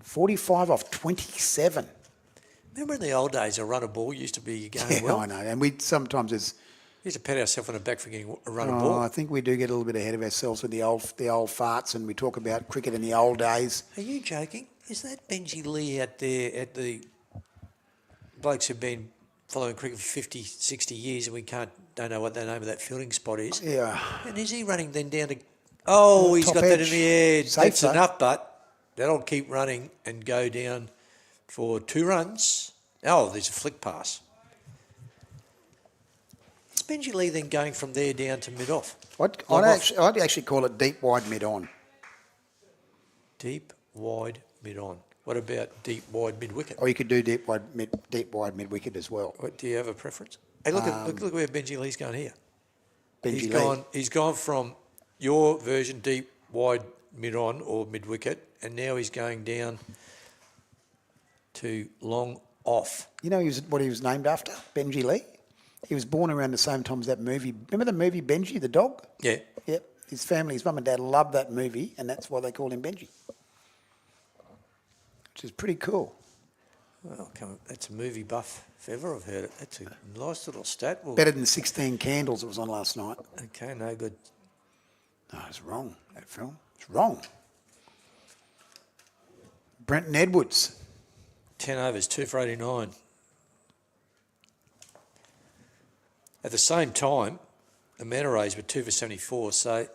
45 off 27. Remember in the old days, a run of ball used to be going Yeah, well? I know. And we sometimes is. We used to pat ourselves on the back for getting a run of ball. I think we do get a little bit ahead of ourselves with the old farts, and we talk about cricket in the old days. Are you joking? Is that Benji Lee out there at the blokes who've been following cricket for 50, 60 years and we don't know what the name of that fielding spot is? Yeah. And is he running then down to... Oh, he's Top got that edge. in the air. Safe, That's though. enough, but that'll keep running and go down for 2 runs. Oh, there's a flick pass. Is Benji Lee then going from there down to mid-off? I'd actually call it deep, wide, mid-on. Deep, wide, mid-on. What about deep, wide, mid-wicket? Or you could do deep, wide, mid-wicket as well. Do you have a preference? Hey, look where Benji Lee's going here. Benji He's gone from your version, deep, wide, mid-on or mid-wicket, and now he's going down to long off. You know what he was named after? Benji Lee. He was born around the same time as that movie. Remember the movie Benji, the dog? Yeah. Yep. His family, his mum and dad loved that movie, and that's why they called him Benji. Which is pretty cool. Well, that's a movie buff if ever I've heard it. That's a nice little stat. Well, Better than 16 Candles that was on last night. okay, no good. No, it's wrong, that film. It's wrong. Brenton Edwards. 10 overs, 2 for 89. At the same time, the MANTA Rays were 2 for 74. So,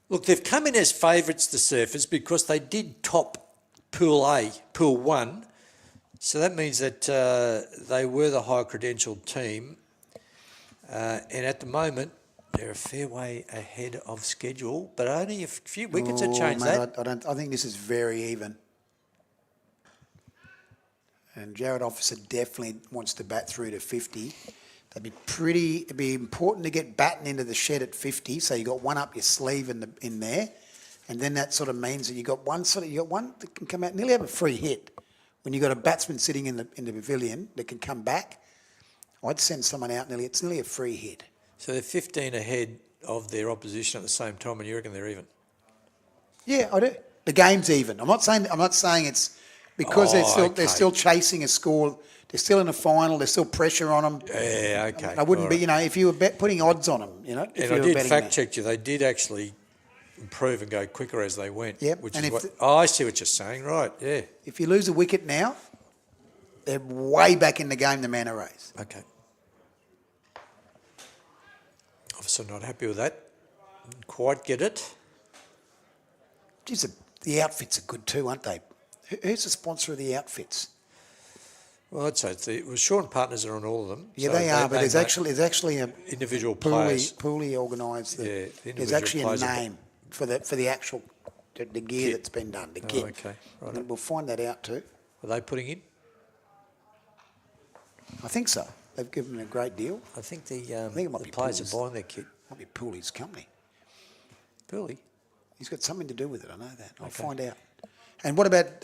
look, they've come in as favourites, the Surfers, because they did top Pool A, Pool 1. So that means that they were the higher credentialed team. And at the moment, they're a fair way ahead of schedule, but only a few wickets have changed mate, that. I think this is very even. And Jared Officer definitely wants to bat through to 50. It'd be important to get batting into the shed at 50, so you got one up your sleeve in there, and then that sort of means that you got one that can come out nearly have a free hit. When you got a batsman sitting in the pavilion that can come back, I'd send someone out it's nearly a free hit. So they're 15 ahead of their opposition at the same time, and you reckon they're even? Yeah, I do. The game's even. I'm not saying it's because they're still chasing a score. They're still in a final. There's still pressure on them. Yeah, okay. I wouldn't be, if you were putting odds on them, And I did fact check you. They did actually improve and go quicker as they went. Yep. Which And is I see what you're saying. Right. Yeah. If you lose a wicket now, they're way back in the game. The MANTA Rays. Okay. Obviously not happy with that. Didn't quite get it. Geez, the outfits are good too, aren't they? Who's the sponsor of the outfits? Well, I'd say it was Sean Partners are on all of them. Yeah, so they are, but there's actually a individual players. poorly organised. The There's actually a players name for the actual the gear that's been done. The kit. Okay, right. And we'll find that out too. Are they putting in? I think so. They've given them a great deal. I think the it might be players Pools. are buying their kit. Might be Pooley's company. Really? He's got something to do with it. I know that. I'll find out. And what about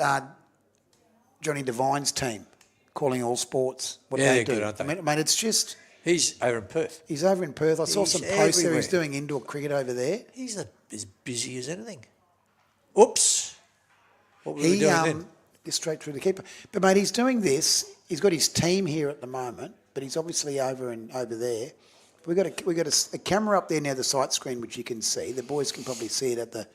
Johnny Devine's team? Calling all sports. What Yeah, they they're do. good, aren't they? I mean, it's just He's over in Perth. he's over in Perth. I saw He's some posts there. everywhere. He's doing indoor cricket over there. He's as busy as anything. Oops. What were we He doing then? is straight through the keeper. But mate, he's doing this. He's got his team here at the moment, but he's obviously over there. We got a camera up there near the sight screen, which you can see. The boys can probably see it at the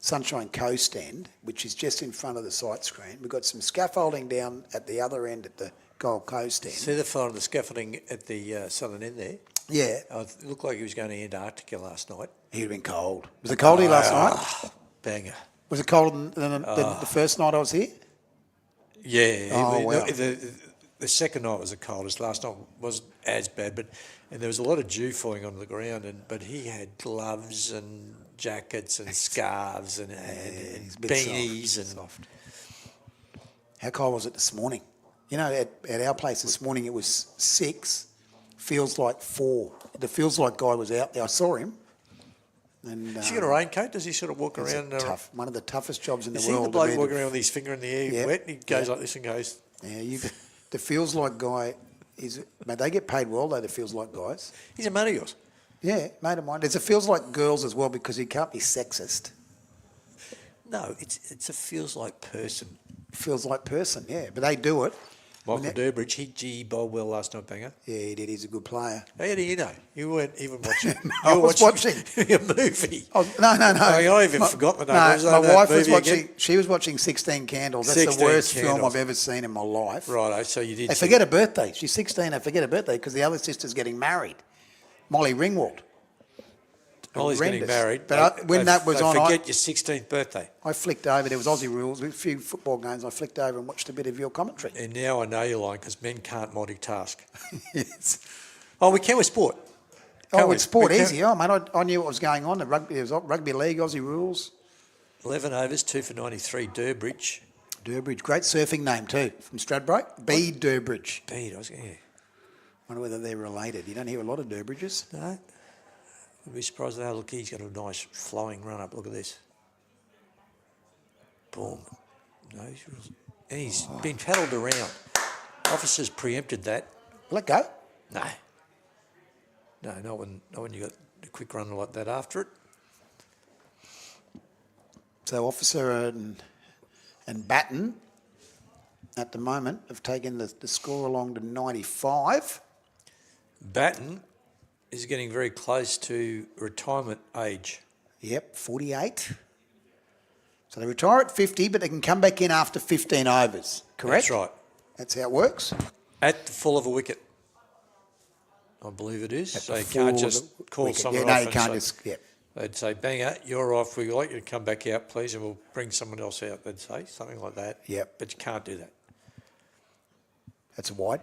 Sunshine Coast end, which is just in front of the sight screen. We've got some scaffolding down at the other end at the Gold Coast end. See the fellow on the scaffolding at the southern end there? Yeah, It looked like he was going to Antarctica last night. he'd have been cold. Was it cold here last night? Banger. Was it colder than the first night I was here? Yeah. Oh, wow. The second night was the coldest. Last night wasn't as bad, and there was a lot of dew falling onto the ground. But he had gloves and jackets and scarves and He's a bit beanies and soft. How cold was it this morning? At our place this morning it was 6. Feels like 4. The feels like guy was out there. I saw him. And Has he got a raincoat? Does he sort of walk it's around? one of the toughest jobs in the You see world. the bloke to be walking around with his finger in the air wet, and he goes like this and goes. Yeah, the feels like guy is. Mate, they get paid well though. The feels like guys. He's a mate of yours. Yeah, mate of mine. There's a feels like girls as well because he can't be sexist. No, it's a feels like person. Feels like person, yeah, but they do it. Michael Durbridge, he bowled well last night, banger. Yeah, he did. He's a good player. How do you know? You weren't even watching. I was watching a movie. Oh, no. I even forgot the name. No, my wife was watching. Again? She was watching 16 Candles. That's 16 the worst Candles. film I've ever seen in my life. Righto, so you did. They forget her birthday. She's 16. They forget her birthday because the other sister's getting married. Molly Ringwald. Molly's getting married. But when that was on, forget your 16th birthday. I flicked over. There was Aussie rules, a few football games. I flicked over and watched a bit of your commentary. And now I know you're lying because men can't multitask. Yes. Oh, we can with sport. With sport, easy. Oh, mate, I knew what was going on. There was rugby league, Aussie rules. 11 overs, 2 for 93, Durbridge. Durbridge, great surfing name too, from Stradbroke. B. Durbridge. Yeah. Wonder whether they're related. You don't hear a lot of Durbridges. No. I'd be surprised at how look, he's got a nice flowing run up. Look at this. Boom. No, and he's been paddled around. Officers preempted that. Let go. No. No, not when you got a quick run like that after it. So Officer and Batten at the moment have taken the score along to 95. Batten is getting very close to retirement age. Yep, 48. So they retire at 50, but they can come back in after 15 overs, correct? That's right. That's how it works. At the full of a wicket, I believe it is. At So the you full can't of just the call wicket. someone Yeah, no, off you and can't say, just, yeah. they'd say, banger, you're off, we'd like you to come back out, please, and we'll bring someone else out, they'd say, something like that. Yep. But you can't do that. That's a wide.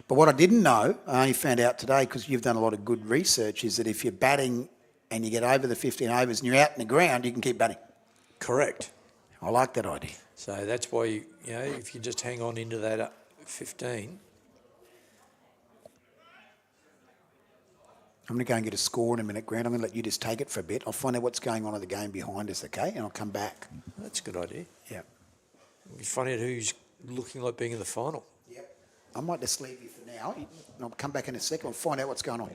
But what I didn't know, I only found out today because you've done a lot of good research, is that if you're batting and you get over the 15 overs and you're out in the ground, you can keep batting. Correct. I like that idea. So that's why, you know, if you just hang on into that 15... I'm going to go and get a score in a minute, Grant. I'm going to let you just take it for a bit. I'll find out what's going on in the game behind us, okay? And I'll come back. That's a good idea. Yeah. It'll be funny who's looking like being in the final. Yep. I might just leave you for now. I'll come back in a second. I'll find out what's going on.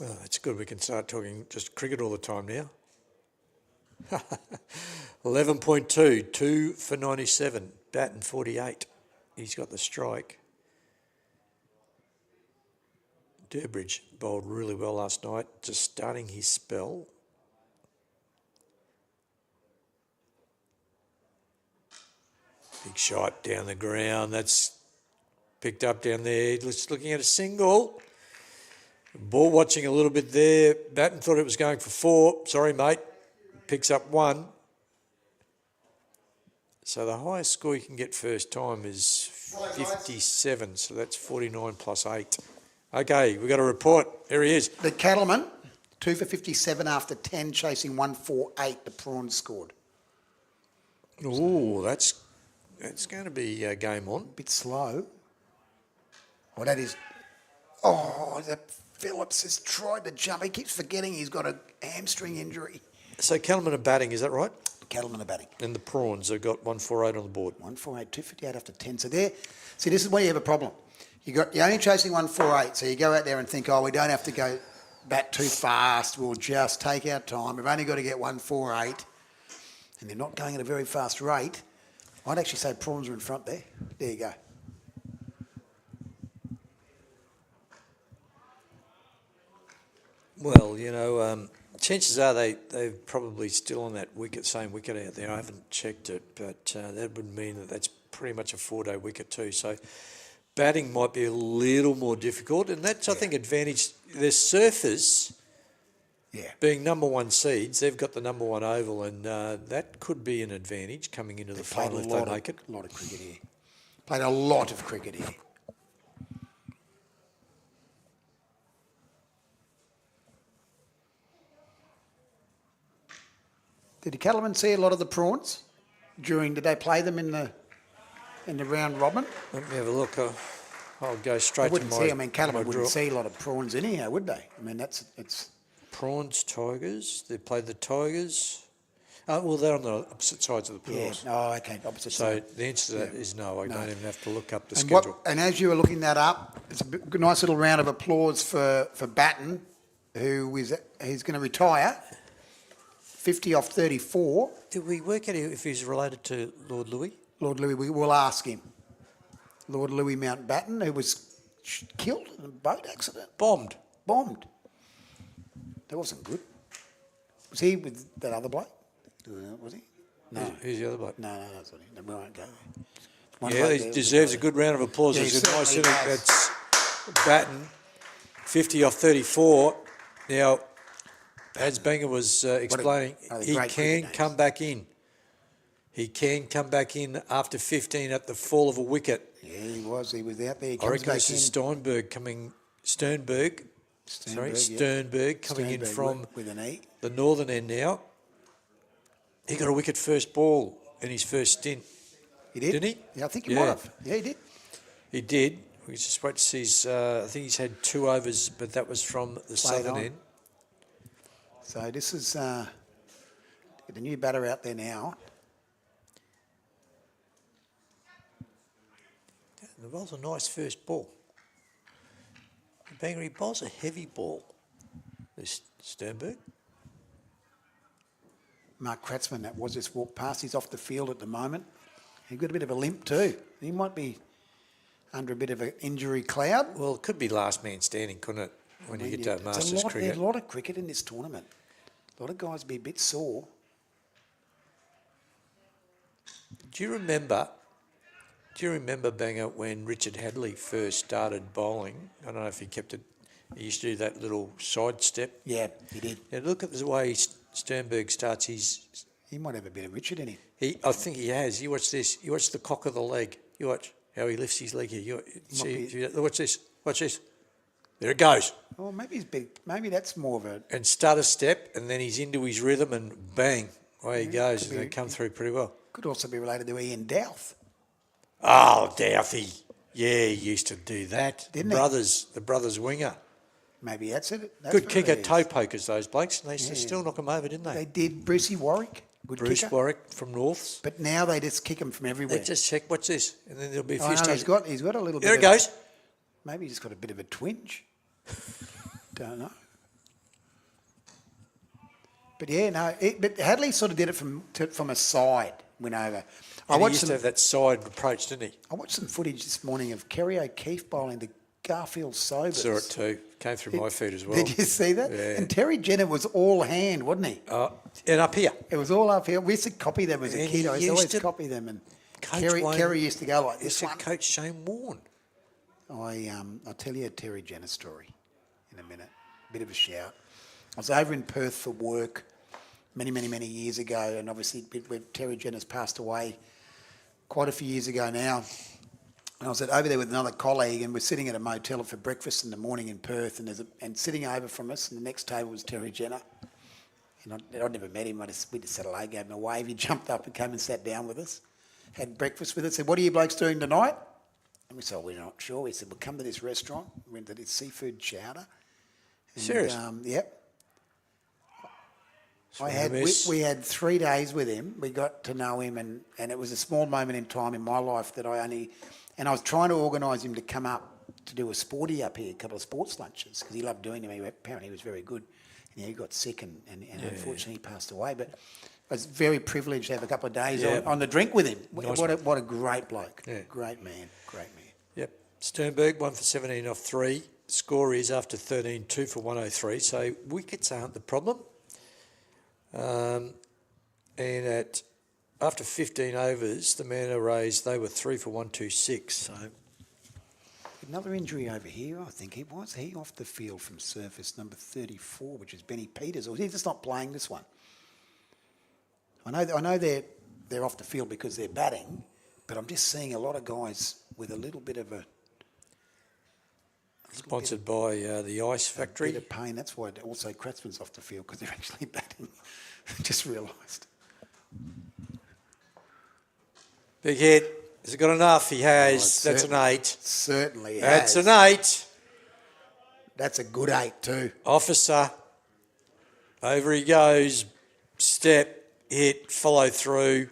Oh, that's good. We can start talking just cricket all the time now. 11.2, 2 for 97. Batten 48. He's got the strike. Durbridge bowled really well last night, just starting his spell. Big shot down the ground. That's picked up down there. Just looking at a single. Ball watching a little bit there. Batten thought it was going for 4. Sorry, mate. Picks up 1. So the highest score you can get first time is 57. So that's 49 plus 8. Okay, we've got a report. There he is. The Cattleman, 2 for 57 after 10, chasing 148. The Prawns scored. Oh, that's going to be game on. A bit slow. Well, that is... Oh, that Phillips has tried to jump. He keeps forgetting he's got a hamstring injury. So Kellerman are batting, is that right? Cattlemen are batting. And the Prawns have got 148 on the board. 148, 258 after 10. So there, see, this is where you have a problem. You're only chasing 148, so you go out there and think, oh, we don't have to go bat too fast. We'll just take our time. We've only got to get 148, and they're not going at a very fast rate. I'd actually say Prawns are in front there. There you go. Well, you know, chances are they're probably still on that same wicket out there. I haven't checked it, but that would mean that that's pretty much a 4-day wicket too. So batting might be a little more difficult, and that's, I think, advantage. Their surface, being number 1 seeds, they've got the number 1 oval, and that could be an advantage coming into the final if they make it. A lot of cricket here. Played a lot of cricket here. Did the Cattlemen see a lot of the Prawns did they play them in the round robin? Let me have a look. I'll go straight to my Cattlemen my wouldn't draw. see a lot of Prawns anyhow, would they? I mean, it's Prawns, Tigers. They played the Tigers. Well, they're on the opposite sides of the yeah. pools. Oh, okay, opposite So side. the answer to that is no. I don't even have to look up the And schedule. and as you were looking that up, it's a nice little round of applause for Batten, he's going to retire. 50 off 34. Did we work out if he's related to Lord Louis? Lord Louis, we will ask him. Lord Louis Mountbatten, who was killed in a boat accident. Bombed. That wasn't good. Was he with that other bloke? Was he? No. Who's the other bloke? No, that's not him. We won't go there. One Yeah, bloke he there deserves was a good round of applause. Yeah, It's he a nice certainly inning. does. That's Batten, 50 off 34. Now, as Banger was explaining, he great can cricket come back in. He can come back in after 15 at the fall of a wicket. Yeah, he was. He was out there. He I comes reckon back this is in. Sternberg coming in from with an E. the northern end now. He got a wicket first ball in his first stint. He did? Didn't he? Yeah, I think he Yeah. might have. Yeah, he did. He did. We just wait to see his... I think he's had 2 overs, but that was from the southern on. end. So this is the new batter out there now. The bowl's a nice first ball. Banger, he bowls a heavy ball, this Sternberg. Mark Kratzman, that was just walked past. He's off the field at the moment. He's got a bit of a limp too. He might be under a bit of an injury cloud. Well, it could be last man standing, couldn't it, when you get to Masters cricket? There's a lot of cricket in this tournament. A lot of guys be a bit sore. Do you remember, Banger, when Richard Healy first started bowling? I don't know if he kept it. He used to do that little side step. Yeah, he did. Now look at the way Sternberg starts his... He might have a bit of Richard in him. I think he has. You watch this. You watch the cock of the leg. You watch how he lifts his leg here. Watch this. Watch this. There it goes. Oh, maybe he's big. Maybe that's more of a... And stutter step, and then he's into his rhythm, and bang, away he goes, and they come through pretty well. Could also be related to Ian Douth. Oh, Douthy. Yeah, he used to do that. Didn't The brothers winger. Maybe that's it. That's Good what kicker, it is. toe pokers, those blokes, and they still knock them over, didn't they? They did. Brucey Warwick. Good Bruce kicker. Warwick from Norths. But now they just kick him from everywhere. Let's just check. What's this? And then there'll be a few I know, stones. he's got a little bit There it of... goes. Maybe he's got a bit of a twinge. Don't know. But yeah, no. But Hadley sort of did it from a side, went over. He used to have that side approach, didn't he? I watched some footage this morning of Kerry O'Keefe bowling the Garfield Sobers. Saw it too. Came through my feed as well. Did you see that? Yeah. And Terry Jenner was all hand, wasn't he? And up here. It was all up here. We used to copy them as a And kid. he I used to used always to copy them. And coach Kerry used to go like this This one. Coach Shane Warne. I'll tell you a Terry Jenner story in a minute. Bit of a shout. I was over in Perth for work many years ago, and obviously when Terry Jenner's passed away quite a few years ago now. And I was over there with another colleague, and we're sitting at a motel for breakfast in the morning in Perth, and sitting over from us, and the next table was Terry Jenner. And I'd never met him. We just said hello, gave him a wave. He jumped up and came and sat down with us, had breakfast with us. Said, "What are you blokes doing tonight?" And we said, "We're not sure." He said, "We'll come to this restaurant." We went to this seafood chowder. And, Serious? Yep. Humorous. We had 3 days with him. We got to know him, and it was a small moment in time in my life that and I was trying to organise him to come up to do a sporty up here, a couple of sports lunches, because he loved doing them. Apparently he was very good. And he got sick and unfortunately he passed away. But I was very privileged to have a couple of days on the drink with him. Nice What a great bloke. Yeah. Great man. Yep. Sternberg, 1 for 17 off 3. Score is after 13, 2 for 103. So wickets aren't the problem. And after 15 overs, the MANTA raised, they were 3 for 126. So Another injury over here, I think he was. He off the field from surface number 34, which is Benny Peters, or he's just not playing this one. I know they're off the field because they're batting, but I'm just seeing a lot of guys with a little bit of a... sponsored by the Ice Factory. Bit of pain. That's why also Kratzman's off the field, because they're actually batting. Just realised. Big hit. Has it got enough? He has. Oh, That's an 8. Certainly That's has. an 8. That's a good 8 too. Officer. Over he goes. Step, hit, follow through.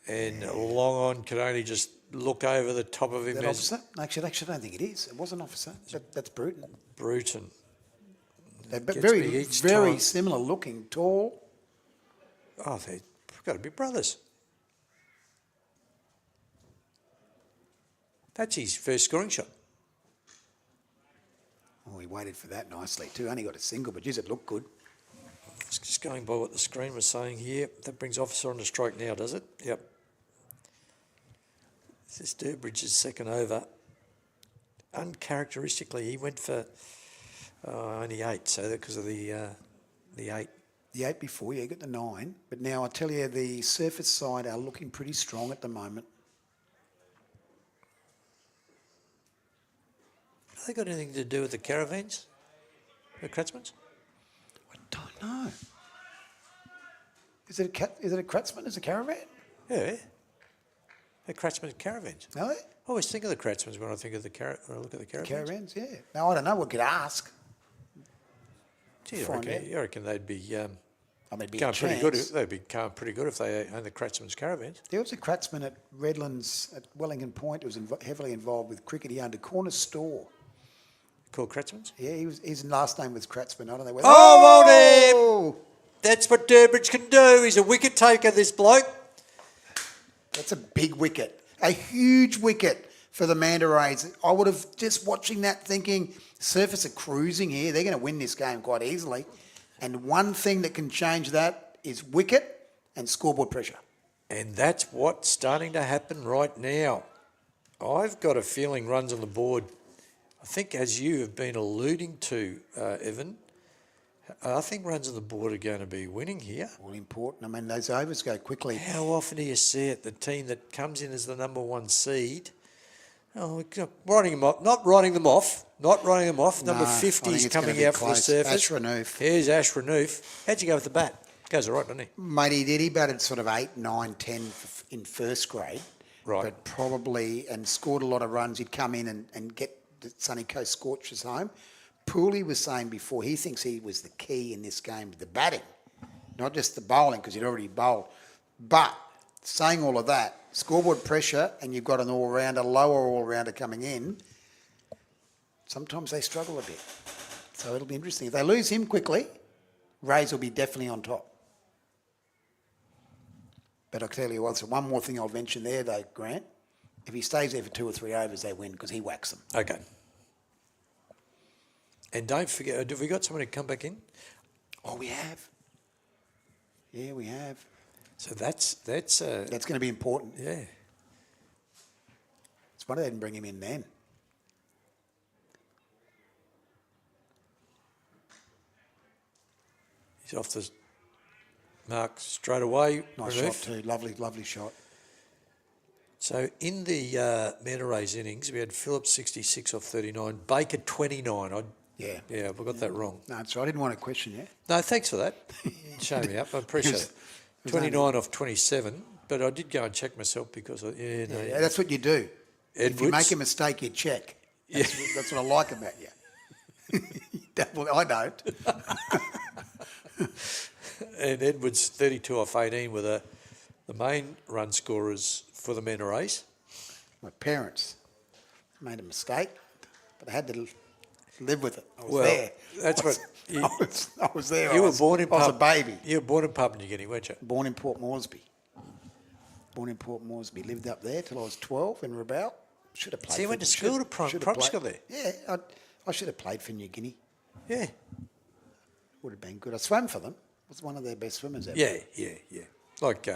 And long on could only just look over the top of him. That officer? Actually, I don't think it is. It was an officer. That's Bruton. Bruton. But Gets me very each time. similar looking, tall. Oh, they've got to be brothers. That's his first scoring shot. Oh, he waited for that nicely too. Only got a single, but geez, it looked good. Just going by what the screen was saying here. That brings Officer on the strike now, does it? Yep. This is Durbridge's second over. Uncharacteristically, he went for only 8, so because of the 8. The 8 before, yeah, got the 9. But now I tell you, the surface side are looking pretty strong at the moment. Have they got anything to do with the caravans? The Kratzmans? I don't know. Is it a Kratzman as a caravan? Yeah. The Kratzman caravans. No, I always think of the Kratzmans when I think of when I look at the caravans. caravans, yeah. No, I don't know. We could ask. Gee, Find out. I reckon they'd be I mean, be going a pretty good. chance. They'd be going pretty good if they owned the Kratzman's caravans. There was a Kratzman at Redlands at Wellington Point who was heavily involved with cricket. He owned a corner store. Called Kratzman's? Yeah, his last name was Kratzman. I don't know whether... Oh, That's what Durbridge can do. He's a wicket taker, this bloke. That's a big wicket. A huge wicket for the Manta Rays. I would have just watching that thinking, Surface are cruising here. They're going to win this game quite easily. And one thing that can change that is wicket and scoreboard pressure. And that's what's starting to happen right now. I've got a feeling runs on the board. I think, as you have been alluding to, Evan, I think runs on the board are going to be winning here. All important. I mean, those overs go quickly. How often do you see it? The team that comes in as the number one seed, writing them off, not writing them off. Number 50 is coming out for the Surface. Ash Renouf. Here's Ash Renouf. How'd you go with the bat? Goes all right, doesn't he? Mate, he did. He batted sort of 8, 9, 10 in first grade. Right. But probably, and scored a lot of runs. He'd come in and get the Sunny Coast Scorchers home. Pooley was saying before, he thinks he was the key in this game, the batting, not just the bowling, because he'd already bowled. But saying all of that, scoreboard pressure, and you've got an all-rounder, lower all-rounder coming in, sometimes they struggle a bit. So it'll be interesting. If they lose him quickly, Rays will be definitely on top. But I'll tell you what, so one more thing I'll mention there, though, Grant. If he stays there for 2 or 3 overs, they win because he whacks them. Okay. And don't forget, have we got someone to come back in? Oh, we have. Yeah, we have. So that's going to be important. yeah. It's why they didn't bring him in then. He's off the mark straight away. Nice Renouf. shot too. Lovely, lovely shot. So in the Manta Rays innings, we had Phillips 66 off 39, Baker 29. Yeah. Yeah, I got that wrong. No, it's right. I didn't want to question you. No, thanks for that. Show me up. I appreciate it. 29 off 27, but I did go and check myself because, Yeah, that's what you do. If you make a mistake, you check. That's what I like about you. I don't. And Edwards 32 off 18 were the main run scorers for the Manta Rays. My parents made a mistake, but I had to live with it. I was Well, there. that's what you- I was there. You were born in I was a baby. You were born in Papua New Guinea, weren't you? Born in Port Moresby. Lived up there till I was 12 in Rabaul. Should have played. So you went to school to primary school there? Yeah, I should have played for New Guinea. Yeah. Would have been good. I swam for them. Was one of their best swimmers ever. Yeah. Like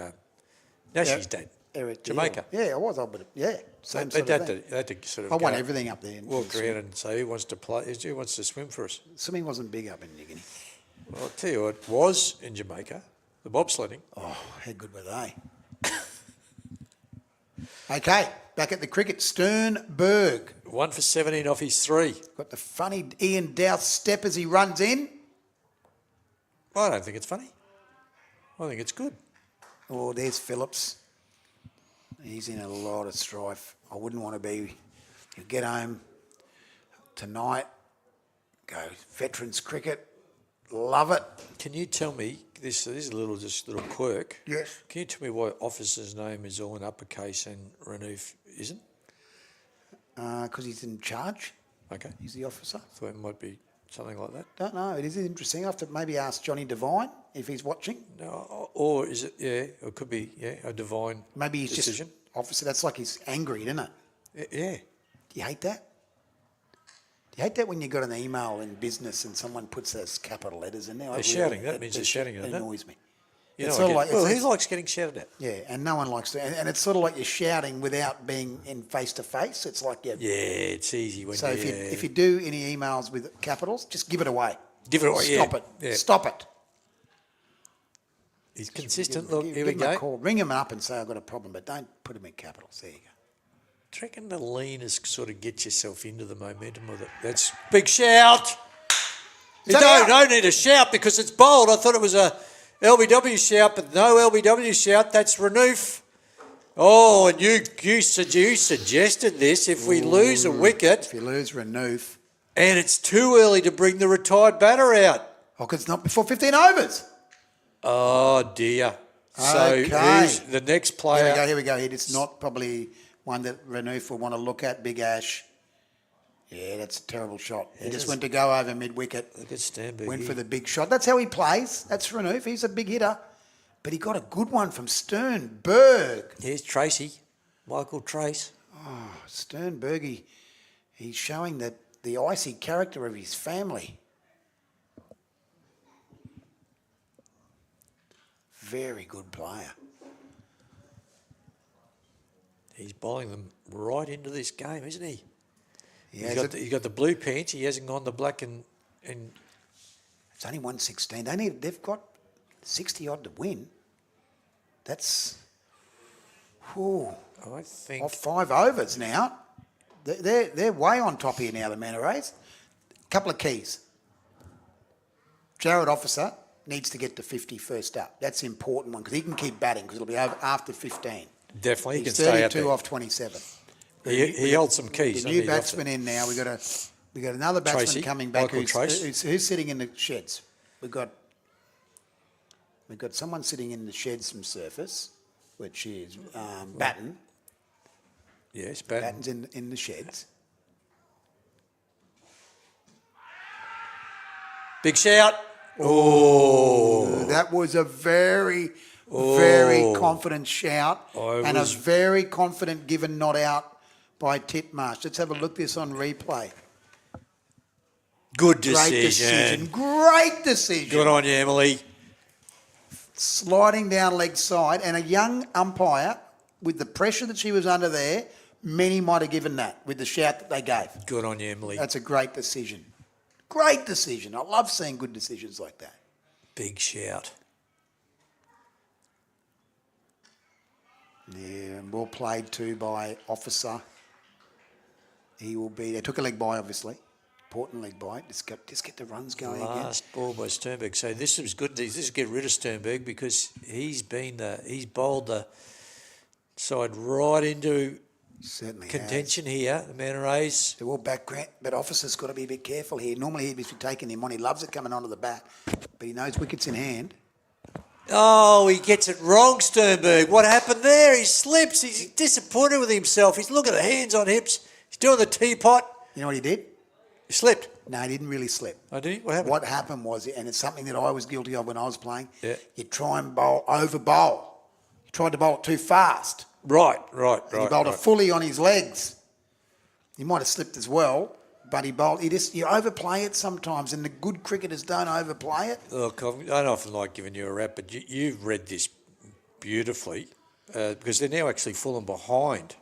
Nashi's dad. Eric, Jamaica. Yeah, I was. Same They sort of thing. had to sort of I won go everything up there. walk around and say, who wants to play? Who wants to swim for us? Swimming wasn't big up in New Guinea. Well, I'll tell you what was in Jamaica, the bobsledding. Oh, how good were they? Okay, back at the cricket. Sternberg 1 for 17 off his 3. got the funny Ian Douth step as he runs in. I don't think it's funny. I think it's good. Oh, there's Phillips. He's in a lot of strife. I wouldn't want to be. You get home tonight, go veterans cricket, love it. Can you tell me, this is a little quirk. Yes. Can you tell me why officer's name is all in uppercase and Renouf isn't? Because he's in charge. Okay. He's the officer. Thought it might be something like that. Don't know. It is interesting. I have to maybe ask Johnny Devine if he's watching. No, or is it, or it could be, a divine Maybe he's decision. just officer. That's like he's angry, isn't it? Yeah. Do you hate that? Do you hate that when you got an email in business and someone puts those capital letters in there? They're shouting. That means they're shouting, doesn't it? it? Annoys me. You It's know, sort of like- well, it's- who likes getting shouted at? Yeah, and no one likes to. And it's sort of like you're shouting without being in face to face. It's like you. Yeah, it's easy when So you... if you do any emails with capitals, just give it away. Give it away, Stop it. Yeah. Stop it. He's consistent. Give- Look, give here we him a go. call. Ring him up and say I've got a problem, but don't put him in capitals. There you go. Do you reckon the leaners sort of get yourself into the momentum of it? That's big shout. You don't need a shout because it's bold. I thought it was a LBW shout, but no LBW shout. That's Renouf. Oh, and you suggested this. If we lose a wicket If you lose Renouf, and it's too early to bring the retired batter out. oh, 'cause it's not before 15 overs. Oh, dear. So Okay. who's the next player? Here we go. It's not probably one that Renouf will want to look at. Big Ash. Yeah, that's a terrible shot. He just just- went to go over mid-wicket. Look at Sternberg. Went for the big shot. That's how he plays. That's Renouf. He's a big hitter. But he got a good one from Sternberg. Here's Tracy, Michael Trace. Sternberg, he's showing that the icy character of his family. Very good player. He's bowling them right into this game, isn't he? Yeah, He's got the blue pants. He hasn't gone the black and it's only 116. They've got 60 odd to win. That's I think off 5 overs now. They're way on top here now, the Manarays. Couple of keys. Jared Officer needs to get to 50 first up. That's the important one because he can keep batting because it'll be over after 15. definitely he He's can stay out 32 there. off 27. He held some keys. The doesn't new he, batsman in now. We got another batsman Tracy, coming back Michael Trace. who's sitting in the sheds. We've got someone sitting in the sheds from Surface, which is Batten. Yes, Batten. Batten's in the sheds. Big shout. Oh, That was a very, very confident shout and a very confident given not out by Titmarsh. Let's have a look at this on replay. good Great decision. decision. Great decision. Good on you, Emily. Sliding down leg side and a young umpire with the pressure that she was under there, many might have given that with the shout that they gave. Good on you, Emily. That's a great decision. Great decision. I love seeing good decisions like that. Big shout. Yeah, and well played too by Officer. They took a leg by, obviously. Important leg by. Just get the runs going again. Last ball by Sternberg. So this was good. This is get rid of Sternberg because he's bowled the side right into Certainly contention here. The Manarays. They're all back, Grant, but Officer's got to be a bit careful here. Normally he'd be taking him on. He loves it coming onto the bat, but he knows wicket's in hand. Oh, he gets it wrong, Sternberg. What happened there? He slips. He's disappointed with himself. He's looking at the hands on hips. He's doing the teapot. You know what he did? He slipped. No, he didn't really slip. Oh, did he? What happened? What happened was, and it's something that I was guilty of when I was playing, Yeah. you try and over bowl. You tried to bowl it too fast. Right. He bowled it fully on his legs. He might have slipped as well, but you overplay it sometimes, and the good cricketers don't overplay it. Look, I don't often like giving you a rap, but you've read this beautifully because they're now actually falling behind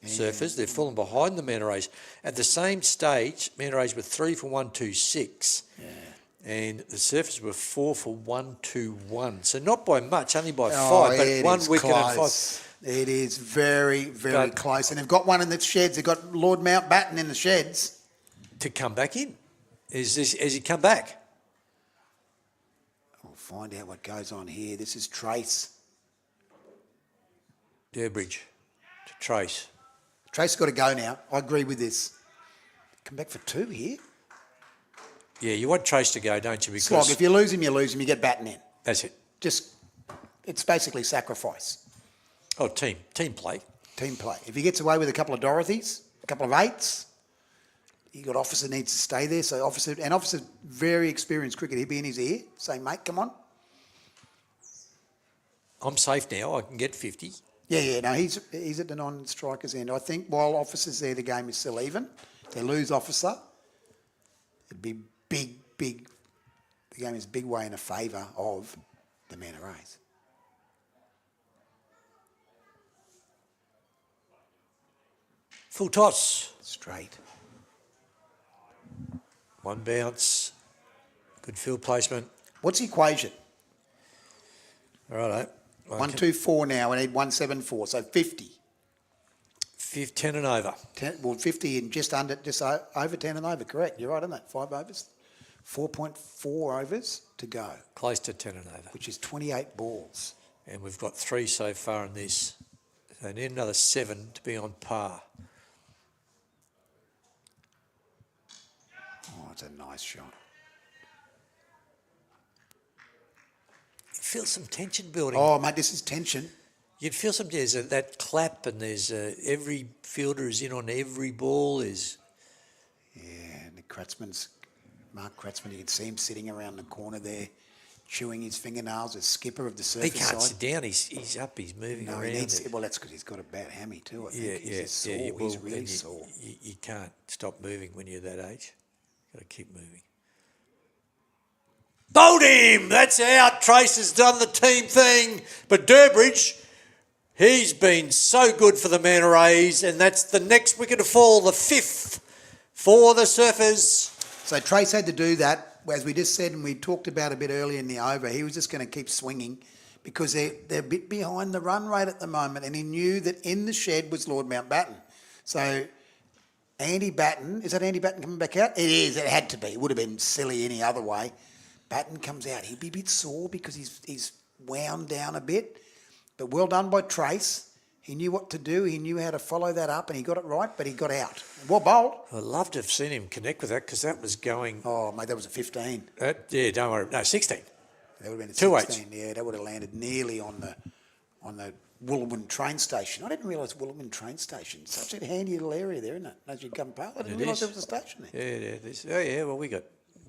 Surfers. They're falling behind the Manarays. At the same stage, Manarays were 3 for 126. Yeah. And the Surfers were 4 for 121. So not by much, only by 5, but 1 wicket and 5. It is very, very close. And they've got one in the sheds. They've got Lord Mountbatten in the sheds. To come back in. Has he come back? We'll find out what goes on here. This is Trace. Durbridge to Trace. Trace got to go now. I agree with this. Come back for 2 here. Yeah, you want Trace to go, don't you? Because Slog, if you lose him, you get Batten in. that's it. It's basically sacrifice. Oh, team play. Team play. If he gets away with a couple of Dorothys, a couple of 8s, you got Officer needs to stay there. So Officer's very experienced cricket. He'd be in his ear saying, mate, come on. I'm safe now. I can get 50. Yeah. No, he's at the non-striker's end. I think while Officer's there, the game is still even. If they lose Officer, it'd be big. The game is big way in a favour of the Manarays. Full toss. Straight. 1 bounce. Good field placement. What's the equation? Righto. 124 now. We need 174, so 50. 10 and over. 50 and just over 10 and over. Correct. You're right on that. 5 overs. 4.4 overs to go, Close to 10 and over. which is 28 balls. And we've got 3 so far in this. So need another 7 to be on par. Oh, it's a nice shot. You feel some tension building. Oh, mate, this is tension. You'd feel some, there's that clap and there's every fielder is in on every ball. Yeah, and Mark Kratzman, you can see him sitting around the corner there, chewing his fingernails as skipper of the surface He can't side. sit down. He's up. He's moving No, around. he needs. Well, that's because he's got a bad hammy too. I think Yeah, he's just sore. well, He's really and sore. You can't stop moving when you're that age. Got to keep moving. Bowled him! That's out. Trace has done the team thing. But Durbridge, he's been so good for the Manta Rays, and that's the next wicket to fall, the 5th for the Surfers. So Trace had to do that, as we just said, and we talked about a bit earlier in the over. He was just going to keep swinging because they're a bit behind the run rate at the moment, and he knew that in the shed was Lord Mountbatten. So Andy Batten, is that Andy Batten coming back out? It is. It had to be. It would have been silly any other way. Batten comes out. He'd be a bit sore because he's wound down a bit. But well done by Trace. He knew what to do. He knew how to follow that up, and he got it right, but he got out. Well bowled. I'd love to have seen him connect with that because that was going... Oh, mate, that was a 15. yeah, don't worry. No, 16. That would have been a 2-8. 16. Yeah, that would have landed nearly on the Wooloowin train station. I didn't realise Wooloowin train station. Such a handy little area there, isn't it? As you come past, I didn't realise there was a station there. Yeah. Well,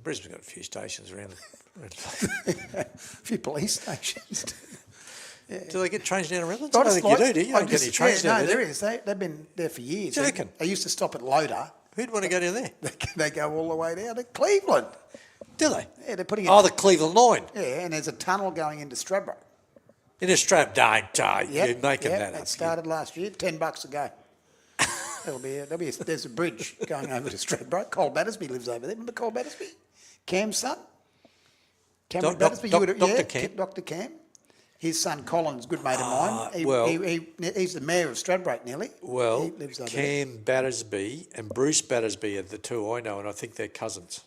Brisbane's got a few stations around the... A few police stations. Yeah. Do they get trains down to Redlands? I I don't think you do you? You don't get any trains down no, there. there is. They've been there for years. Do you reckon? They used to stop at Loader. Who'd want to go down there? They go all the way down to Cleveland. Do they? Yeah, they're putting it. Oh, the Cleveland line. Yeah, and there's a tunnel going into Stradbroke. In Australia, don't Yep, you're making yep, that up. It started last year, $10 a go. There's a bridge going over to Stradbroke. Cole Battersby lives over there. Remember Cole Battersby? Cam's son? Cameron Battersby. Dr. Cam. Dr. Cam. His son Colin's a good mate of mine. He's the mayor of Stradbroke nearly. Well, He lives over Cam Battersby and Bruce Battersby are the two I know, and I think they're cousins.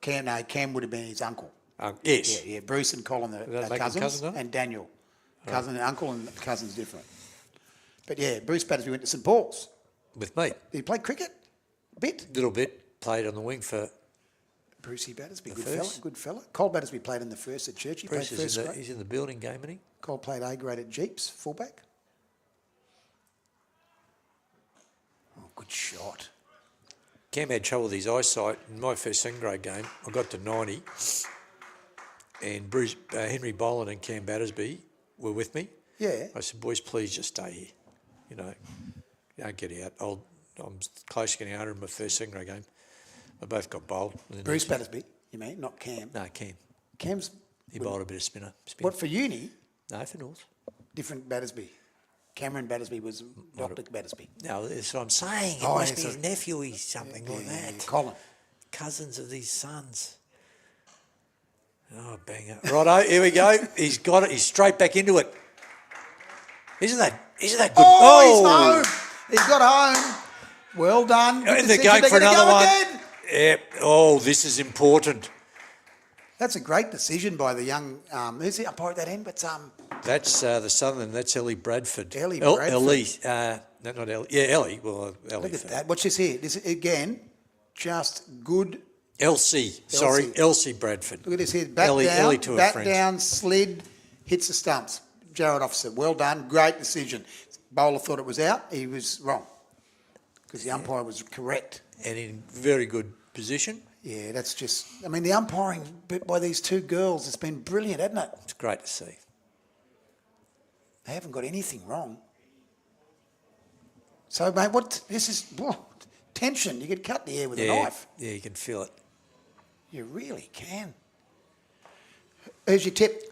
there. Cam would have been his uncle. Yes. Yeah. Bruce and Colin that are make them cousins, cousins, huh? and Daniel. Cousin and uncle and cousin's different. But yeah, Bruce Battersby went to St Paul's. With me. Did he play cricket? A bit? Little bit. Played on the wing for... Brucey Battersby, first. good fella. Cole Battersby played in the first at Church. He Bruce played first grade. he's in the building game, isn't he? Cole played A grade at Jeeps, fullback. Oh, good shot. Cam had trouble with his eyesight. In my first second grade game, I got to 90, and Henry Boland and Cam Battersby were with me. Yeah. I said, boys, please just stay here. You know, don't get out. I'm close to getting 100 in my first second grade game. They both got bowled. Bruce Battersby, you mean, not Cam. No, Cam. Cam's... He bowled a bit of spin. What, for uni? No, for North. Different Battersby. Cameron Battersby was Dr. Battersby. No, that's what I'm saying. It Oh, must yeah, be his nephew, he's something like that. Colin. Cousins of these sons. Oh, banger. Righto, here we go. He's got it. He's straight back into it. Isn't that good? Oh, he's home. He's got home. Well done. Good And they're decision. going for gonna another go one. again. Yep. Oh, this is important. That's a great decision by the young. Who's the umpire at that end? But That's the Southern. That's Ellie Bradford. Ellie Bradford. Ellie. No, not Ellie. Yeah, Ellie. Well, Ellie. look at that. Watch this here. This again, just good. Elsie. Sorry, Elsie Bradford. Look at this here. Back Ellie, down. Ellie to her back friends. down. Slid. Hits the stumps. Jared Officer. Well done. Great decision. Bowler thought it was out. He was wrong because the umpire was correct. And in very good position. Yeah, that's just. I mean, the umpiring by these two girls has been brilliant, hasn't it? It's great to see. They haven't got anything wrong. So, mate, this is tension. You could cut the air with a knife. Yeah, you can feel it. You really can. Who's your tip?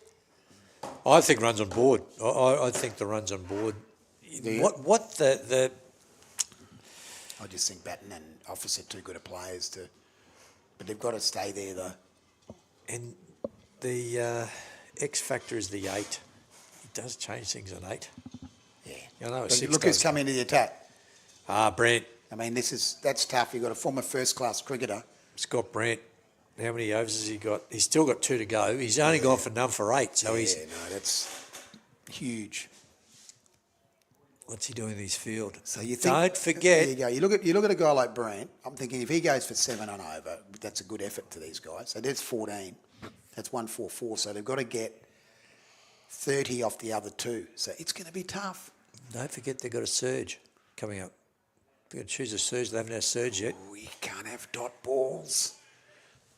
I think runs on board. I think the runs on board. What the I just think Batten and Officer too good at players but they've got to stay there though. and the X factor is the 8. It does change things on 8. Yeah. I know. But 6 look who's coming into the attack. Brant. I mean, that's tough. You've got a former first-class cricketer. Scott Brant. How many overs has he got? He's still got 2 to go. He's only gone for none for 8. So he's. Yeah, no, that's huge. What's he doing in his field? So you think, Don't forget. There you go. You look at a guy like Brant. I'm thinking if he goes for 7 on over, that's a good effort to these guys. So there's 14. That's 144. So they've got to get 30 off the other 2. So it's going to be tough. Don't forget they've got a surge coming up. They're going to choose a surge. They haven't had a surge yet. We can't have dot balls.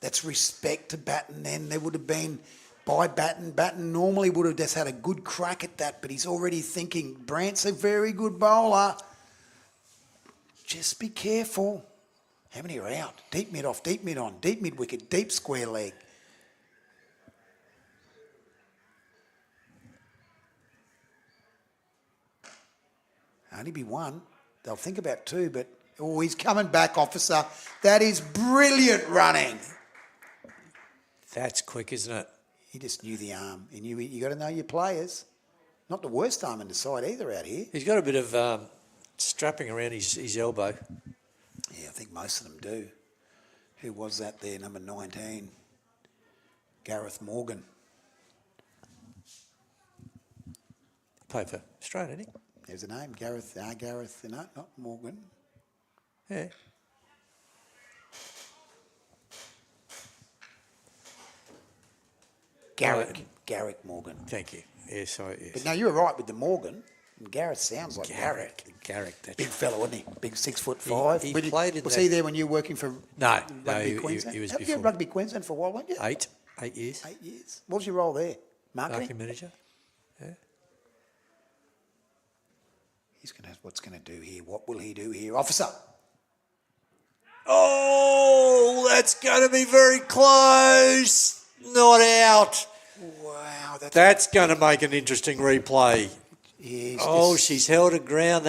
That's respect to Batten then. There would have been by Batten. Batten normally would have just had a good crack at that, but he's already thinking, Brant's a very good bowler. Just be careful. How many are out? Deep mid off, deep mid on, deep mid wicket, deep square leg. Only be one. They'll think about two, but oh, he's coming back, officer. That is brilliant running. That's quick, isn't it? He just knew the arm. He knew you got to know your players. Not the worst arm in the side either out here. He's got a bit of strapping around his elbow. Yeah, I think most of them do. Who was that there, number 19? Gareth Morgan. Played for Australia, didn't he? There's a name, Gareth, no, not Morgan. Yeah. Garrick Morgan. Thank you. Yes, sorry. Yes. But no, you were right with the Morgan. And Gareth sounds like Garrick. That's Big fella, wasn't he? Big 6'5". He played in Was that- he there when you were working for No, Rugby Queensland? he was You were before. Rugby Queensland for a while, weren't you? 8 years. 8 years. What was your role there? Marketing? Marketing manager. Yeah. What's going to do here? What will he do here? Officer. Oh, that's going to be very close. Not out. Wow. That's going to make an interesting replay. Yeah, She's held her ground.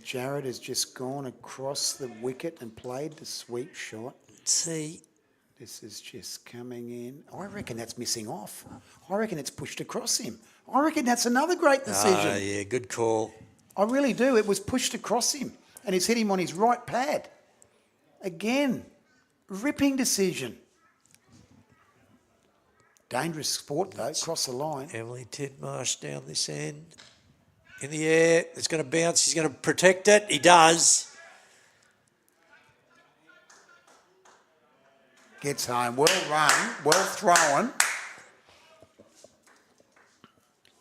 Jared has just gone across the wicket and played the sweep shot. See. This is just coming in. I reckon that's missing off. I reckon it's pushed across him. I reckon that's another great decision. Yeah, good call. I really do. It was pushed across him and it's hit him on his right pad. Again, ripping decision. Dangerous sport though, cross the line. Emily Tidmarsh down this end. In the air. It's going to bounce. He's going to protect it. He does. Gets home. Well run. Well thrown.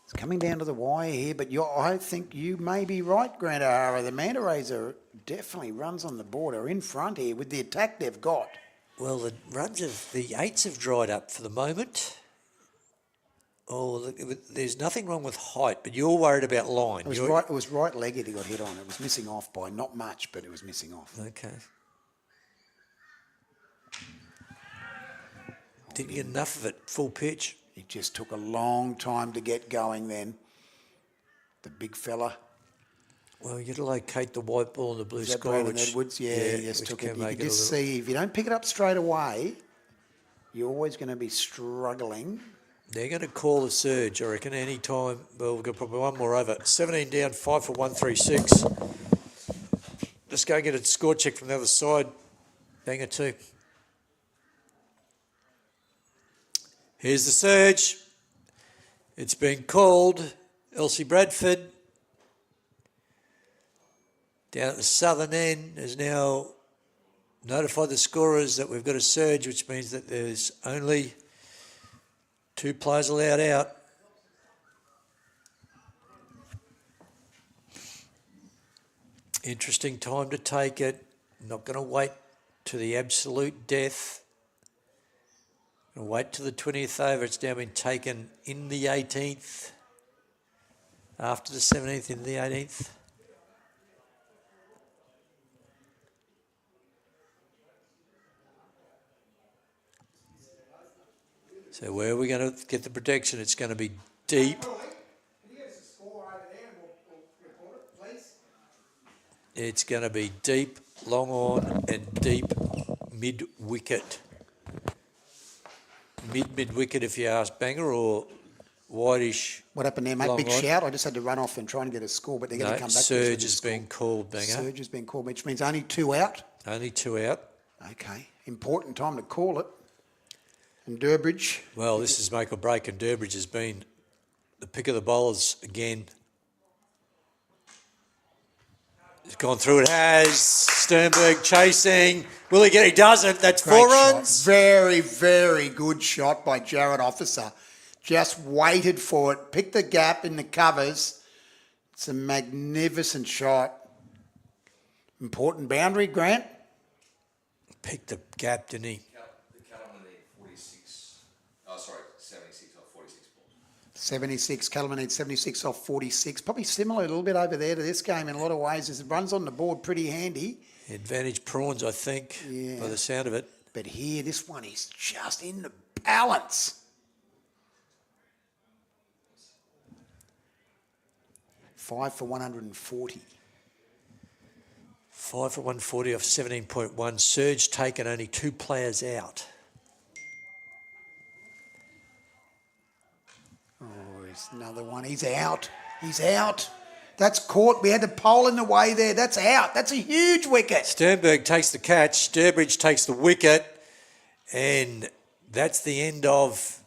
It's coming down to the wire here, but I think you may be right, Grant O'Hara. The Manta Rays are definitely runs on the board are in front here with the attack they've got. Well, the eights have dried up for the moment. Oh, look, there's nothing wrong with height, but you're worried about line. It was right-legged he got hit on. It was missing off by not much, but it was missing off. Okay. Didn't get enough of it, full pitch. It just took a long time to get going then. The big fella. Well, you got to locate the white ball in the blue sky, Brandon which Edwards, he just which took can it. You make can it just a little... see if you don't pick it up straight away, you're always going to be struggling. They're going to call the surge, I reckon, any time. Well, we've got probably one more over. 17 down, 5 for 136. Just go get a score check from the other side. Banger two. Here's the surge. It's been called. Elsie Bradford down at the southern end has now notified the scorers that we've got a surge, which means that there's only 2 players allowed out. Interesting time to take it. Not going to wait to the absolute death. Going to wait till the 20th over. It's now been taken in the 18th. After the 17th, in the 18th. So where are we going to get the protection? It's going to be deep. It's going to be deep, long on, and deep mid-wicket. Mid-wicket, if you ask, Banger, or whitish. What happened there, mate? Big on. shout. I just had to run off and try and get a score, but they're going to come back. Surge has been called, Banger. Surge has been called, which means only 2 out. Only 2 out. Okay. Important time to call it. And Durbridge. Well, this is make or break, and Durbridge has been the pick of the bowlers again. It's gone through, it has. Sternberg chasing. Will he get it? He doesn't. That's Great 4 shot. runs. Very, very good shot by Jared Officer. Just waited for it. Picked the gap in the covers. It's a magnificent shot. Important boundary, Grant. Picked the gap, didn't he? The Cattlemen need 46. Oh, sorry, 76 off 46 balls. 76. Cattlemen need 76 off 46. Probably similar a little bit over there to this game in a lot of ways. As it runs on the board pretty handy. Advantage prawns, I think, by the sound of it. But here, this one is just in the balance. 5 for 140. 5 for 140 off 17.1. Surge taken, only 2 players out. Oh, here's another one. He's out. He's out. That's caught. We had the pole in the way there. That's out. That's a huge wicket. Sternberg takes the catch. Sturbridge takes the wicket. And that's the end of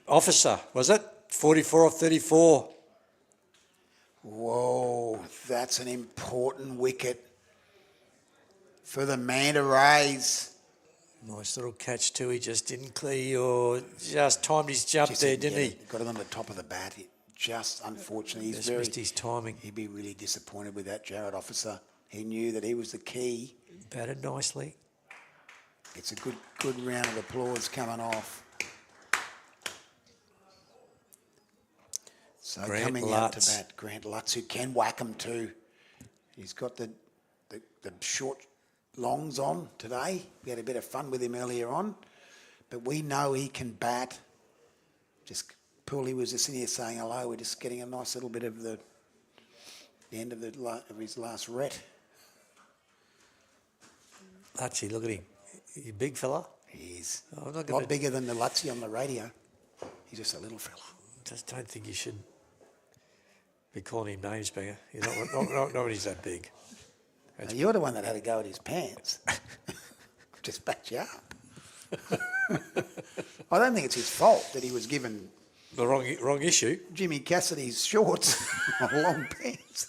Officer, was it? 44 off 34. Whoa, that's an important wicket for the MANTA Rays. Nice little catch too. He just didn't clear or just timed his jump there, didn't he? Got it on the top of the bat. Just unfortunately, Just missed his timing. He'd be really disappointed with that, Jared Officer. He knew that he was the key. Batted nicely. It's a good round of applause coming off. So Grant coming out Lutz. to bat, Grant Lutz, who can whack him too. He's got the short longs on today. We had a bit of fun with him earlier on. But we know he can bat. Just Paulie was just in here saying hello. We're just getting a nice little bit of the end of his last ret. Lutzy, look at him. He's a big fella. He is. I'm not A gonna- lot bigger than the Lutzy on the radio. He's just a little fella. Just don't think you should be calling him names, Banger. He's not when he's that big. Now, you're the one that had to go at his pants. Just backed you up. I don't think it's his fault that he was given The wrong issue. Jimmy Cassidy's shorts on long pants.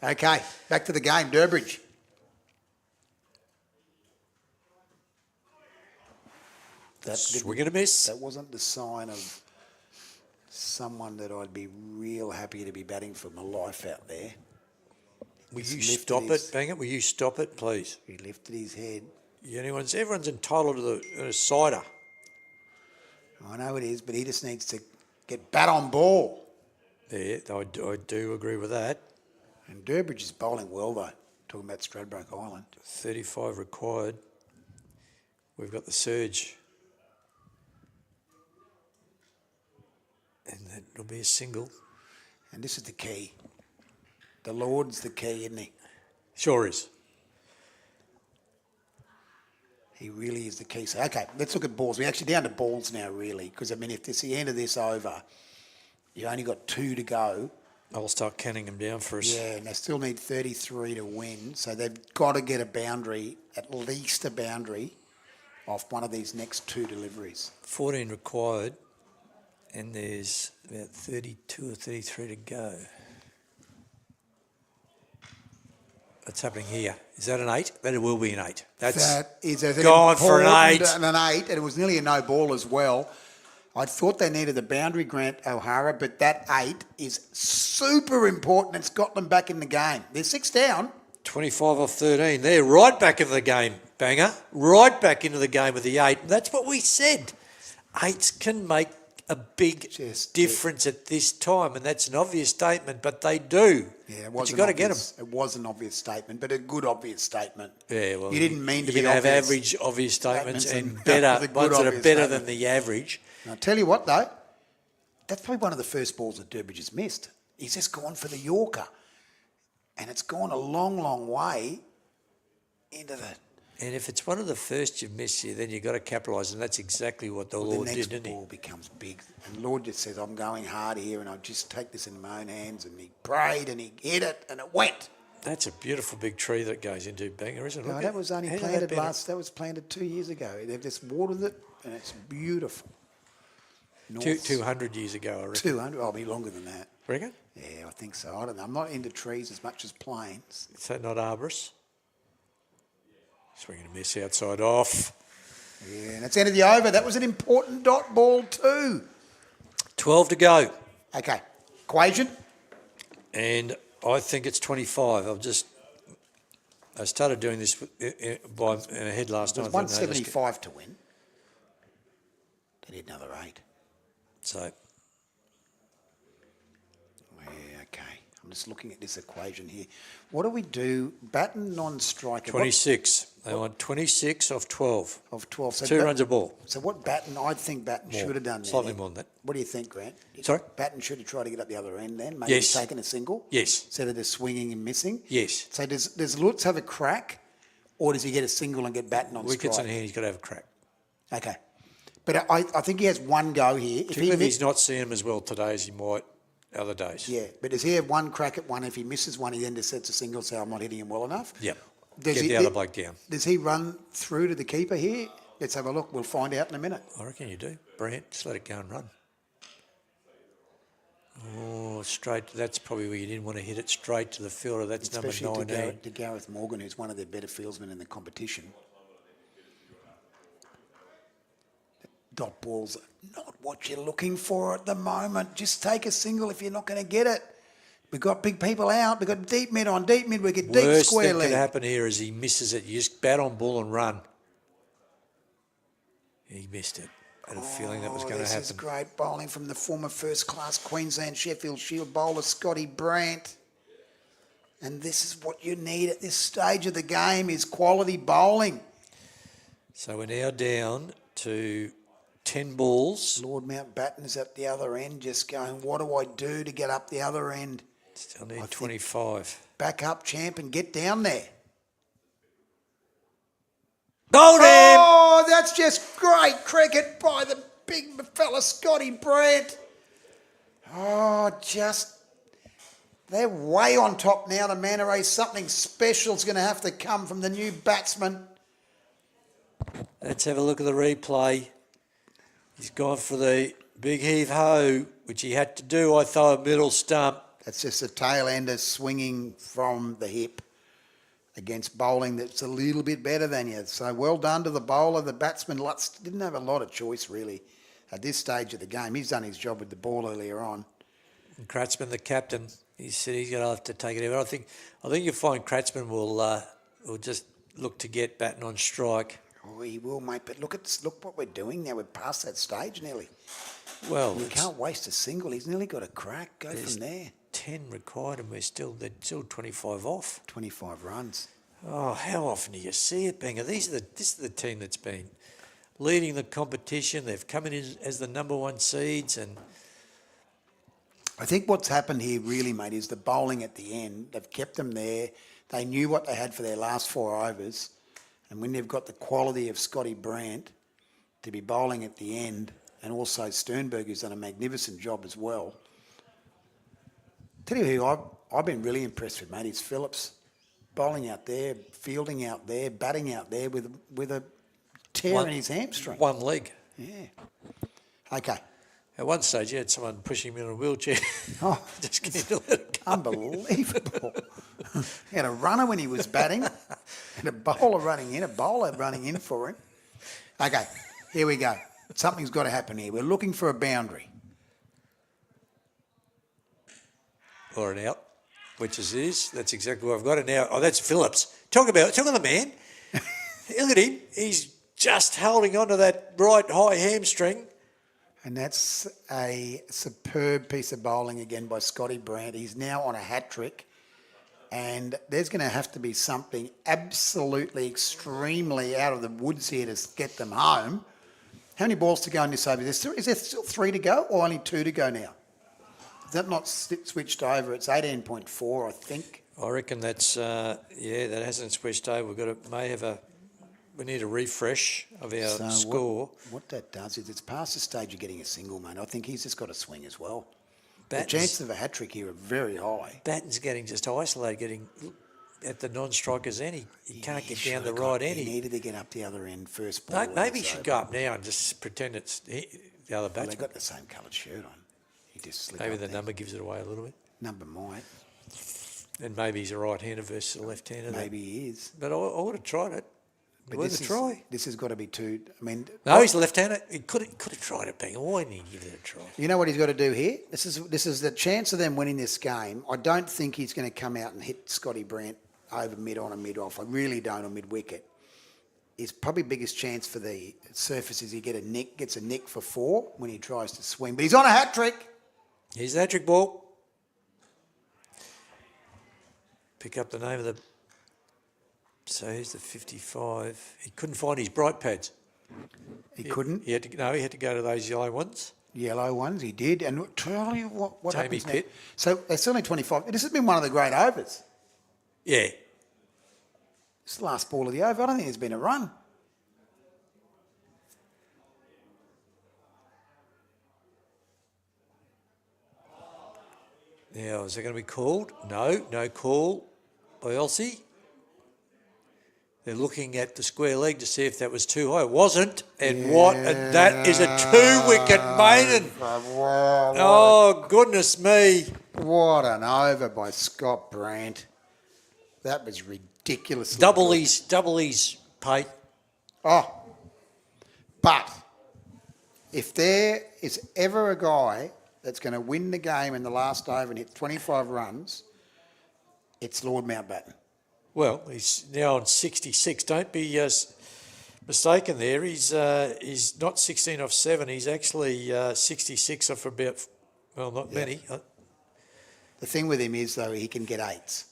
Okay, back to the game. Durbridge. We're going to miss. That wasn't the sign of someone that I'd be real happy to be batting for my life out there. Will Just you lifted stop his- it, Banger? Will you stop it, please? He lifted his head. Everyone's entitled to a cider. I know it is, but he just needs to get bat on ball. Yeah, I do agree with that. And Durbridge is bowling well, though, talking about Stradbroke Island. 35 required. We've got the surge. And that'll be a single. And this is the key. The Lord's the key, isn't he? Sure is. He really is the key. So, okay, let's look at balls. We're actually down to balls now, really, because, I mean, if it's the end of this over, you only got 2 to go. I'll start counting them down for us. Yeah, and they still need 33 to win, so they've got to get a boundary, at least a boundary, off one of these next 2 deliveries. 14 required, and there's about 32 or 33 to go. What's happening here? Is that an 8? That will be an 8. That is an gone for an 8. important and an 8, and it was nearly a no ball as well. I thought they needed a boundary, Grant O'Hara, but that 8 is super important. It's got them back in the game. They're 6 down. 25 off 13. They're right back in the game, Banger. Right back into the game with the 8. That's what we said. 8s can make a big difference at this time, and that's an obvious statement, but they do. Yeah, but you got to get them. It was an obvious statement, but a good obvious statement. Yeah, well, you didn't mean to you be can have obvious average obvious statements and with better a good ones that are obvious better statement. than the average. And I'll tell you what, though, that's probably one of the first balls that Durbridge has missed. He's just gone for the Yorker, and it's gone a long, long way into the... And if it's one of the first you've missed here, then you've got to capitalise, and that's exactly what the Lord the did, next didn't he? ball becomes big. And Lord just says, I'm going hard here, and I'll just take this in my own hands. And he prayed, and he hit it, and it went. That's a beautiful big tree that goes into Banger, isn't it? No, Look that at- was only how did planted be- that was planted 2 years ago. They've just watered it, and it's beautiful. 200 years ago, I reckon. 200, I'll be longer than that. Reckon? Yeah, I think so. I don't know. I'm not into trees as much as planes. Is that not arborist? Swinging a miss outside off. Yeah, and it's end of the over. That was an important dot ball too. 12 to go. Okay, equation. And I think it's 25. I'll just I started doing this by in a head last It night. was 175 to win. They need another 8. So Yeah, okay. I'm just looking at this equation here. What do we do? Batten non-striker. 26. They want 26 off 12. Of 12. So 2 runs a ball. So what Batten, I think Batten should have done there. Slightly more than that. What do you think, Grant? Sorry? Batten should have tried to get up the other end then, maybe Yes. taken a single? Yes. Instead of just swinging and missing? Yes. So does Lutz have a crack, or does he get a single and get Batten on Wickets strike? in hand, he's got to have a crack. Okay. But I think he has one go here. Particularly if he's not seeing him as well today as he might other days. Yeah, but does he have one crack at one? If he misses one, he then just sets a single, so I'm not hitting him well enough? Yep. Does Get he- the other bloke down. Does he run through to the keeper here? Let's have a look. We'll find out in a minute. I reckon you do. Brant, just let it go and run. Oh, straight. That's probably where you didn't want to hit it straight to the fielder. That's Especially number 19. to Gareth Morgan, who's one of the better fieldsmen in the competition. Dot balls are not what you're looking for at the moment. Just take a single if you're not going to get it. We've got big people out. We've got deep mid on deep mid wicket, deep Worst square thing leg. could happen here is he misses it. You just bat on ball and run. He missed it. I had a feeling that was going to This is happen. great bowling from the former first-class Queensland Sheffield Shield bowler, Scotty Brandt. And this is what you need at this stage of the game, is quality bowling. So we're now down to 10 balls. Lord Mountbatten is at the other end, just going, what do I do to get up the other end? Still need 25. Back up, champ, and get down there. Bowled him! Oh, that's just great cricket by the big fella, Scotty Brandt. Oh, they're way on top now, the Mantaree. Something special is going to have to come from the new batsman. Let's have a look at the replay. He's gone for the big heave-ho, which he had to do, I thought, middle stump. That's just a tail ender swinging from the hip against bowling that's a little bit better than you. So well done to the bowler. The batsman Lutz didn't have a lot of choice, really, at this stage of the game. He's done his job with the ball earlier on. And Kratzman, the captain, he said he's going to have to take it over. I think you'll find Kratzman will just look to get Batten on strike. Oh, he will, mate. But look what we're doing now. We're past that stage nearly. Well, We can't waste a single. He's nearly got a crack. Go there's from there. 10 required and they're still 25 off. 25 runs. Oh, how often do you see it, Banger? This is the team that's been leading the competition. They've come in as the number one seeds, and I think what's happened here really, mate, is the bowling at the end. They've kept them there. They knew what they had for their last 4 overs. And when they've got the quality of Scotty Brandt to be bowling at the end, and also Sternberg, who's done a magnificent job as well. Tell you who I've been really impressed with, mate, is Phillips. Bowling out there, fielding out there, batting out there with a tear in his hamstring. one leg. Yeah. Okay. At one stage, you had someone pushing him in a wheelchair. Oh, Just getting to let it go. unbelievable. He had a runner when he was batting and a bowler running in for him. Okay, here we go. Something's got to happen here. We're looking for a boundary. Or an out, which is his. That's exactly what I've got. And now, that's Phillips. Talk about the man. Look at him. He's just holding on to that right high hamstring. And that's a superb piece of bowling again by Scotty Brandt. He's now on a hat-trick. And there's going to have to be something absolutely extremely out of the woods here to get them home. How many balls to go in this over? Is there still 3 to go or only 2 to go now? Is that not switched over? It's 18.4, I think. I reckon that's, that hasn't switched over. We need a refresh of our score. What that does is it's past the stage of getting a single, mate. I think he's just got to swing as well. The Batten's- chances of a hat-trick here are very high. Batten's getting just isolated, getting at the non-strikers end. He can't get down the right end. He needed to get up the other end first ball. Maybe he should go up now and just pretend it's the other Well, they batsman. got the same coloured shirt on. He just slipped Maybe up the there. number gives it away a little bit. Number might. And maybe he's a right-hander versus a left-hander. Maybe he is. But I would have tried it. But Worth a try. This has got to be too... I mean... No, he's a left-hander. He could have tried it, Bang. Why didn't he give it a try? You know what he's got to do here? This is the chance of them winning this game. I don't think he's going to come out and hit Scotty Brandt over mid on and mid off. I really don't on mid wicket. His probably biggest chance for the surface is he gets a nick for 4 when he tries to swing. But he's on a hat trick. Here's the hat-trick ball. Pick up the name of the... So here's the 55. He couldn't find his bright pads. He couldn't. He had to go to those yellow ones. Yellow ones, he did. And tell you what Tammy happens Pitt. now. So it's only 25. This has been one of the great overs. Yeah. It's the last ball of the over. I don't think there's been a run. Now, is it going to be called? No call by Elsie. They're looking at the square leg to see if that was too high. It wasn't. And that is a 2-wicket maiden. Oh, goodness me. What an over by Scott Brandt. That was ridiculous. Double his pay. Oh, but if there is ever a guy that's going to win the game in the last over and hit 25 runs, it's Lord Mountbatten. Well, he's now on 66. Don't be mistaken there. He's not 16 off 7. He's actually 66 off about, well, not many. The thing with him is, though, he can get 8s.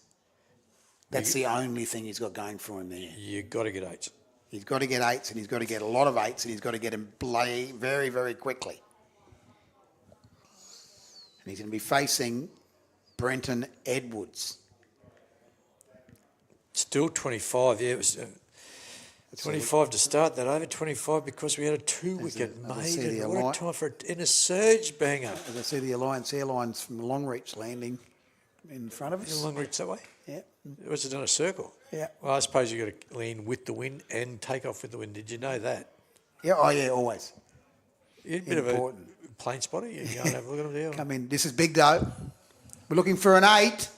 That's the only thing he's got going for him there. You've got to get 8s. He's got to get 8s, and he's got to get a lot of 8s, and he's got to get them play very, very quickly. And he's going to be facing Brenton Edwards. Still 25, yeah. It was 25 to start that over, 25 because we had a 2-wicket maiden. What a time for it in a surge banger. As I see the Alliance Airlines from Longreach landing in front of us. Longreach that way? Yeah. Was it on a circle? Yeah. Well, I suppose you've got to land with the wind and take off with the wind. Did you know that? Yeah, oh yeah, always. You're a bit Important. of a plane spotter. You go and have a look at them there. Come in. This is big though. We're looking for an 8.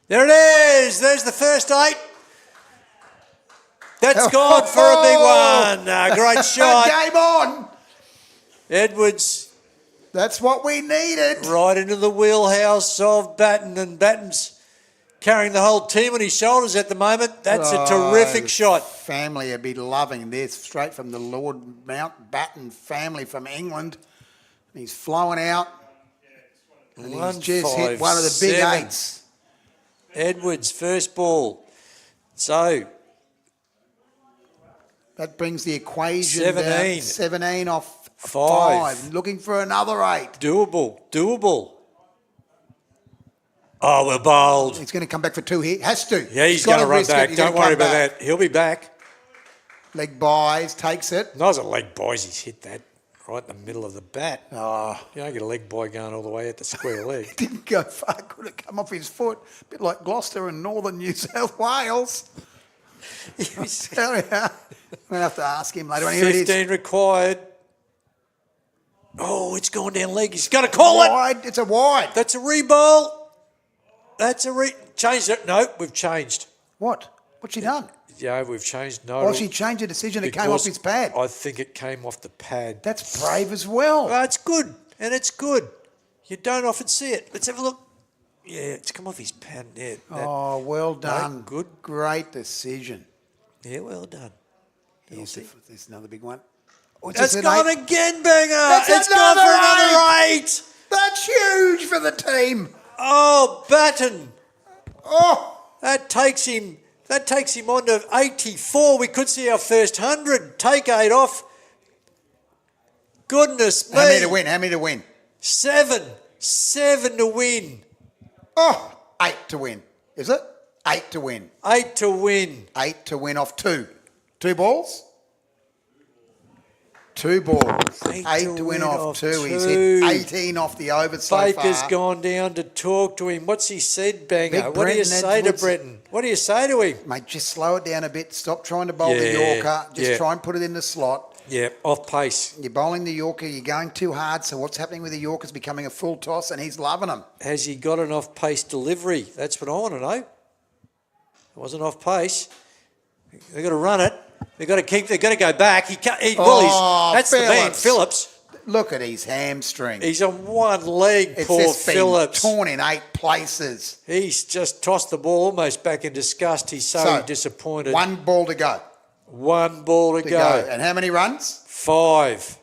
There it is. There's the first 8. That's gone for a big one. Great shot. Game on. Edwards That's what we needed. right into the wheelhouse of Batten, and Batten's carrying the whole team on his shoulders at the moment. That's a terrific shot. Family would be loving this. Straight from the Lord Mountbatten family from England. And he's flowing out. And he's just hit one of the big 157. 8s. Edwards, first ball. So, That brings the equation 17. down. 17 off 5. 5. Looking for another 8. doable. Oh, we're bowled. He's going to come back for 2 here. Has to. Yeah, he's going to run risk it. back. He's Don't gonna worry come about back. that. He'll be back. Leg buys, takes it. Nice a leg boys. He's hit that right in the middle of the bat. Oh, You don't get a leg boy going all the way at the square leg. didn't go far. Could have come off his foot. A bit like Gloucester and northern New South Wales. Tell you. I'm going to have to ask him later on. Here it is. 15 required. Oh, it's going down leg. He's got to call it. Wide. It's a wide. That's a rebowl. Changed it. No, we've changed. What? What's she done? Yeah, we've changed. No. Oh, she changed her decision. It came off his pad. I think it came off the pad. That's brave as well. Well, it's good. And it's good. You don't often see it. Let's have a look. Yeah, it's come off his pad. Yeah, Oh, well done. good. Great decision. yeah, well done. Here's another big one. Oh, it's That's just an gone 8. again, Banger. That's It's gone for another 8. That's huge for the team. Oh, Batten. Oh, That takes him on to 84. We could see our first 100. Take 8 off. Goodness me. how many to win? How many to win? 7. 7 to win. Oh, 8 to win. Is it? 8 to win. 8 to win. 8 to win off 2. 2 balls? 2 balls. 8 to win off 2. He's hit 18 off the over so Baker's far. gone down to talk to him. What's he said, Banger? Big What do you Brenton say Edwards. to Brenton? What do you say to him? Mate, just slow it down a bit. Stop trying to bowl the Yeah, Yorker. Just yeah. try and put it in the slot. Yeah, off pace. You're bowling the Yorker. You're going too hard. So what's happening with the Yorker's becoming a full toss, and he's loving them. Has he got an off pace delivery? That's what I want to know. It wasn't off pace. They've got to run it. They've got to go back. He can't. That's the man, Phillips. Phillips. Look at his hamstring. He's on one leg, It's poor just been Phillips. torn in 8 places. He's just tossed the ball almost back in disgust. He's so disappointed. One ball to go. One ball to go. And how many runs? 5.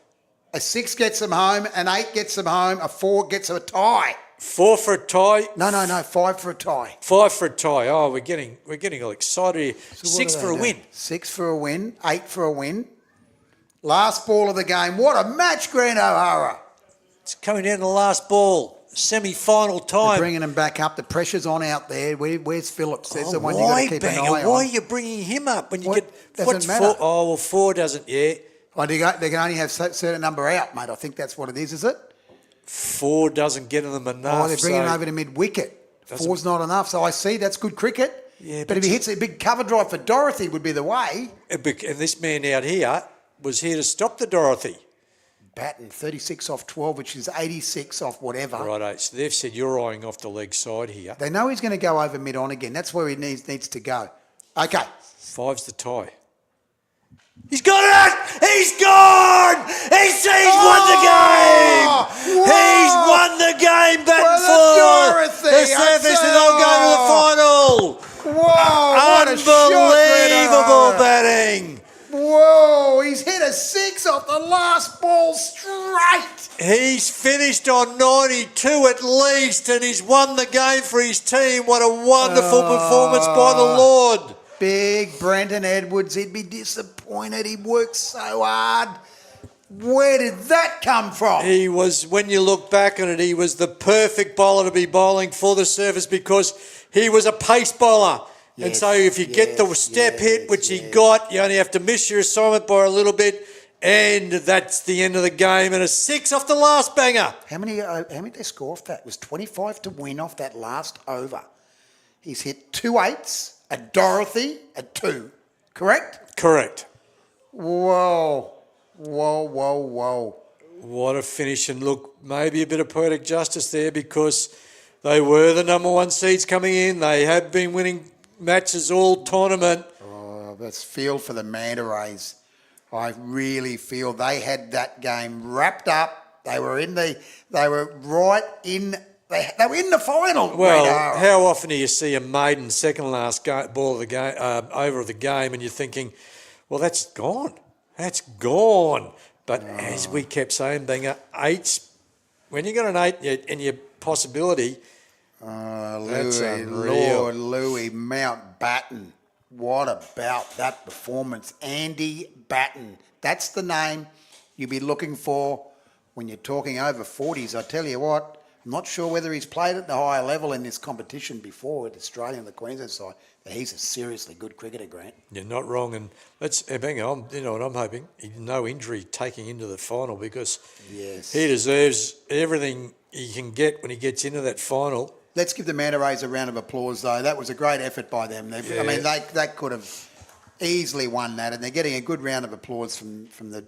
A 6 gets him home, an 8 gets him home, a 4 gets him a tie. 4 for a tie. No, 5 for a tie. 5 for a tie. Oh, we're getting all excited here. So 6 for a win. 6 for a win, 8 for a win. Last ball of the game. What a match, Grant O'Hara. It's coming down to the last ball. Semi-final time. They're bringing him back up. The pressure's on out there. Where's Phillips? There's the one you've got to keep an eye on. Why are you bringing him up when you get... Doesn't matter. 4? Oh, well, 4 doesn't, yeah. Oh, they can only have a certain number out, mate. I think that's what it is it? 4 doesn't get them enough. Oh, they're bringing him over to mid-wicket. 4's not enough. So I see that's good cricket. Yeah, but if he hits a big cover drive for Dorothy would be the way. And this man out here was here to stop the Dorothy. Batten, 36 off 12, which is 86 off whatever. Righto, so they've said you're eyeing off the leg side here. They know he's going to go over mid-on again. That's where he needs to go. Okay. 5's the tie. He's got it! He's gone! He's won the game! Whoa! He's won the game, batting for the Surface, and they'll go to the final. Whoa! What a shot, Unbelievable batting. Whoa! He's hit a 6 off the last ball straight. He's finished on 92 at least, and he's won the game for his team. What a wonderful performance by the Lord. Big Brenton Edwards, he'd be disappointed. He worked so hard. Where did that come from? He was, when you look back on it, he was the perfect bowler to be bowling for the Surface because he was a pace bowler. Yes, and so if you get the step hit, which he got, you only have to miss your assignment by a little bit, and that's the end of the game. And a 6 off the last banger. How many did they score off that? It was 25 to win off that last over. He's hit 2 8s, a Dorothy, a 2. Correct? Correct. Whoa. Whoa, whoa, whoa. What a finish. And look, maybe a bit of poetic justice there because they were the number 1 seeds coming in. They have been winning matches all tournament. Oh, that's feel for the Manta Rays. I really feel they had that game wrapped up. They were right in. They were in the final. Well, how often do you see a maiden second last ball of the game, over of the game, and you're thinking, well, that's gone. That's gone. But as we kept saying, being an 8, when you got an 8 in your possibility, that's unreal. Lord Louis Mountbatten. What about that performance? Andy Batten. That's the name you'll be looking for when you're talking over 40s. I tell you what, I'm not sure whether he's played at the higher level in this competition before at Australia and the Queensland side, but he's a seriously good cricketer, Grant. You're not wrong. And hang on, you know what I'm hoping? No injury taking into the final because he deserves everything he can get when he gets into that final. Let's give the Manta Rays a round of applause, though. That was a great effort by them. I mean, they could have easily won that, and they're getting a good round of applause from the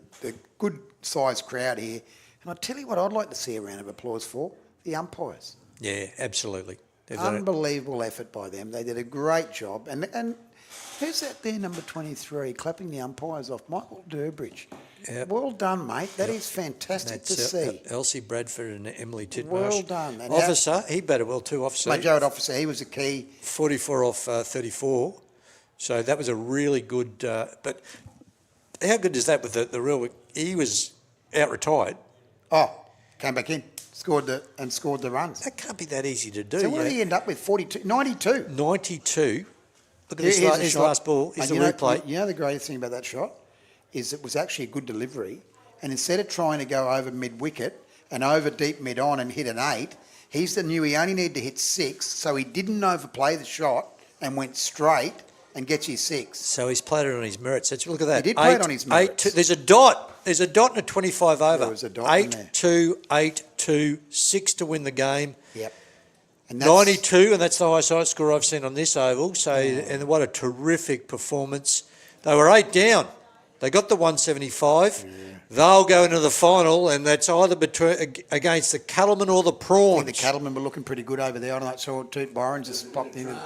good-sized crowd here. And I tell you what I'd like to see a round of applause for, the umpires. Yeah, absolutely. Unbelievable effort by them. They did a great job. And who's that there, number 23, clapping the umpires off? Michael Durbridge. Yep. Well done, mate. That is fantastic to see. Elsie Bradford and Emily Titmarsh. Well done. And Officer, he batted well too, Officer. Mate, Jared Officer, he was a key. 44 off 34. So that was a really good... but how good is that with the real... He was out-retired. Oh, came back in, scored the runs. That can't be that easy to do. So what did he end up with? 42, 92. 92. Look at his last ball. Here's the replay. You know the greatest thing about that shot is it was actually a good delivery, and instead of trying to go over mid-wicket and over deep mid-on and hit an 8, he knew he only needed to hit 6, so he didn't overplay the shot and went straight and gets his 6. So he's played it on his merits. Look at that. He did play it on his merits. 8-2. There's a dot. There's a dot in a 25 over. There was a dot in there. 8-2, 8-2, 6 to win the game. Yep. And 92, and that's the highest score I've seen on this oval. So, and what a terrific performance. They were 8 down. They got the 175. Yeah. They'll go into the final, and that's either against the Cattlemen or the Prawns. I think the Cattlemen were looking pretty good over there. I don't know, Toot Byron just popped in. It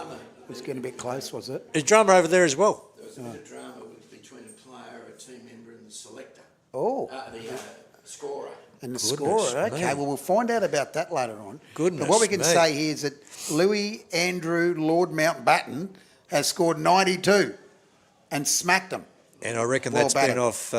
was getting a bit close, was it? There's drama over there as well. There was a bit of drama between a player, a team member, and the selector. Oh. Scorer. And the Goodness scorer, okay, me. well, we'll find out about that later on. Goodness But what we can me. say here is that Louis Andrew Lord Mountbatten has scored 92 and smacked them. And I reckon Well that's been batted. off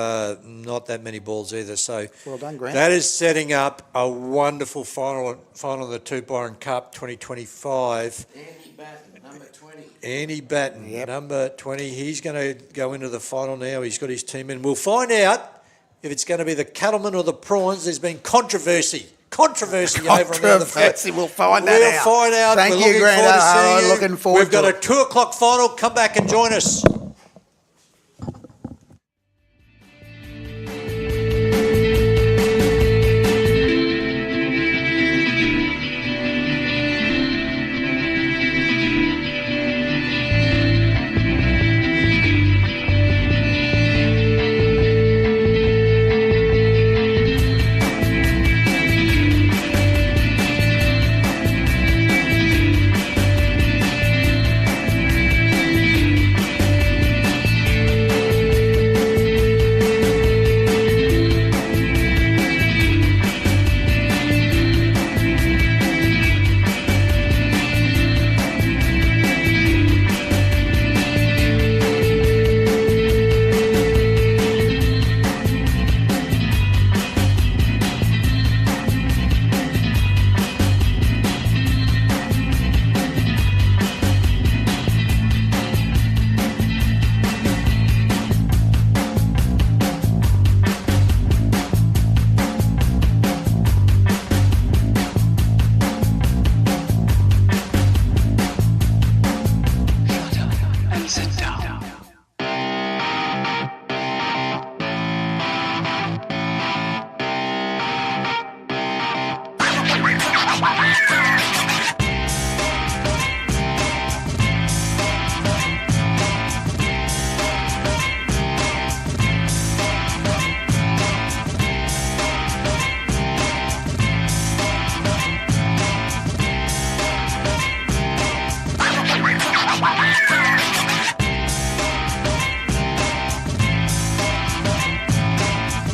not that many balls either. So Well done, Grant. that is setting up a wonderful final of the Two Byron Cup 2025. Andy Batten, number 20. Andy Batten, Yep. number 20. He's going to go into the final now. He's got his team in. We'll find out if it's going to be the Cattlemen or the Prawns. There's been controversy over on the other Controversy, we'll find that We'll out. find out. Thank We're you, looking Grant forward to O'Hara. seeing you. Looking forward We've got to a 2 o'clock final. Come back and join us.